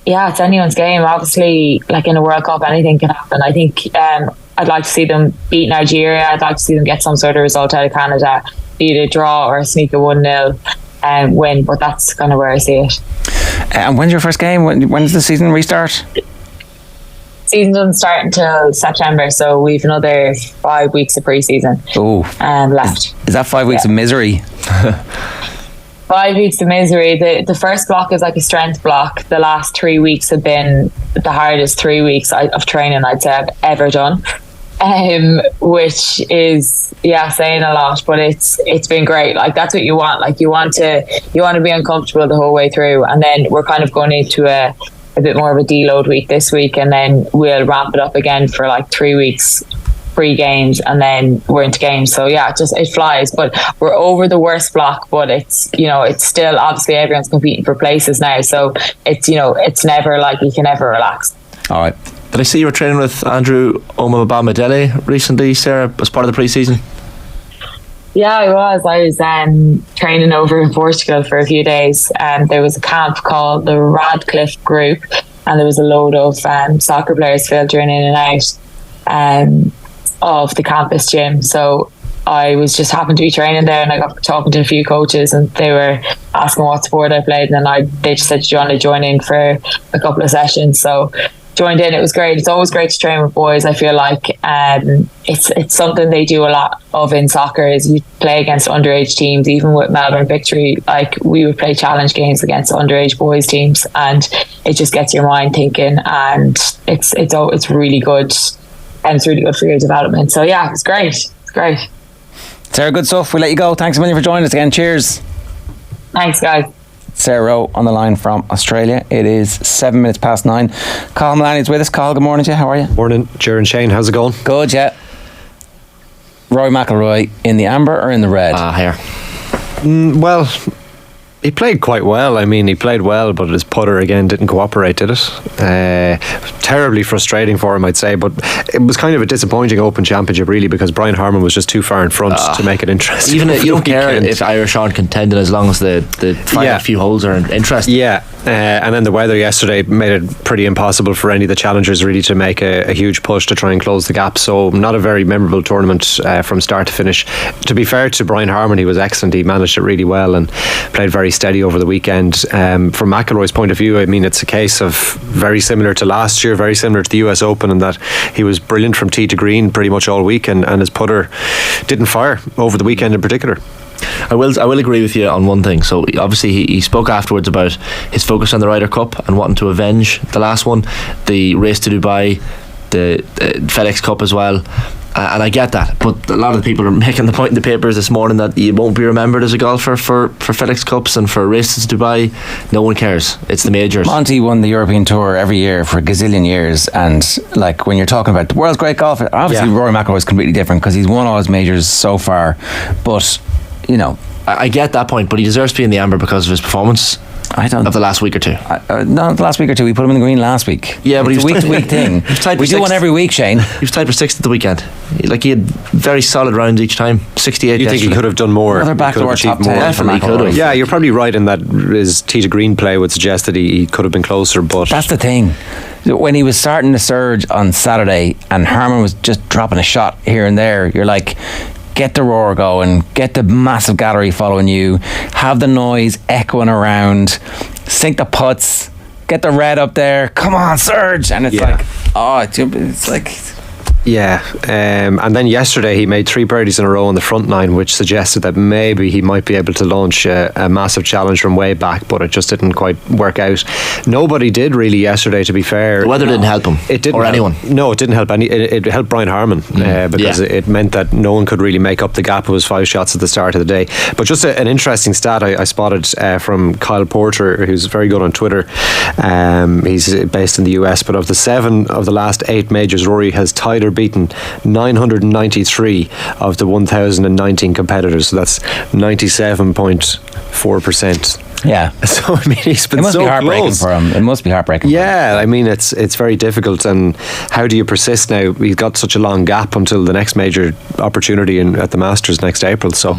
yeah, it's anyone's game. Obviously, like in a World Cup, anything can happen. I think I'd like to see them beat Nigeria. I'd like to see them get some sort of result out of Canada, be it a draw or sneak a 1-0 win. But that's kind of where I see it. And when's your first game? When's the season restart? Season doesn't start until September, so we've another 5 weeks of pre-season left. Is that 5 weeks of misery? 5 weeks of misery. The first block is like a strength block. The last 3 weeks have been the hardest 3 weeks of training I'd say I've ever done, which is, yeah, saying a lot, but it's been great. Like, that's what you want. Like, you want to be uncomfortable the whole way through, and then we're kind of going into a bit more of a deload week this week, and then we'll ramp it up again for like 3 weeks pre-games, and then we're into games. So yeah, it flies. But we're over the worst block, but it's, you know, it's still, obviously everyone's competing for places now, so it's, you know, it's never like you can ever relax. All right. Did I see you were training with Andrew Omobamidele recently, Sarah, as part of the pre-season? Yeah, I was training over in Portugal for a few days, and there was a camp called the Radcliffe Group, and there was a load of soccer players filtering in and out of the campus gym. So I was just happened to be training there, and I got talking to a few coaches, and they were asking what sport I played, and then they just said, do you want to join in for a couple of sessions? So joined in. It was great. It's always great to train with boys. I feel like it's something they do a lot of in soccer, is you play against underage teams. Even with Melbourne Victory, like, we would play challenge games against underage boys teams, and it just gets your mind thinking, and it's really good, and it's really good for your development. So yeah, it's great. It's great. Sarah, good stuff. We'll let you go. Thanks a million for joining us again. Cheers. Thanks, guys. Sarah Rowe on the line from Australia. It is 7 minutes past 9. Cathal Maloney's with us. Cathal, good morning to you. How are you? Morning, Ger Shane. How's it going? Good, yeah. Rory McIlroy in the amber or in the red? Here. Well, he played quite well. I mean, he played well, but his putter again didn't cooperate, did it? Terribly frustrating for him, I'd say. But it was kind of a disappointing Open Championship, really, because Brian Harman was just too far in front to make it interesting. Even you don't care if Irish aren't contending, as long as the final few holes are interesting. Yeah. And then the weather yesterday made it pretty impossible for any of the challengers really to make a huge push to try and close the gap. So not a very memorable tournament from start to finish. To be fair to Brian Harman, he was excellent. He managed it really well and played very steady over the weekend. From McIlroy's point of view, I mean, it's a case of very similar to last year, very similar to the US Open, in that he was brilliant from tee to green pretty much all week, and his putter didn't fire over the weekend in particular. I will agree with you on one thing. So obviously he spoke afterwards about his focus on the Ryder Cup and wanting to avenge the last one, the race to Dubai, the FedEx Cup as well. And I get that, but a lot of the people are making the point in the papers this morning that you won't be remembered as a golfer for FedEx Cups and for races to Dubai. No one cares. It's the majors. Monty won the European Tour every year for a gazillion years, and like, when you're talking about the world's great golfer, obviously Rory McIlroy is completely different because he's won all his majors so far. But you know, I get that point, but he deserves to be in the amber because of his performance I don't. Of the last week or two. No, the last week or two. We put him in the green last week. Yeah, but it's he was a week-to-week thing. We do one every week, Shane. He was tied for 6th at the weekend. He had very solid rounds each time. 68. You think he could have done more? Another back to our top 10. Definitely could have. Yeah, you're probably right in that his tee to green play would suggest that he could have been closer. But that's the thing. When he was starting to surge on Saturday, and Harman was just dropping a shot here and there, you're like, get the roar going, get the massive gallery following you, have the noise echoing around, sink the putts, get the red up there, come on, surge. And it's it's like... Yeah, and then yesterday he made 3 birdies in a row on the front nine, which suggested that maybe he might be able to launch a massive challenge from way back, but it just didn't quite work out. Nobody did really yesterday, to be fair. The weather didn't help him. It didn't or anyone. No, it didn't help any. It helped Brian Harman because it meant that no one could really make up the gap. It was 5 shots at the start of the day. But just an interesting stat I spotted from Kyle Porter, who's very good on Twitter. He's based in the US, but of the 7 of the last 8 majors, Rory has tied or beaten 993 of the 1,019 competitors. So that's 97.4%. Yeah. So I mean, he's been it must so be heartbreaking close for him. It must be heartbreaking. Yeah, I mean, it's very difficult. And how do you persist now? He's got such a long gap until the next major opportunity at the Masters next April. So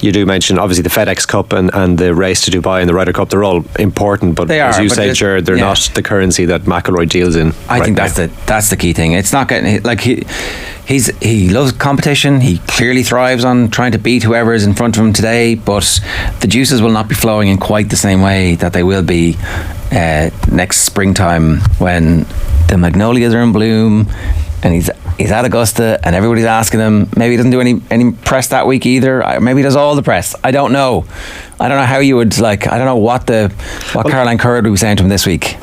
you do mention obviously the FedEx Cup and the race to Dubai and the Ryder Cup. They're all important, but as you say, Ger, they're not the currency that McIlroy deals in. I think that's the key thing. It's not getting like he loves competition. He clearly thrives on trying to beat whoever is in front of him today, but the juices will not be flowing in quite the same way that they will be next springtime when the magnolias are in bloom and he's at Augusta and everybody's asking him. Maybe he doesn't do any press that week either. Maybe he does all the press. I don't know how you would I don't know what Caroline Curd would be saying to him this week.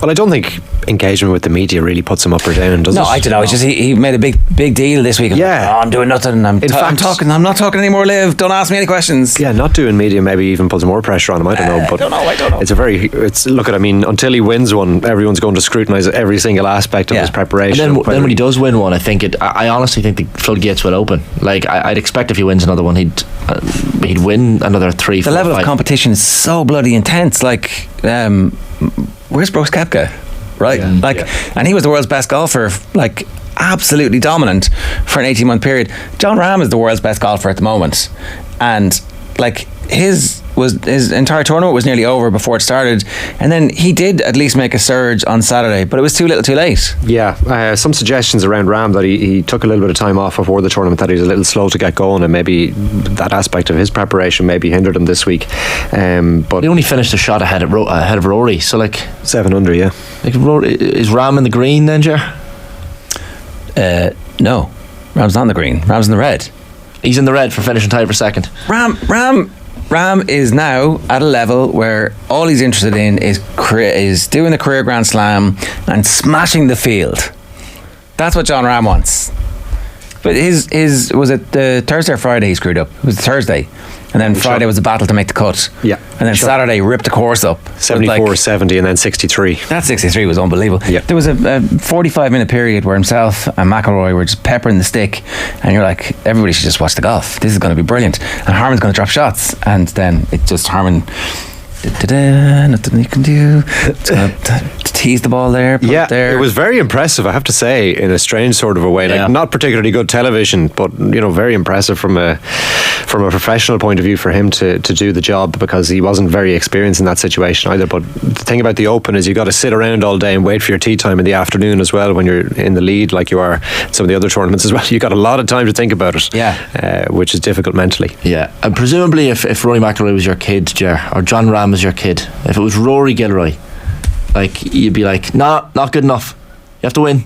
Well, I don't think engagement with the media really puts him up or down, does it? No, I don't know. It's just he made a big deal this week. Yeah. I'm doing nothing. I'm not talking anymore, Liv. Don't ask me any questions. Yeah, not doing media maybe even puts more pressure on him. I don't know. But I don't know. Until he wins one, everyone's going to scrutinise every single aspect of his preparation. And then when he does win one, I honestly think the floodgates will open. Like I'd expect if he wins another one, he'd win another 3, 4, 5. The level of competition is so bloody intense. Like, where's Brooks Koepka? Right? And he was the world's best golfer, like absolutely dominant for an 18-month period. John Rahm is the world's best golfer at the moment, and like his entire tournament was nearly over before it started, and then he did at least make a surge on Saturday, but it was too little too late. Yeah, some suggestions around Rahm that he took a little bit of time off before the tournament, that he's a little slow to get going, and maybe that aspect of his preparation maybe hindered him this week. But he only finished a shot ahead of Rory, so like 7 under. Yeah, like Rory, is Rahm in the green then, Ger? No, Rahm's not in the green. Rahm's in the red. He's in the red for finishing tied for second. Rahm is now at a level where all he's interested in is doing the career Grand Slam and smashing the field. That's what John Rahm wants. But his was it the Thursday or Friday he screwed up? It was the Thursday. And then Friday was a battle to make the cut. Yeah. And then Saturday ripped the course up. 74, 70 and then 63. That 63 was unbelievable. Yeah. There was a 45-minute period where himself and McIlroy were just peppering the stick, and you're like, everybody should just watch the golf. This is going to be brilliant. And Harman's going to drop shots. And then it just Harman... nothing you can do to tease the ball there. It was very impressive, I have to say, in a strange sort of a way. Like, not particularly good television, but very impressive from a professional point of view for him to do the job, because he wasn't very experienced in that situation either. But the thing about the Open is you got to sit around all day and wait for your tee time in the afternoon as well when you're in the lead, like you are in some of the other tournaments as well. You got a lot of time to think about it, which is difficult mentally. Yeah, and presumably if Rory McIlroy was your kid, Ger, or John Rahm was your kid, if it was Rory Gilroy, like you'd be like, nah, not good enough. You have to win.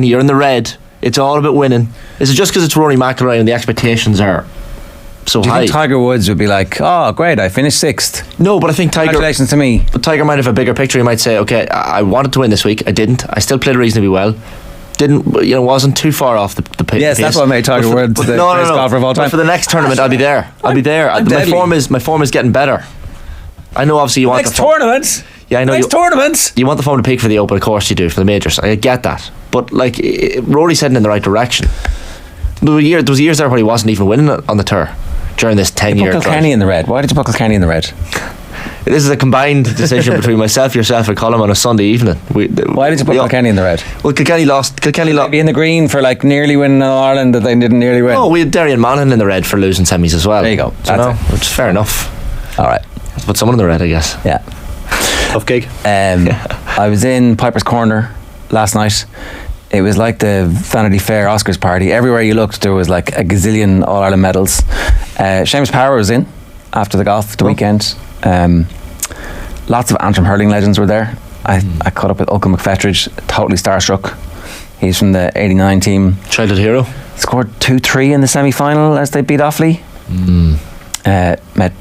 You're in the red. It's all about winning. Is it just because it's Rory McIlroy and the expectations are so high? Do you think Tiger Woods would be like, oh great, I finished 6th? No, but I think congratulations to me. But Tiger might have a bigger picture. He might say, okay, I wanted to win this week, I didn't. I still played reasonably well. Wasn't too far off the pace. Yes, that's what made Tiger Woods the greatest golfer of all time. But for the next tournament, I'll be there. My form is getting better. I know obviously you want next tournament. Yeah, I know. Next tournament. You want the form to peak for the Open, of course you do, for the majors. I get that, but like Rory's heading in the right direction. There was years there where he wasn't even winning on the tour during this 10-year. Kilkenny in the red. Why did you put Kilkenny in the red? This is a combined decision between myself, yourself, and Colm on a Sunday evening. Why did you put Kilkenny in the red? Well, Kilkenny lost. Be in the green for like nearly winning Ireland that they didn't nearly win. Oh, we had Derry and Monaghan in the red for losing semis as well. There you go. Which is fair enough. All right. Let's put someone in the red, I guess. Yeah. Tough gig. I was in Piper's Corner last night. It was like the Vanity Fair Oscars party. Everywhere you looked, there was like a gazillion All-Ireland medals. Seamus Power was in after the golf the weekend. Lots of Antrim hurling legends were there. I caught up with Eoghain Fitzgerald, totally starstruck. He's from the 89 team. Childhood hero. Scored 2-3 in the semi-final as they beat Offaly. Met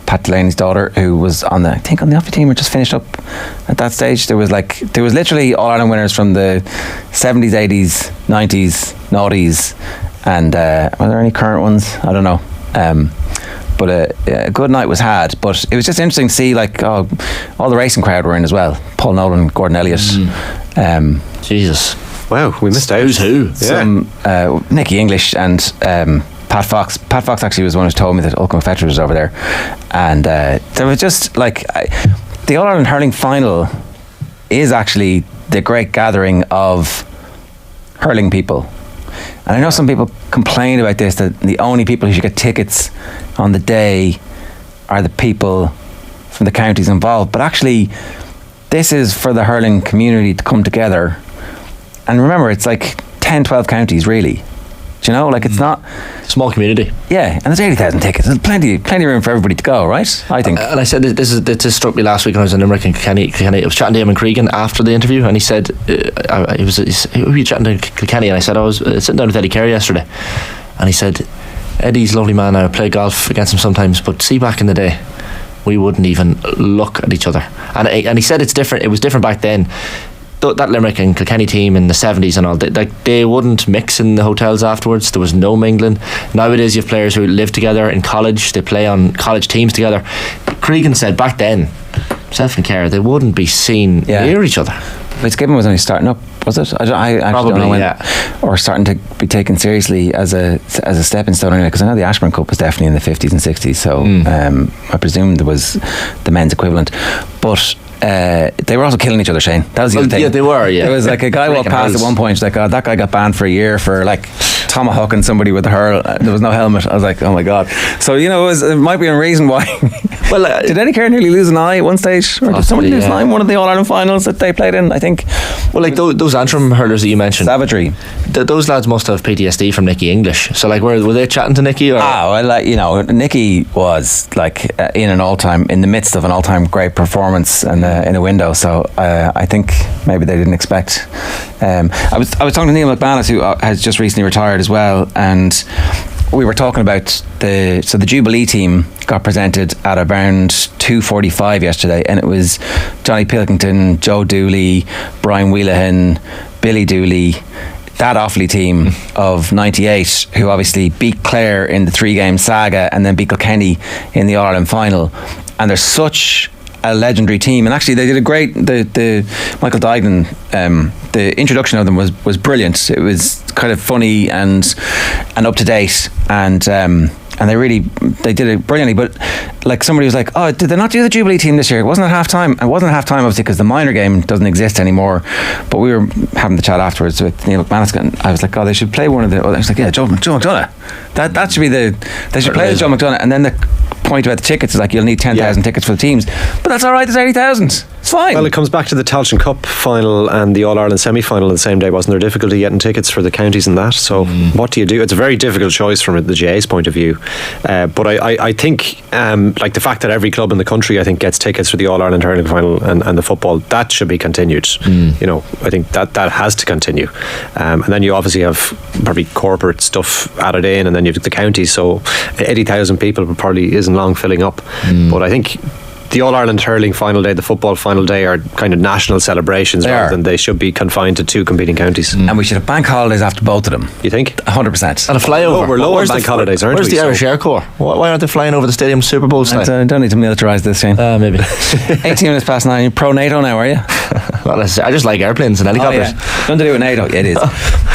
Pat Delaney's daughter, who was on the Offaly team, or just finished up at that stage. There was literally All Ireland winners from the 70s, 80s, 90s, noughties, and were there any current ones? I don't know. But a good night was had. But it was just interesting to see all the racing crowd were in as well. Paul Nolan, Gordon Elliott. Jesus. Wow, we missed out. Who's who? Some Nicky English and Pat Fox. Pat Fox actually was the one who told me that Eoghain Fitzgerald was over there, and there was just the All Ireland hurling final is actually the great gathering of hurling people. And I know some people complain about this, that the only people who should get tickets on the day are the people from the counties involved, but actually this is for the hurling community to come together. And remember, it's like 10-12 counties really. Do you know, it's not small community. Yeah, and there's 80,000 tickets. There's plenty of room for everybody to go, right? I think. And I said this struck me last week when I was in Limerick and Kilkenny. I was chatting to him and Cregan after the interview, and he said, "Who were you chatting to Kilkenny?" And I said, "I was sitting down with Eddie Carey yesterday," and he said, "Eddie's a lovely man. I play golf against him sometimes, but see, back in the day, we wouldn't even look at each other." And he said it's different. It was different back then. That Limerick and Kilkenny team in the 70s and all, they wouldn't mix in the hotels afterwards. There was no mingling. Nowadays you have players who live together in college, they play on college teams together. Cregan said back then, self and care, they wouldn't be seen near each other. Fitzgibbon was only starting up, was it? I actually don't know when, or starting to be taken seriously as a stepping stone anyway, because I know the Ashburn Cup was definitely in the 50s and 60s, so I presume there was the men's equivalent, but they were also killing each other, Shane. That was the other thing. Yeah, they were. Yeah, there was a guy walked past at one point. That guy got banned for a year for tomahawking somebody with a hurl. There was no helmet. I was like, oh my god. So it might be a reason why. Well, did Eddie Kerr nearly lose an eye at one stage, or did somebody lose an eye in one of the All Ireland finals that they played in? I think. Well, those Antrim hurlers that you mentioned, savagery. Those lads must have PTSD from Nicky English. So were they chatting to Nicky? Or? Nicky was in the midst of an all-time great performance and in a window. So I think maybe they didn't expect. I was talking to Neil McManus, who has just recently retired as well, and we were talking about the Jubilee team got presented at around 2:45 yesterday, and it was Johnny Pilkington, Joe Dooley, Brian Wheelahan, Billy Dooley, that Offaly team of 98, who obviously beat Clare in the 3-game saga and then beat Kilkenny in the All Ireland final. And there's such a legendary team, and actually they did a great the Michael Dignan, the introduction of them was brilliant. It was kind of funny and up to date, and they did it brilliantly. But somebody was like, oh, did they not do the Jubilee team this year? It wasn't at half time. It wasn't at half time obviously because the minor game doesn't exist anymore, but we were having the chat afterwards with Neil McManus, and I was like, oh, they should play one of the, I was like, yeah, Joe McDonagh, that should be they should play the Joe McDonagh. And then the point about the tickets is you'll need 10,000 tickets for the teams, but that's alright, there's 80,000, it's fine. Well, it comes back to the Tailteann Cup final and the All-Ireland semi-final on the same day. Wasn't there difficulty getting tickets for the counties and that? So what do you do? It's a very difficult choice from the GA's point of view, but I think the fact that every club in the country I think gets tickets for the All-Ireland hurling final and the football, that should be continued. I think that has to continue, and then you obviously have probably corporate stuff added in, and then you've the counties, so 80,000 people probably isn't long filling up. But I think the All-Ireland hurling final day, the football final day are kind of national celebrations rather than they should be confined to two competing counties. And we should have bank holidays after both of them. You think? 100%. And a flyover. We're low on bank holidays, aren't we? Where's the Irish Air Corps? Why aren't they flying over the stadium Super Bowl style? I don't need to militarise this, Shane. Maybe. 18 minutes past 9. You're pro NATO now, are you? Not necessarily. I just like airplanes and helicopters. Nothing to do with NATO. It is.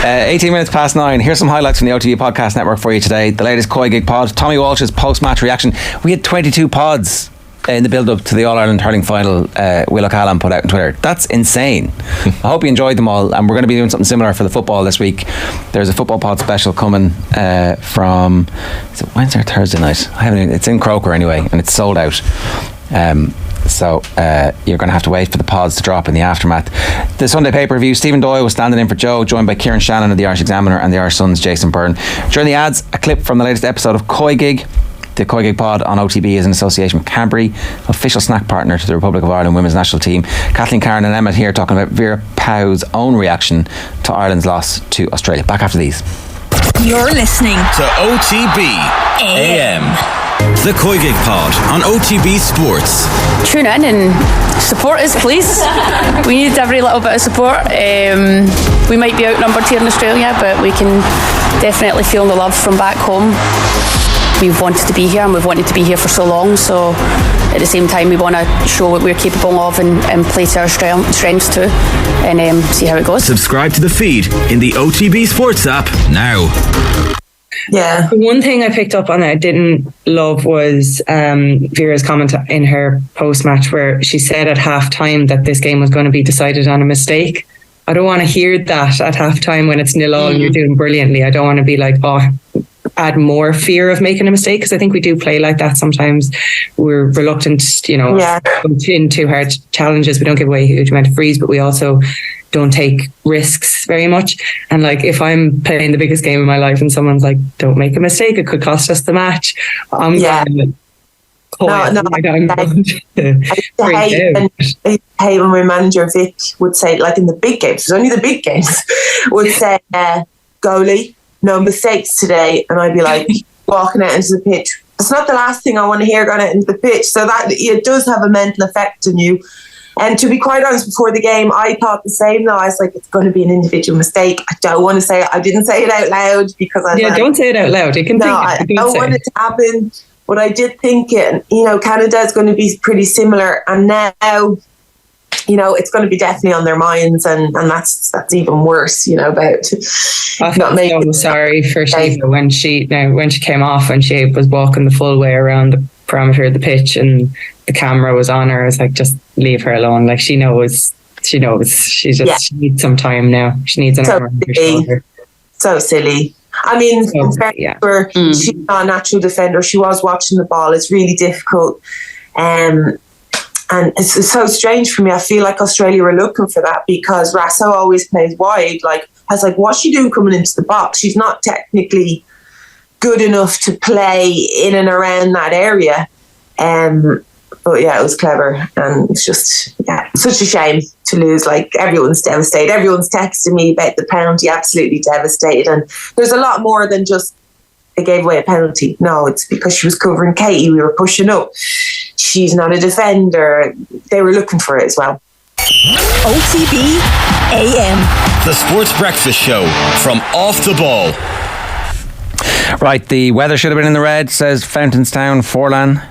18 minutes past 9. Here's some highlights from the OTB Podcast Network for you today. The latest Koi Gig pod. Tommy Walsh's post-match reaction. We had 22 pods in the build-up to the All-Ireland Hurling final, Will O'Callaghan put out on Twitter. That's insane. I hope you enjoyed them all, and we're going to be doing something similar for the football this week. There's a football pod special coming from, is it Wednesday or Thursday night? It's in Croker anyway, and it's sold out. So you're going to have to wait for the pods to drop in the aftermath. The Sunday pay-per-view, Stephen Doyle was standing in for Joe, joined by Kieran Shannon of the Irish Examiner and the Irish Sun's Jason Byrne. During the ads, a clip from the latest episode of Koi Gig. The Koi Gig pod on OTB is in association with Cadbury, official snack partner to the Republic of Ireland women's national team. Kathleen, Karen and Emmett here talking about Vera Pauw's own reaction to Ireland's loss to Australia. Back after these. You're listening to OTB AM. The Koi Gig Pod on OTB Sports. Tune in and support us, please. We need every little bit of support. We might be outnumbered here in Australia, but we can definitely feel the love from back home. We've wanted to be here, and we've wanted to be here for so long, so at the same time we want to show what we're capable of and play to our strengths too, and see how it goes. Subscribe to the feed in the OTB Sports app now. Yeah. One thing I picked up on that I didn't love was Vera's comment in her post-match where she said at half-time that this game was going to be decided on a mistake. I don't want to hear that at half-time when it's 0-0 and you're doing brilliantly. I don't want to be like, add more fear of making a mistake, because I think we do play like that sometimes. We're reluctant, into hard challenges. We don't give away a huge amount of frees, but we also don't take risks very much. And like, if I'm playing the biggest game of my life and someone's like, don't make a mistake, it could cost us the match, I'm going I hate when my manager Vic would say, like in the big games, it's only the big games, would say, goalie, no mistakes today. And I'd be like, walking out into the pitch, it's not the last thing I want to hear going out into the pitch. So that it does have a mental effect on you. And to be quite honest, before the game, I thought the same though. I was like, it's going to be an individual mistake. I don't want to say it. I didn't say it out loud because don't say it out loud. You can I don't want it to happen. But I did think it, Canada is going to be pretty similar. And now, it's going to be definitely on their minds. And that's even worse, about I felt so sorry for Shiva when she came off and she was walking the full way around the perimeter of the pitch and the camera was on her. I was like, just leave her alone. Like, she knows. She she needs some time now. She needs an arm on her shoulder. So silly. I mean, she's not a natural defender. She was watching the ball. It's really difficult. And it's so strange for me. I feel like Australia were looking for that because Rasso always plays wide. Like, I was like, what's she doing coming into the box? She's not technically good enough to play in and around that area. But yeah, it was clever. And it's just, such a shame to lose. Like, everyone's devastated. Everyone's texting me about the penalty, absolutely devastated. And there's a lot more than just they gave away a penalty. No, it's because she was covering Katie. We were pushing up. She's not a defender. They were looking for it as well. OTB AM. The Sports Breakfast Show from Off the Ball. Right, the weather should have been in the red, says Fountainstown Forlan.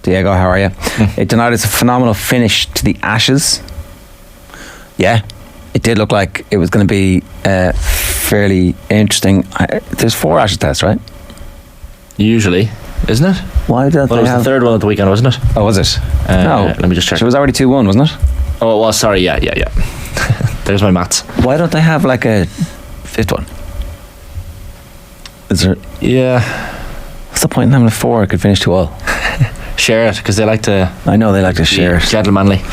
Diego, how are you? It denied us a phenomenal finish to the Ashes. Yeah, it did look like it was going to be fairly interesting. There's 4 Ashes tests, right? Usually, isn't it? Why did it was the third one at the weekend, wasn't it? Oh, was it? No. Let me just check. So it was already 2-1, wasn't it? Oh, it was, sorry, yeah. There's my maths. Why don't they have like a 5th one? Is there? Yeah. What's the point in having a 4? It could finish 2-all. Share it, because they like to... I know they like to share it. Gentlemanly.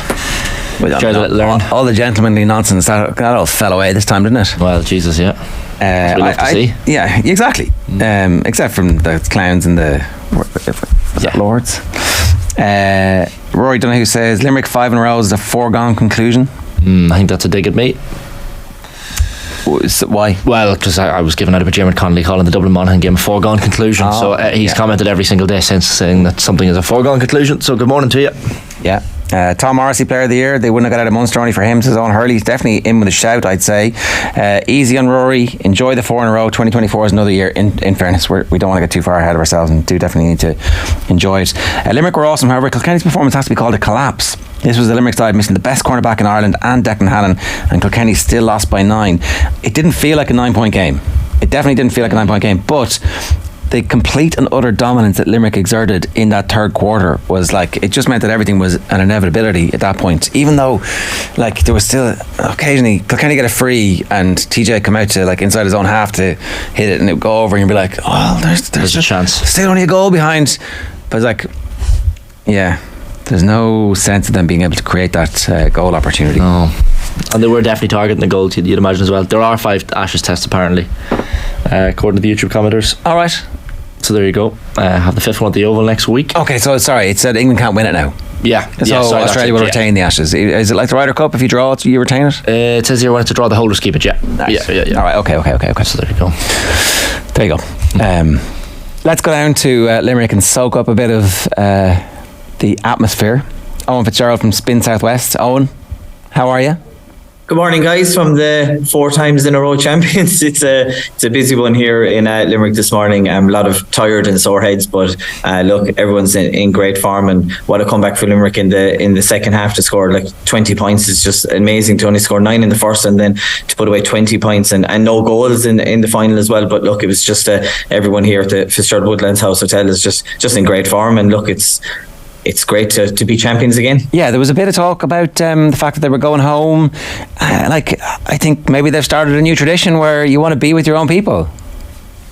Learn. All the gentlemanly nonsense, that all fell away this time, didn't it? Well, Jesus, yeah. We love to see. Yeah, exactly. Except from the clowns and the... Was that Lords? Rory Donoghue says, Limerick 5 in a row is a foregone conclusion. I think that's a dig at me. Why? Well, because I was given out by Dermot Connolly calling the Dublin Monaghan game a foregone conclusion. He's commented every single day since saying that something is a foregone conclusion. So good morning to you. Yeah. Tom Morrissey, Player of the Year. They wouldn't have got out of Munster only for him, says Owen Hurley. He's definitely in with a shout, I'd say. Easy on Rory. Enjoy the 4 in a row. 2024 is another year. In fairness, we don't want to get too far ahead of ourselves and do definitely need to enjoy it. Limerick were awesome. However, Kilkenny's performance has to be called a collapse. This was the Limerick side missing the best cornerback in Ireland and Declan Hannon, and Kilkenny still lost by 9. It didn't feel like a 9-point game. It definitely didn't feel like a 9-point game, but the complete and utter dominance that Limerick exerted in that third quarter was like, it just meant that everything was an inevitability at that point. Even though, like, there was still occasionally Kilkenny get a free and TJ come out to like inside his own half to hit it and it would go over and you'd be like, oh, there's a chance. Still only a goal behind. But it's like, yeah, there's no sense of them being able to create that goal opportunity. No. And they were definitely targeting the goal, you'd imagine as well. There are 5 Ashes tests apparently, according to the YouTube commenters. All right. So there you go. Have the 5th one at the Oval next week. Okay, so sorry, it said England can't win it now. Yeah. So Australia will retain the Ashes. Is it like the Ryder Cup? If you draw it, you retain it? It says here when to draw, the holders keep it. Yeah. Nice. Yeah. All right. Okay. So there you go. There you go. Let's go down to Limerick and soak up a bit of the atmosphere. Eoghain Fitzgerald from Spin Southwest. Eoghain, how are you? Good morning, guys, from the 4 times in a row champions. It's a busy one here in Limerick this morning. A lot of tired and sore heads, but look, everyone's in great form, and what a comeback for Limerick in the second half to score like 20 points is just amazing. To only score 9 in the first and then to put away 20 points and no goals in the final as well. But look, it was just everyone here at the Fitzgerald Woodlands House Hotel is just in great form, and look, it's great to be champions again. Yeah, there was a bit of talk about the fact that they were going home. I think maybe they've started a new tradition where you want to be with your own people.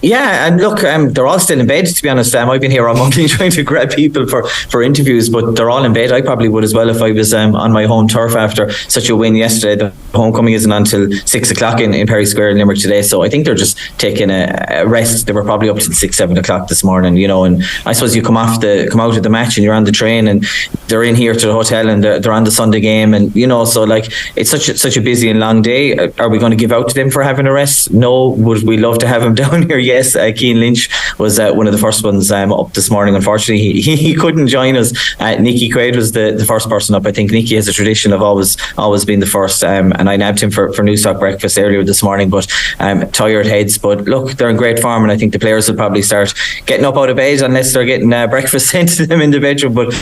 Yeah, and look, they're all still in bed, to be honest. I've been here all morning trying to grab people for interviews, but they're all in bed. I probably would as well if I was on my home turf after such a win yesterday. The homecoming isn't until 6 o'clock in Perry Square in Limerick today, so I think they're just taking a rest. They were probably up till 6-7 o'clock this morning, and I suppose you come out of the match and you're on the train and they're in here to the hotel and they're on the Sunday game, and so like it's such a busy and long day. Are we going to give out to them for having a rest? No. Would we love to have them down here? Yes. Keane Lynch was one of the first ones up this morning. Unfortunately, he couldn't join us. Nicky Quaid was the first person up. I think Nicky has a tradition of always being the first, and I nabbed him for Newstock breakfast earlier this morning, but tired heads. But look, they're in great form, and I think the players will probably start getting up out of bed unless they're getting breakfast sent to them in the bedroom. But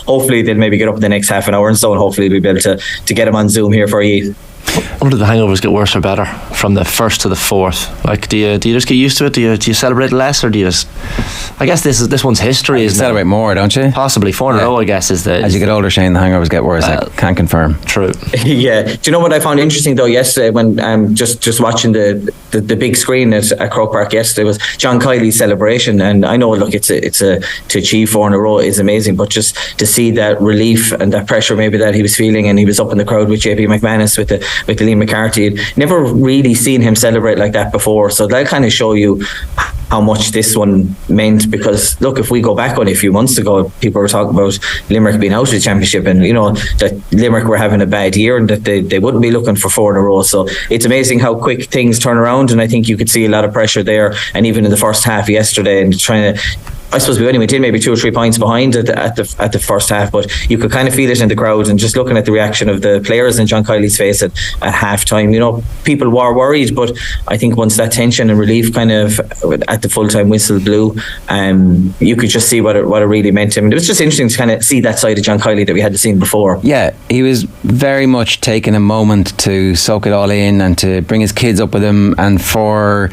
hopefully they'll maybe get up in the next half an hour and so, and hopefully we'll be able to get them on Zoom here for you. Or do the hangovers get worse or better from the 1st to the 4th? Like, do you just get used to it? Do you celebrate less, or do you just? I guess this one's history. You celebrate more, don't you? Possibly 4 in a row. I guess is the. As you get older, Shane, the hangovers get worse. I can't confirm. True. Yeah. Do you know what I found interesting though yesterday when just watching the big screen at Croke Park yesterday was John Kiley's celebration, and I know, look, it's to achieve 4 in a row is amazing, but just to see that relief and that pressure maybe that he was feeling, and he was up in the crowd with JP McManus with Liam McCarthy. Never really seen him celebrate like that before, so that kind of show you how much this one meant, because look, if we go back on a few months ago, people were talking about Limerick being out of the championship, and that Limerick were having a bad year and that they wouldn't be looking for 4 in a row. So it's amazing how quick things turn around, and I think you could see a lot of pressure there, and even in the first half yesterday, and trying to, I suppose we only went in maybe 2 or 3 points behind at the first half, but you could kind of feel it in the crowd, and just looking at the reaction of the players and John Kiley's face at half time, people were worried, but I think once that tension and relief kind of at the full time whistle blew, you could just see what it really meant to him. And it was just interesting to kind of see that side of John Kiley that we hadn't seen before. Yeah, he was very much taking a moment to soak it all in and to bring his kids up with him, and for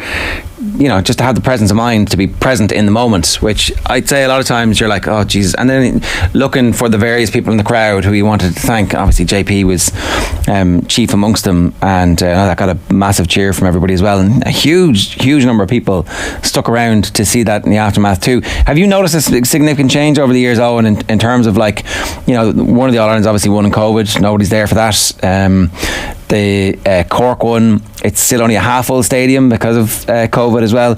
just to have the presence of mind to be present in the moment, which I'd say a lot of times you're like, oh Jesus, and then looking for the various people in the crowd who he wanted to thank. Obviously JP was chief amongst them, and that got a massive cheer from everybody as well, and a huge number of people stuck around to see that in the aftermath too. Have you noticed a significant change over the years, Owen, in terms of one of the All-Irelands obviously won in COVID, nobody's there for that. The Cork one, it's still only a half full stadium because of COVID as well.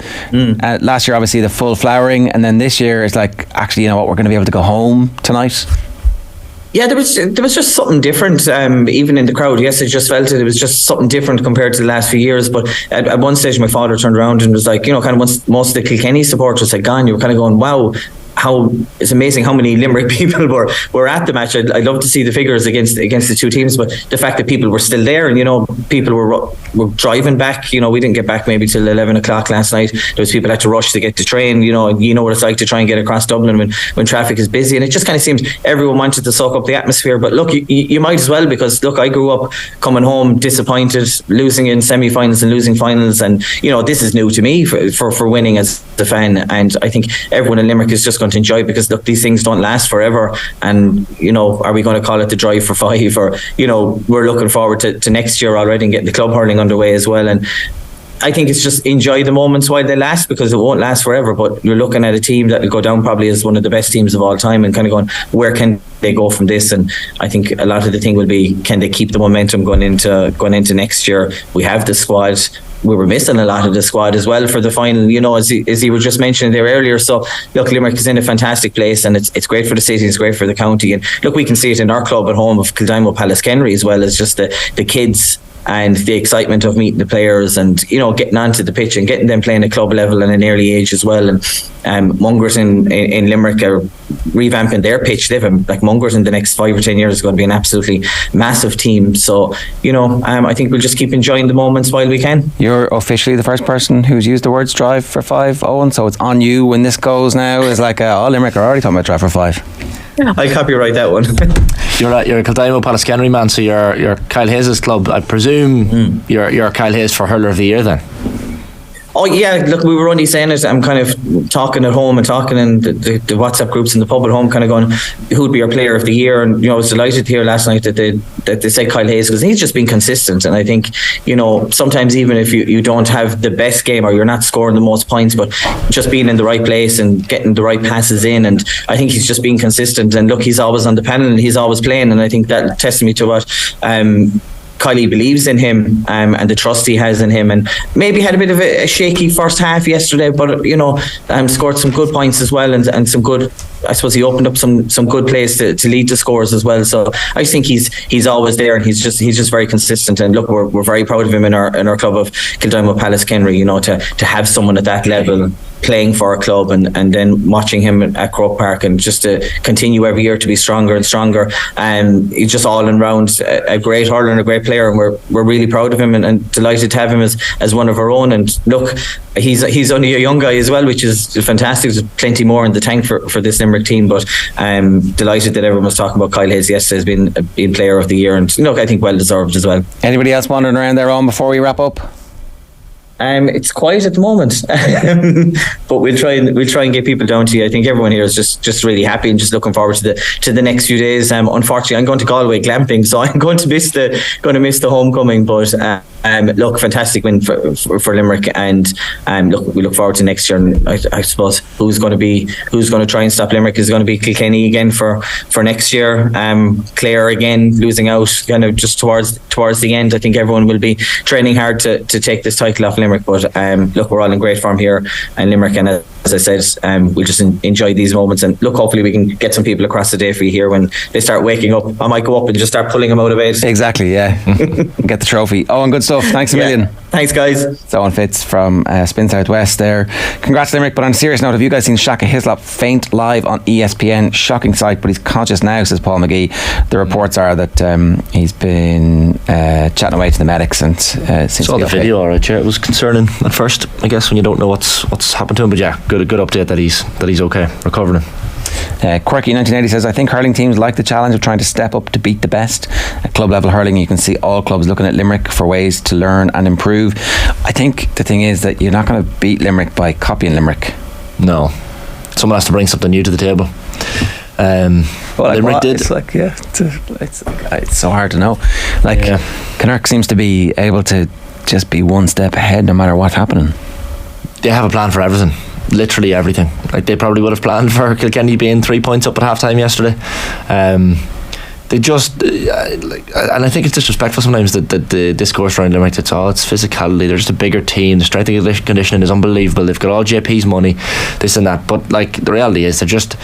Last year obviously the full flowering, and then this year it's like, actually, you know what, we're going to be able to go home tonight. Yeah, there was just something different, even in the crowd. Yes, I just felt it was just something different compared to the last few years. But at one stage my father turned around and was like, kind of once most of the Kilkenny supporters had gone, you were kind of going, wow, it's amazing how many Limerick people were at the match. I'd love to see the figures against the two teams, but the fact that people were still there, and people were driving back. We didn't get back maybe till 11 o'clock last night. There was people had to rush to get the train. You know what it's like to try and get across Dublin when traffic is busy, and it just kind of seems everyone wanted to soak up the atmosphere. But look, you might as well, because look, I grew up coming home disappointed, losing in semi-finals and losing finals, and this is new to me for winning as a fan, and I think everyone in Limerick is just going to enjoy it, because look, these things don't last forever, and are we going to call it the drive for five, or we're looking forward to next year already and getting the club hurling underway as well. And I think it's just enjoy the moments while they last, because it won't last forever. But you're looking at a team that will go down probably as one of the best teams of all time, and kind of going, where can they go from this? And I think a lot of the thing will be, can they keep the momentum going into next year? We have the squad. We were missing a lot of the squad as well for the final, as you were just mentioning there earlier. So look, Limerick is in a fantastic place, and it's great for the city, it's great for the county. And look, we can see it in our club at home of Kildimo Pallaskenry as well, as just the kids and the excitement of meeting the players and getting onto the pitch and getting them playing at club level at an early age as well. And Mungers in Limerick are revamping their pitch. They've like Mungers in the next 5 or 10 years is going to be an absolutely massive team. So I think we'll just keep enjoying the moments while we can. You're officially the first person who's used the words drive for five, Owen, so it's on you when this goes now. It's like Limerick are already talking about drive for five. I copyright that one. You're a Kildimo Pallaskenry man, so you're Kyle Hayes' club. I presume you're Kyle Hayes for Hurler of the Year then. Oh yeah, look, we were only saying it. I'm kind of talking at home and talking in the WhatsApp groups in the pub at home, kind of going, who'd be our player of the year? And I was delighted to hear last night that they said Kyle Hayes, because he's just been consistent. And I think sometimes even if you don't have the best game or you're not scoring the most points, but just being in the right place and getting the right passes in, and I think he's just been consistent. And look, he's always on the panel and he's always playing, and I think that tests me to what Kylie believes in him, and the trust he has in him, and maybe had a bit of a shaky first half yesterday, but scored some good points as well, and some good, I suppose he opened up some good plays to lead to scores as well. So I think he's always there, and he's just very consistent. And look, we're very proud of him in our club of Kildimo Pallaskenry, to have someone at that level playing for our club, and then watching him at Croke Park, and just to continue every year to be stronger and stronger. He's just all in round a great hurler and a great player, and we're really proud of him, and delighted to have him as one of our own. And look, he's only a young guy as well, which is fantastic. There's plenty more in the tank for this Limerick team, but I'm delighted that everyone was talking about Kyle Hayes yesterday as being player of the year, and look, I think well deserved as well. Anybody else wandering around their own before we wrap up? It's quiet at the moment, but we'll try and get people down to you. I think everyone here is just really happy and just looking forward to the next few days. Unfortunately, I'm going to Galway glamping, so I'm going to miss the homecoming. But look, fantastic win for Limerick, and look, we look forward to next year. And I suppose who's going to try and stop Limerick is going to be Kilkenny again for next year. Clare again losing out kind of just towards the end. I think everyone will be training hard to take this title off Limerick, but look, we're all in great form here in Limerick, and as I said, we'll just enjoy these moments, and look, hopefully we can get some people across the day for you here when they start waking up. I might go up and just start pulling them out of bed. Exactly, yeah. Get the trophy. Oh, and good stuff. Thanks a million. Thanks, guys. It's Owen Fitz from Spin Southwest there. Congrats, Limerick. But on a serious note, have you guys seen Shaka Hislop faint live on ESPN? Shocking sight, but he's conscious now, says Paul McGee. The reports are that he's been chatting away to the medics, and since saw the video, alright. Yeah, it was concerning at first, I guess, when you don't know what's happened to him. But yeah, good update that he's okay, recovering. Quirky 1980 says, I think hurling teams like the challenge of trying to step up to beat the best. At club level hurling, you can see all clubs looking at Limerick for ways to learn and improve. I think the thing is that you're not going to beat Limerick by copying Limerick. No, someone has to bring something new to the table. Limerick did. It's like, yeah, it's so hard to know. Like, Connacht seems to be able to just be one step ahead no matter what's happening. They have a plan for everything, literally everything. Like, they probably would have planned for Kilkenny being 3 points up at half time yesterday. They just and I think it's disrespectful sometimes that the discourse around Limerick, it's physicality, they're just a bigger team, the strength and conditioning is unbelievable, they've got all JP's money, this and that, but like the reality is they're just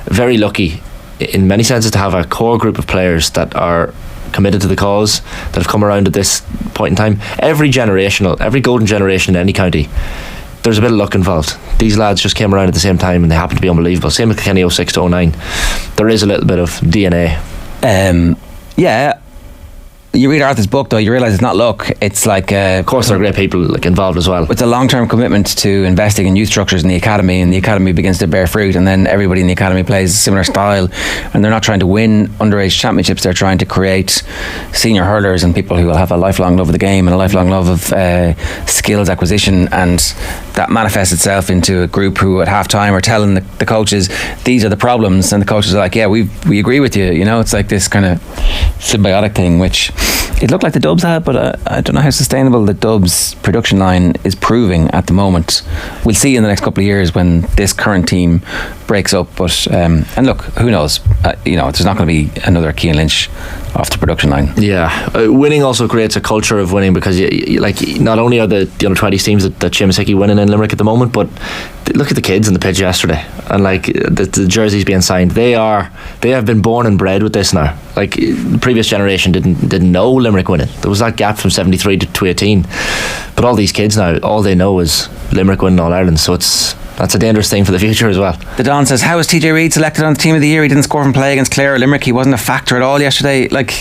very lucky in many senses to have a core group of players that are committed to the cause, that have come around at this point in time. Every golden generation in any county, there's a bit of luck involved. These lads just came around at the same time and they happen to be unbelievable. Same with Kilkenny 06 to 09. There is a little bit of DNA. Yeah. You read Arthur's book though, you realise it's not luck. It's like of course there are great people like involved as well. It's a long-term commitment to investing in youth structures in the academy, and the academy begins to bear fruit, and then everybody in the academy plays a similar style, and they're not trying to win underage championships, they're trying to create senior hurlers and people who will have a lifelong love of the game and a lifelong love of skills acquisition, and that manifests itself into a group who at half-time are telling the coaches these are the problems, and the coaches are like, yeah, we agree with you, you know. It's like this kind of symbiotic thing, which it looked like the Dubs had, but I don't know how sustainable the Dubs production line is proving at the moment. We'll see in the next couple of years when this current team breaks up, but and look, who knows, you know, there's not going to be another Cian Lynch off the production line. Winning also creates a culture of winning, because you like, not only are the under-20s teams that Seamus Hickey winning in Limerick at the moment, but look at the kids in the pitch yesterday, and like the jerseys being signed, they have been born and bred with this now. Like the previous generation didn't know Limerick winning. There was that gap from 73 to 2018, but all these kids now, all they know is Limerick winning All Ireland, so that's a dangerous thing for the future as well. The Don says, how was TJ Reid selected on the team of the year? He didn't score from play against Clare or Limerick. He wasn't a factor at all yesterday. Like,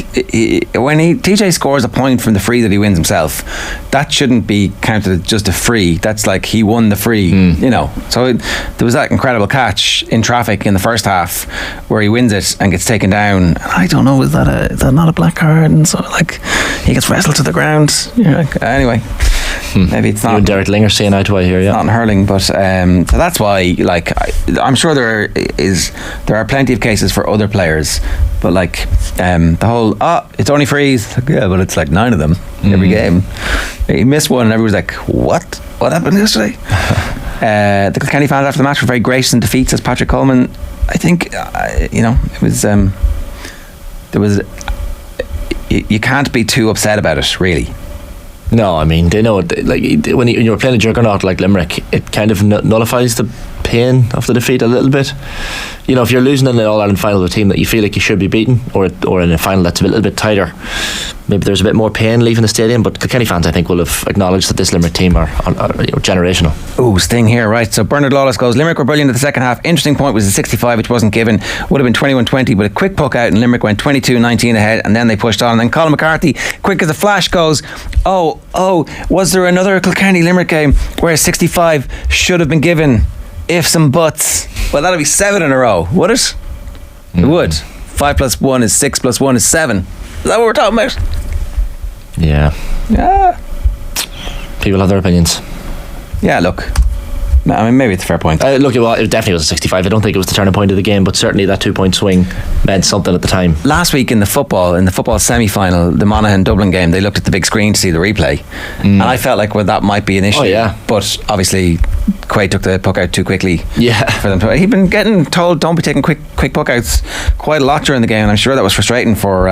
when TJ scores a point from the free that he wins himself, that shouldn't be counted as just a free. That's like he won the free, you know. So there was that incredible catch in traffic in the first half where he wins it and gets taken down. I don't know, is that not a black card? And so like he gets wrestled to the ground. Yeah, anyway. Maybe it's not. You and Derek Linger saying eye to eye here, yeah. Not in hurling, but so that's why. Like, I'm sure there are plenty of cases for other players, but like the whole it's only frees. Like, yeah, but it's like 9 of them every game. He missed one, and everyone's like, "What happened yesterday?" The Kilkenny fans after the match were very gracious in defeat, says Patrick Coleman. I think you know, it was there was. You can't be too upset about it, really. No, I mean, they know it, like when you're playing a juggernaut like Limerick, it kind of nullifies the pain of the defeat a little bit. You know, if you're losing in an All-Ireland final with a team that you feel like you should be beaten, or in a final that's a little bit tighter, maybe there's a bit more pain leaving the stadium. But Kilkenny fans, I think, will have acknowledged that this Limerick team are generational. Ooh, sting here, right. So Bernard Lawless goes, Limerick were brilliant at the second half. Interesting point was the 65, which wasn't given. Would have been 21-20, but a quick puck out and Limerick went 22-19 ahead, and then they pushed on. And then Colin McCarthy, quick as a flash, goes, oh, was there another Kilkenny Limerick game where 65 should have been given? Ifs and buts. Well, that'll be 7 in a row, would it? It would. 5 plus 1 is 6 plus 1 is 7. Is that what we're talking about? Yeah. People have their opinions. Yeah, look, I mean, maybe it's a fair point. Look, it definitely was a 65. I don't think it was the turning point of the game, but certainly that 2-point swing meant something at the time. Last week in the football semi-final, the Monaghan Dublin game, they looked at the big screen to see the replay, and I felt like that might be an issue. Oh, yeah. But obviously Quaid took the puck out too quickly. Yeah. For them he'd been getting told don't be taking quick puck outs quite a lot during the game, and I'm sure that was frustrating for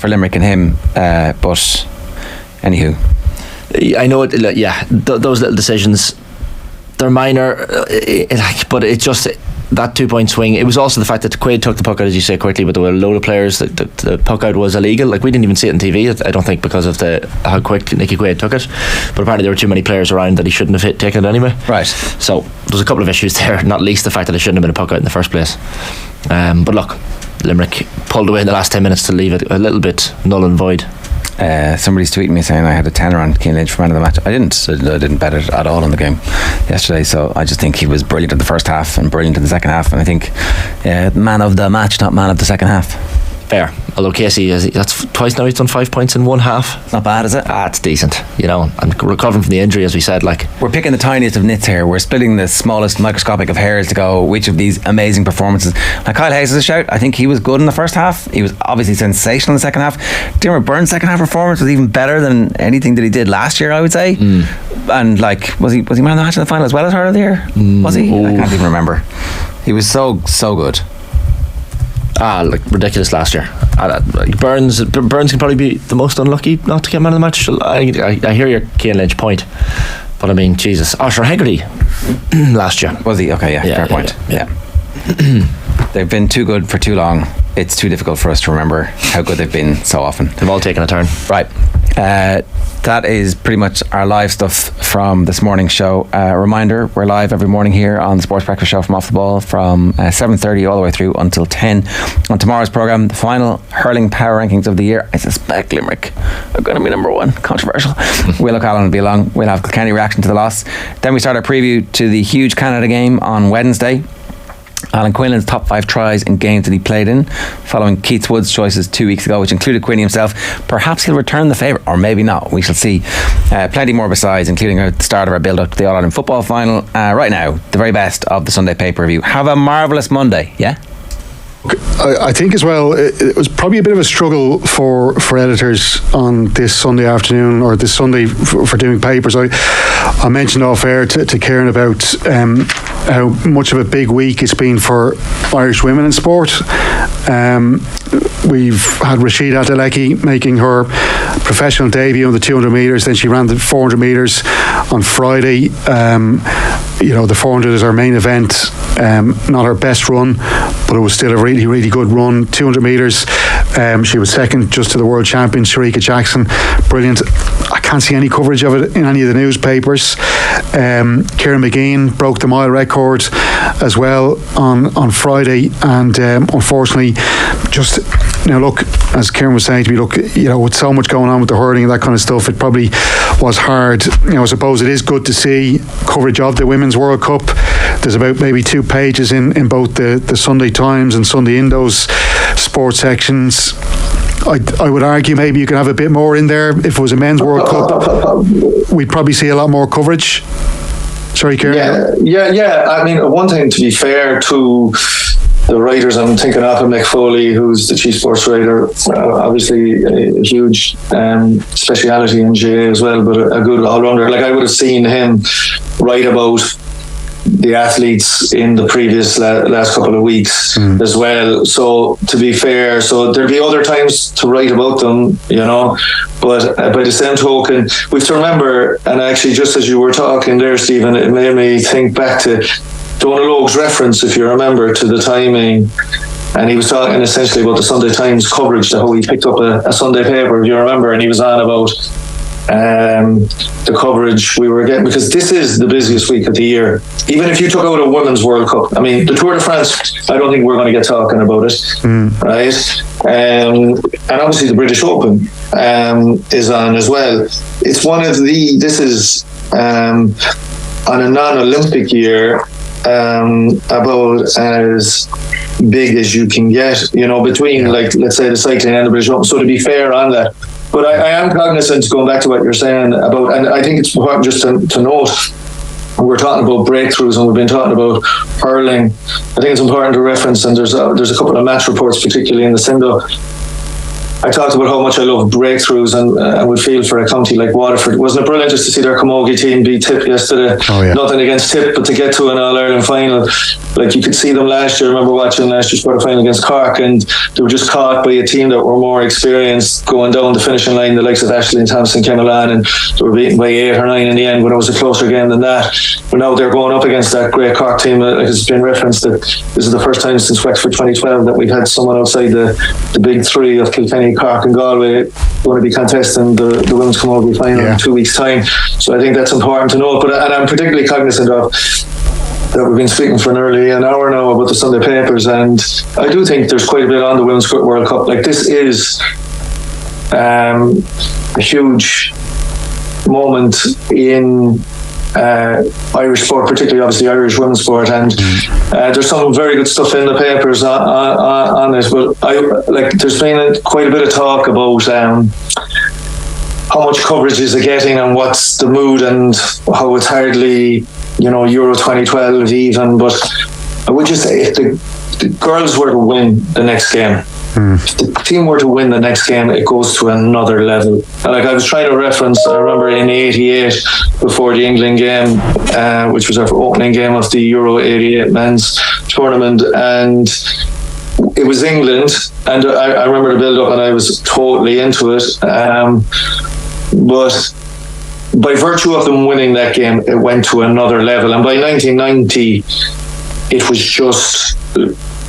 Limerick and him. But anywho, I know it. Those little decisions, they're minor, but it just, that 2-point swing. It was also the fact that Quaid took the puck out, as you say, quickly, but there were a load of players that the puck out was illegal. Like, we didn't even see it on TV, I don't think, because of how quick Nicky Quaid took it. But apparently there were too many players around that he shouldn't have taken it anyway. Right. So there's a couple of issues there, not least the fact that it shouldn't have been a puck out in the first place. But look, Limerick pulled away in the last 10 minutes to leave it a little bit null and void. Somebody's tweeting me saying I had a tenner on Cian Lynch for man of the match. I didn't bet it at all in the game yesterday, so I just think he was brilliant in the first half and brilliant in the second half, and I think man of the match, not man of the second half. Fair. Although Casey, that's twice now he's done 5 points in one half. Not bad, is it? It's decent, you know, and recovering from the injury, as we said. Like, we're picking the tiniest of nits here. We're splitting the smallest microscopic of hairs to go which of these amazing performances. Like, Kyle Hayes is a shout. I think he was good in the first half. He was obviously sensational in the second half. Dermot Byrne's second half performance was even better than anything that he did last year, I would say. And like, was he man of the match in the final as well as Hurler of the Year? Was he? I can't even remember. He was so good. Like ridiculous last year. Burns can probably be the most unlucky not to get man of the match. I hear your Cian Lynch point, but I mean, Jesus, Osher Hegarty last year. Was he? Okay, yeah, fair point. Yeah. They've been too good for too long. It's too difficult for us to remember how good they've been so often. They've all taken a turn. Right. That is pretty much our live stuff from this morning's show. Reminder, we're live every morning here on the Sports Breakfast Show from Off the Ball from 7:30 all the way through until 10. On tomorrow's programme, the final hurling power rankings of the year. I suspect Limerick are going to be number one. Controversial. Will O'Callaghan will be along. We'll have Kilkenny reaction to the loss. Then we start our preview to the huge Canada game on Wednesday. Alan Quinlan's top 5 tries in games that he played in, following Keith Wood's choices 2 weeks ago, which included Quinny himself. Perhaps he'll return the favour, or maybe not. We shall see. Plenty more besides, including the start of our build-up to the All-Ireland football final. Right now, the very best of the Sunday pay-per-view. Have a marvellous Monday, yeah? I think as well, it was probably a bit of a struggle for editors on this Sunday afternoon, or this Sunday for doing papers. I mentioned off air to Kieran about how much of a big week it's been for Irish women in sport. We've had Rashida Adeleke making her professional debut on the 200 metres, then she ran the 400 metres on Friday. The 400 is our main event. Not her best run, but it was still a really, really good run. 200 metres, she was second just to the world champion Sharika Jackson. Brilliant. I can't see any coverage of it in any of the newspapers. Kieran McGean broke the mile record as well on Friday, and unfortunately, just look, as Kieran was saying to me, with so much going on with the hurling and that kind of stuff, it probably was hard. I suppose it is good to see coverage of the Women's World Cup. There's about maybe 2 pages in both the Sunday Times and Sunday Indo's sports sections. I would argue maybe you could have a bit more in there. If it was a Men's World Cup, we'd probably see a lot more coverage. Sorry, Kieran. Yeah. I mean, one thing, to be fair to the writers, I'm thinking of McFoley, who's the chief sports writer, obviously a huge speciality in GA as well, but a good all-rounder. Like, I would have seen him write about the athletes in the previous last couple of weeks as well. So, to be fair, there'll be other times to write about them, but by the same token, we have to remember, and actually just as you were talking there, Stephen, it made me think back to Donald Oak's reference, if you remember, to the timing, and he was talking essentially about the Sunday Times coverage, how he picked up a Sunday paper, if you remember, and he was on about the coverage we were getting, because this is the busiest week of the year. Even if you took out a Women's World Cup, I mean, the Tour de France, I don't think we're going to get talking about it, right? And obviously the British Open is on as well. It's one of this is on a non-Olympic year, about as big as you can get, between, like, let's say the cycling and the British Open. So to be fair on that, but I am cognizant, going back to what you're saying about, and I think it's important just to note, we're talking about breakthroughs and we've been talking about hurling. I think it's important to reference, and there's a couple of match reports, particularly in the Sindo. I talked about how much I love breakthroughs and would feel for a county like Waterford. Wasn't it brilliant just to see their Camogie team beat Tip yesterday? Oh, yeah. Nothing against Tip, but to get to an All-Ireland final, like, you could see them last year. I remember watching last year's quarter final against Cork, and they were just caught by a team that were more experienced going down the finishing line. The likes of Ashley and Thompson came along, and they were beaten by 8 or 9 in the end when it was a closer game than that. But now they're going up against that great Cork team. Like it's been referenced that this is the first time since Wexford 2012 that we've had someone outside the big three of Kilkenny, Cork and Galway going to be contesting the Women's Camogie final in 2 weeks' time. So I think that's important to note. And I'm particularly cognizant of that we've been speaking for nearly an hour now about the Sunday papers, and I do think there's quite a bit on the Women's World Cup. Like, this is a huge moment in Irish sport, particularly obviously Irish women's sport, and there's some very good stuff in the papers on it. But there's been quite a bit of talk about how much coverage is it getting and what's the mood, and how it's hardly Euro 2012 even. But I would just say, if the girls were to win the next game, if the team were to win the next game, it goes to another level. Like, I was trying to reference, I remember in '88, before the England game, which was our opening game of the Euro 88 men's tournament, and it was England, and I remember the build-up, and I was totally into it. But by virtue of them winning that game, it went to another level. And by 1990, it was just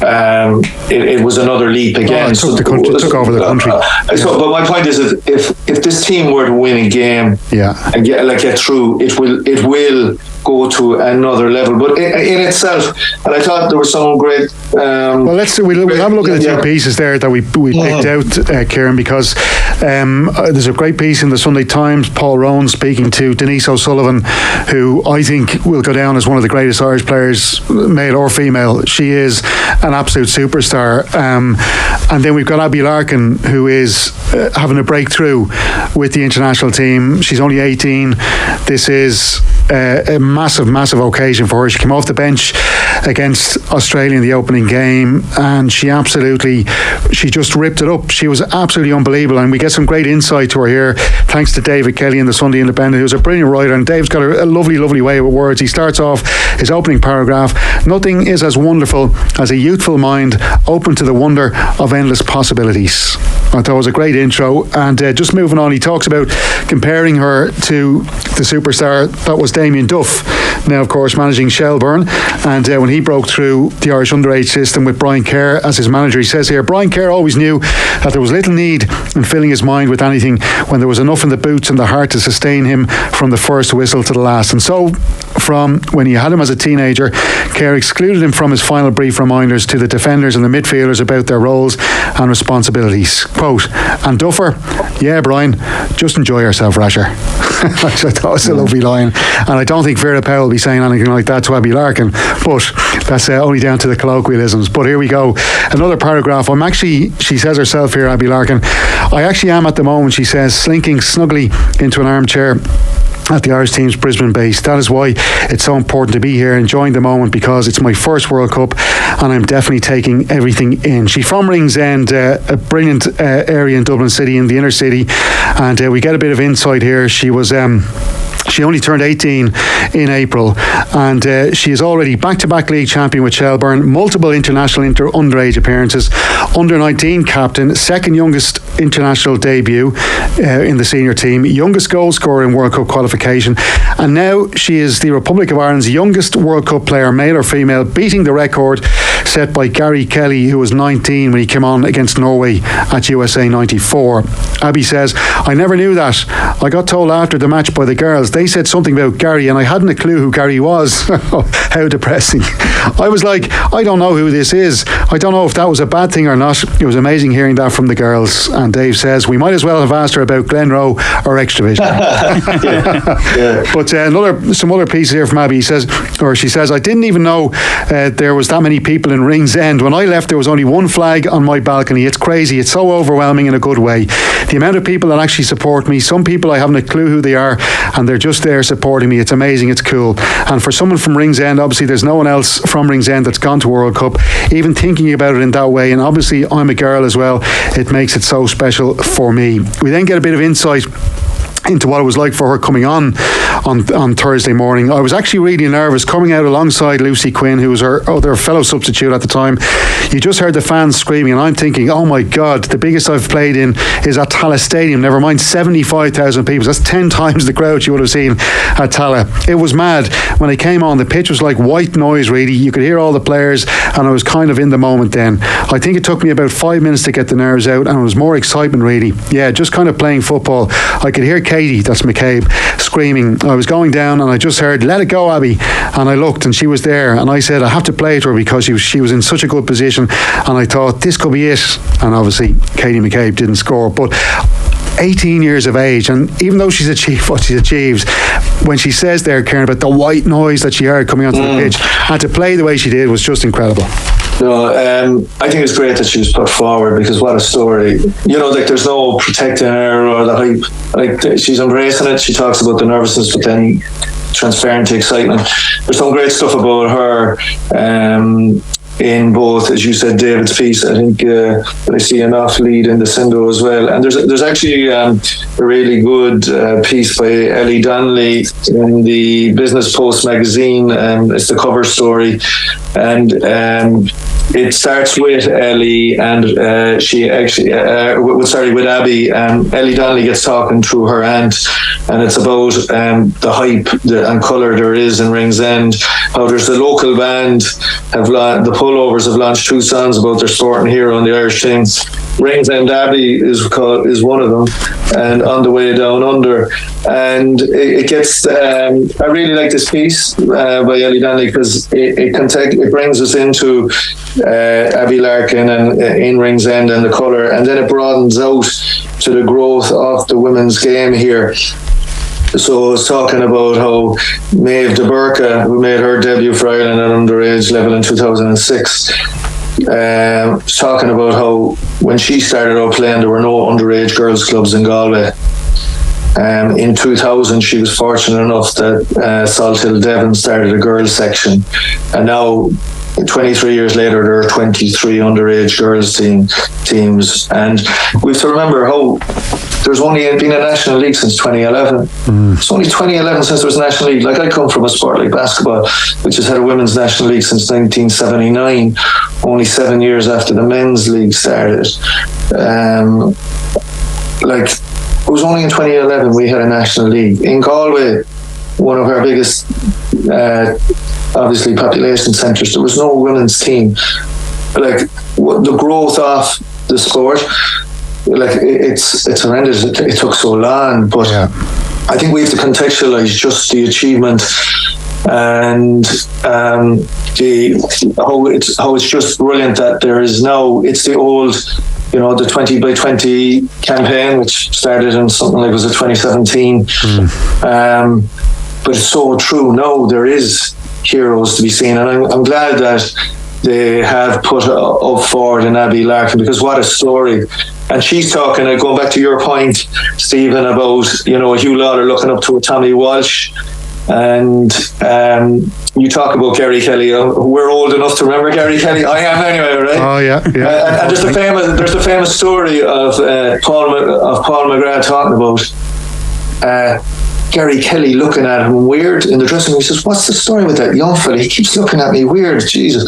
it was another leap again. It took over the country. But my point is that if this team were to win a game and get through, it will go to another level. But in itself, and I thought there was some great. We'll have a look at the two pieces there that we picked out, Kieran, because there's a great piece in the Sunday Times. Paul Rowan speaking to Denise O'Sullivan, who I think will go down as one of the greatest Irish players, male or female. She is an absolute superstar. And then we've got Abbie Larkin, who is having a breakthrough with the international team. She's only 18. This is a massive occasion for her. She came off the bench against Australia in the opening game, and she just ripped it up. She was absolutely unbelievable, and we get some great insight to her here thanks to David Kelly in the Sunday Independent, who's a brilliant writer, and Dave's got a lovely way with words. He starts off his opening paragraph: nothing is as wonderful as a youthful mind open to the wonder of endless possibilities. I thought it was a great intro. And just moving on, he talks about comparing her to the superstar that was Damien Duff, now of course managing Shelbourne, and when he broke through the Irish underage system with Brian Kerr as his manager. He says here, Brian Kerr always knew that there was little need in filling his mind with anything when there was enough in the boots and the heart to sustain him from the first whistle to the last. And so from when he had him as a teenager, Kerr excluded him from his final brief reminders to the defenders and the midfielders about their roles and responsibilities. Quote, and Duffer, yeah Brian, just enjoy yourself, Rasher. Which I thought was a lovely line, and I don't think Vera Powell will be saying anything like that to Abbie Larkin, but that's only down to the colloquialisms. But here we go, another paragraph. She says herself here, Abbie Larkin, I actually am at the moment, she says, slinking snugly into an armchair at the Irish team's Brisbane base. That is why it's so important to be here, enjoying the moment, because it's my first World Cup and I'm definitely taking everything in. She's from Ringsend, a brilliant area in Dublin City, in the inner city, and we get a bit of insight here. She only turned 18 in April, and she is already back-to-back league champion with Shelbourne, multiple international underage appearances, under-19 captain, second youngest international debut in the senior team, youngest goal scorer in World Cup qualification, and now she is the Republic of Ireland's youngest World Cup player, male or female, beating the record set by Gary Kelly, who was 19 when he came on against Norway at USA 94. Abbie says, I never knew that. I got told after the match by the girls. They said something about Gary and I hadn't a clue who Gary was. How depressing. I was like, I don't know who this is. I don't know if that was a bad thing or not. It was amazing hearing that from the girls. And Dave says, we might as well have asked her about Glen Rowe or Extravision. But some other pieces here from Abbie. She says, I didn't even know there was that many people in Ringsend. When I left, there was only one flag on my balcony. It's crazy. It's so overwhelming in a good way. The amount of people that actually support me, some people I haven't a clue who they are, and they're just there supporting me. It's amazing. It's cool. And for someone from Ringsend, obviously there's no one else from Ringsend that's gone to World Cup, even thinking about it in that way. And obviously I'm a girl as well. It makes it so special for me. We then get a bit of insight into what it was like for her coming on Thursday morning. I was actually really nervous coming out alongside Lucy Quinn, who was her other fellow substitute at the time. You just heard the fans screaming, and I'm thinking, oh my God, the biggest I've played in is at Tallaght Stadium, never mind 75,000 people. That's 10 times the crowd you would have seen at Tallaght. It was mad. When I came on, the pitch was like white noise, really. You could hear all the players, and I was kind of in the moment then. I think it took me about 5 minutes to get the nerves out, and it was more excitement, really. Yeah, just kind of playing football. I could hear Katie, that's McCabe, screaming. I was going down and I just heard, let it go, Abbie. And I looked and she was there, and I said, I have to play to her because she was in such a good position, and I thought this could be it. And obviously Katie McCabe didn't score, but 18 years of age, and even though she's achieved what she's achieved, when she says there, Karen, about the white noise that she heard coming onto the pitch, and to play the way she did was just incredible. No, I think it's great that she was put forward, because what a story. Like there's no protecting her or the hype. Like she's embracing it. She talks about the nervousness, but then transferring to excitement. There's some great stuff about her. In both, as you said, David's piece, I think that I see an off lead in the Sindo as well. And there's actually a really good piece by Ellie Donnelly in the Business Post magazine. It's the cover story, and it starts with Ellie, and she actually, with Abbie. Ellie Donnelly gets talking through her aunt, and it's about the hype and colour there is in Ringsend. How there's the local band the pullovers have launched 2 songs about their sporting hero in the Irish team. Ringsend Abbie is one of them, and On the Way Down Under. And it gets, I really like this piece by Ellie Danley, because it brings us into Abbie Larkin and in Ringsend and the colour, and then it broadens out to the growth of the women's game here. So I was talking about how Maeve de Burka, who made her debut for Ireland at underage level in 2006, was talking about how when she started out playing, there were no underage girls clubs in Galway. In 2000, she was fortunate enough that Salt Hill Devon started a girls section, and now 23 years later there are 23 underage girls teams, and we have to remember how there's only been a national league since 2011. It's only 2011 since there was a national league. Like, I come from a sport like basketball, which has had a women's national league since 1979, only 7 years after the men's league started. It was only in 2011 we had a national league. In Galway, one of our biggest, obviously, population centres, there was no women's team. The growth of the sport, it's horrendous. It took so long, but I think we have to contextualise just the achievement and how it's just brilliant that there is now. It's the old, the 20 by 20 campaign, which started in something like, was it 2017? But it's so true. No, there is heroes to be seen, and I'm glad that they have put up forward in Abbie Larkin, because what a story. And she's talking, going back to your point, Stephen, about Hugh Lawler looking up to a Tommy Walsh, and you talk about Gary Kelly. We're old enough to remember Gary Kelly. I am anyway, right? Oh yeah. And there's the famous story of Paul McGrath talking about Gary Kelly looking at him weird in the dressing room. He says, "What's the story with that young fella? He keeps looking at me weird, Jesus."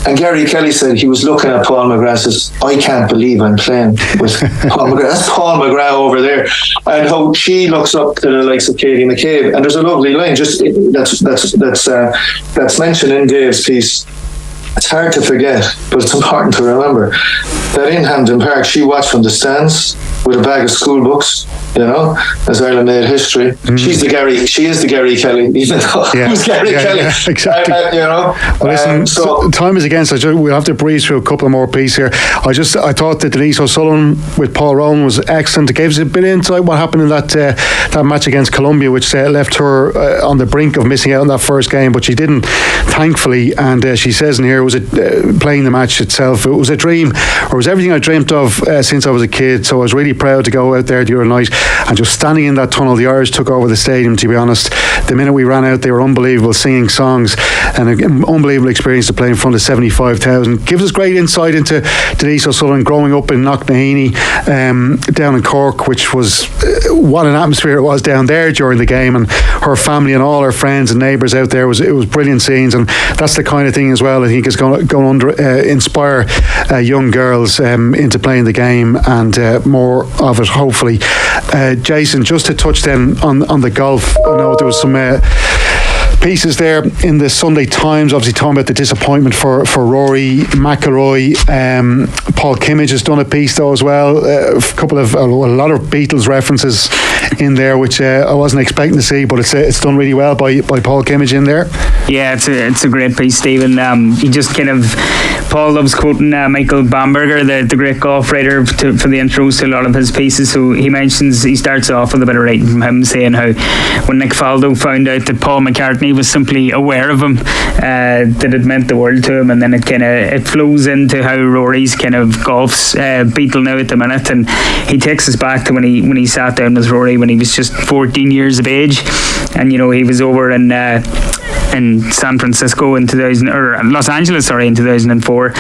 And Gary Kelly said he was looking at Paul McGrath, says, "I can't believe I'm playing with Paul McGrath." That's Paul McGrath over there. And how she looks up to the likes of Katie McCabe. And there's a lovely line, that's mentioned in Dave's piece. It's hard to forget, but it's important to remember that in Hampden Park, she watched from the stands with a bag of school books, as Ireland made history. She is the Gary Kelly, even though who's Gary Kelly? Yeah, exactly. Well, listen, time is against us. We'll have to breeze through a couple of more pieces here. I thought that Denise O'Sullivan with Paul Rowan was excellent. It gave us a bit of insight what happened in that match against Colombia, which left her on the brink of missing out on that first game, but she didn't, thankfully. And she says in here, was it playing the match itself? It was a dream, or it was everything I dreamt of since I was a kid. So I was really proud to go out there the other night and just standing in that tunnel. The Irish took over the stadium, to be honest. The minute we ran out, they were unbelievable, singing songs, and an unbelievable experience to play in front of 75,000. Gives us great insight into Denise O'Sullivan growing up in Knocknaheeny, down in Cork, which was what an atmosphere it was down there during the game, and her family and all her friends and neighbours out there. It was brilliant scenes, and that's the kind of thing as well I think is going to inspire young girls into playing the game, and more of it, hopefully. Jason, just to touch then on the golf, I know there was some pieces there in the Sunday Times, obviously talking about the disappointment for Rory McIlroy. Paul Kimmage has done a piece though as well, a lot of Beatles references in there, which I wasn't expecting to see, but it's done really well by Paul Kimmage in there. Yeah, it's a great piece, Stephen. He just Paul loves quoting Michael Bamberger, the great golf writer, for the intros to a lot of his pieces. So he starts off with a bit of writing from him, saying how when Nick Faldo found out that Paul McCartney was simply aware of him, that it meant the world to him, and then it flows into how Rory's golf's Beatle now at the minute, and he takes us back to when he sat down with Rory when he was just 14 years of age, and he was over in San Francisco in Los Angeles in 2004,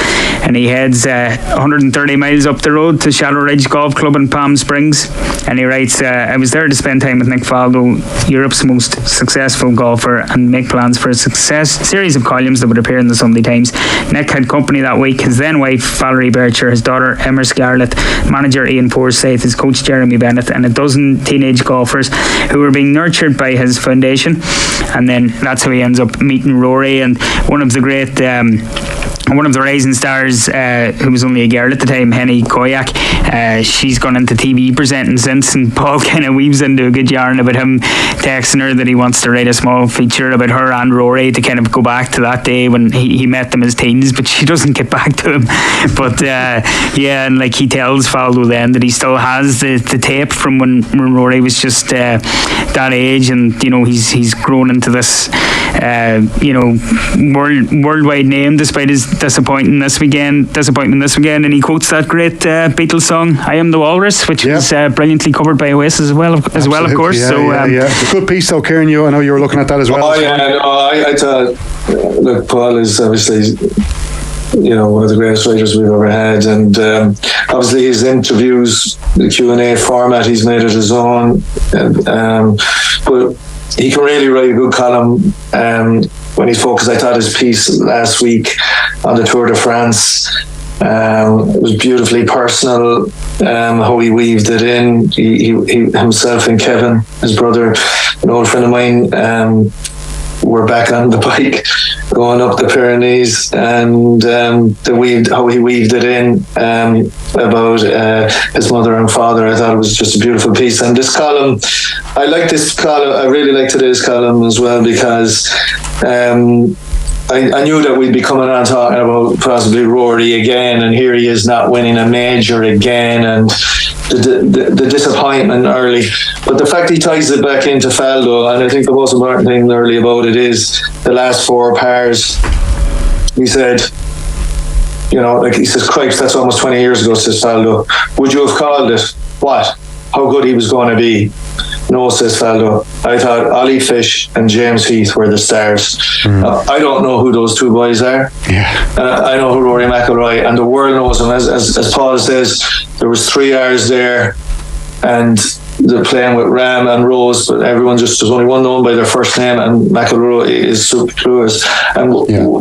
and he heads 130 miles up the road to Shallow Ridge Golf Club in Palm Springs, and he writes, "I was there to spend time with Nick Faldo, Europe's most successful golfer, and make plans for a series of columns that would appear in the Sunday Times. Nick had company that week: his then wife Valerie Bircher, his daughter Emma Scarlett, manager Ian Forsyth, his coach Jeremy Bennett, and a dozen teenage golfers who were being nurtured by his foundation." And then that's how he ends ends up meeting Rory, and one of the rising stars, who was only a girl at the time, Henny Koyak, she's gone into TV presenting since, and Paul kind of weaves into a good yarn about him texting her that he wants to write a small feature about her and Rory to kind of go back to that day when he met them as teens, but she doesn't get back to him. But and like he tells Faldo then that he still has the tape from when Rory was just that age, and you know he's grown into this worldwide name despite his disappointment this weekend, and he quotes that great Beatle song "I Am the Walrus," which was brilliantly covered by Oasis as well, of course. Good piece though, Kieran. I know you were looking at that as well. I thought, look, Paul is obviously one of the greatest writers we've ever had, and obviously his interviews, the Q&A format, he's made it his own, but he can really write a good column when he's focused. I thought his piece last week on the Tour de France, it was beautifully personal, how he weaved it in. He himself and Kevin, his brother, an old friend of mine, were back on the bike going up the Pyrenees, and how he weaved it in about his mother and father. I thought it was just a beautiful piece. And this column, I really like today's column as well, because I knew that we'd be coming on talking about possibly Rory again, and here he is not winning a major again, and the disappointment early. But the fact he ties it back into Faldo, and I think the most important thing early about it is the last 4 pairs. He said, he says, "Christ, that's almost 20 years ago," says Faldo. "Would you have called it? What? How good he was going to be?" "No," says Faldo. "I thought Ollie Fish and James Heath were the stars." I don't know who those 2 boys are. I know who Rory McIlroy, and the world knows him. As Paul says, there was 3 hours there, and they're playing with Ram and Rose, but there's only one known by their first name, and McIlroy is super clueless. And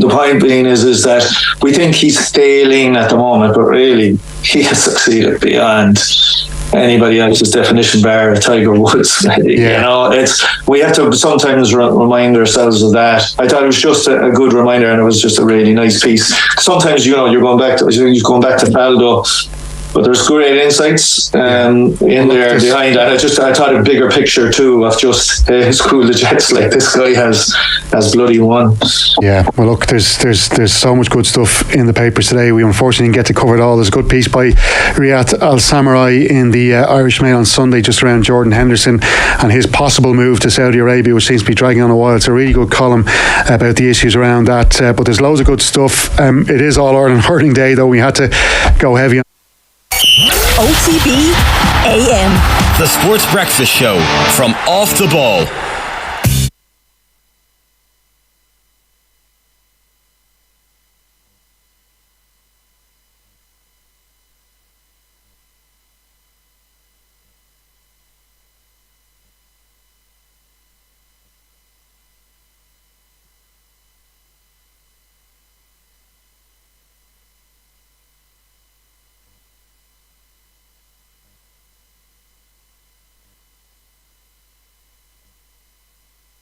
the point being is that we think he's failing at the moment, but really he has succeeded beyond anybody else's definition, bar Tiger Woods. We have to sometimes remind ourselves of that. I thought it was just a good reminder, and it was just a really nice piece. Sometimes you're going back to Faldo, but there's great insights in there behind, and I thought a bigger picture too of just screw the Jets, like this guy has bloody won. Yeah, well look, there's so much good stuff in the papers today. We unfortunately didn't get to cover it all. There's a good piece by Riyad Al Samurai in the Irish Mail on Sunday just around Jordan Henderson and his possible move to Saudi Arabia, which seems to be dragging on a while. It's a really good column about the issues around that, but there's loads of good stuff. It is All Ireland Hurling Day though. We had to go heavy on OTB AM. The Sports Breakfast Show from Off the Ball.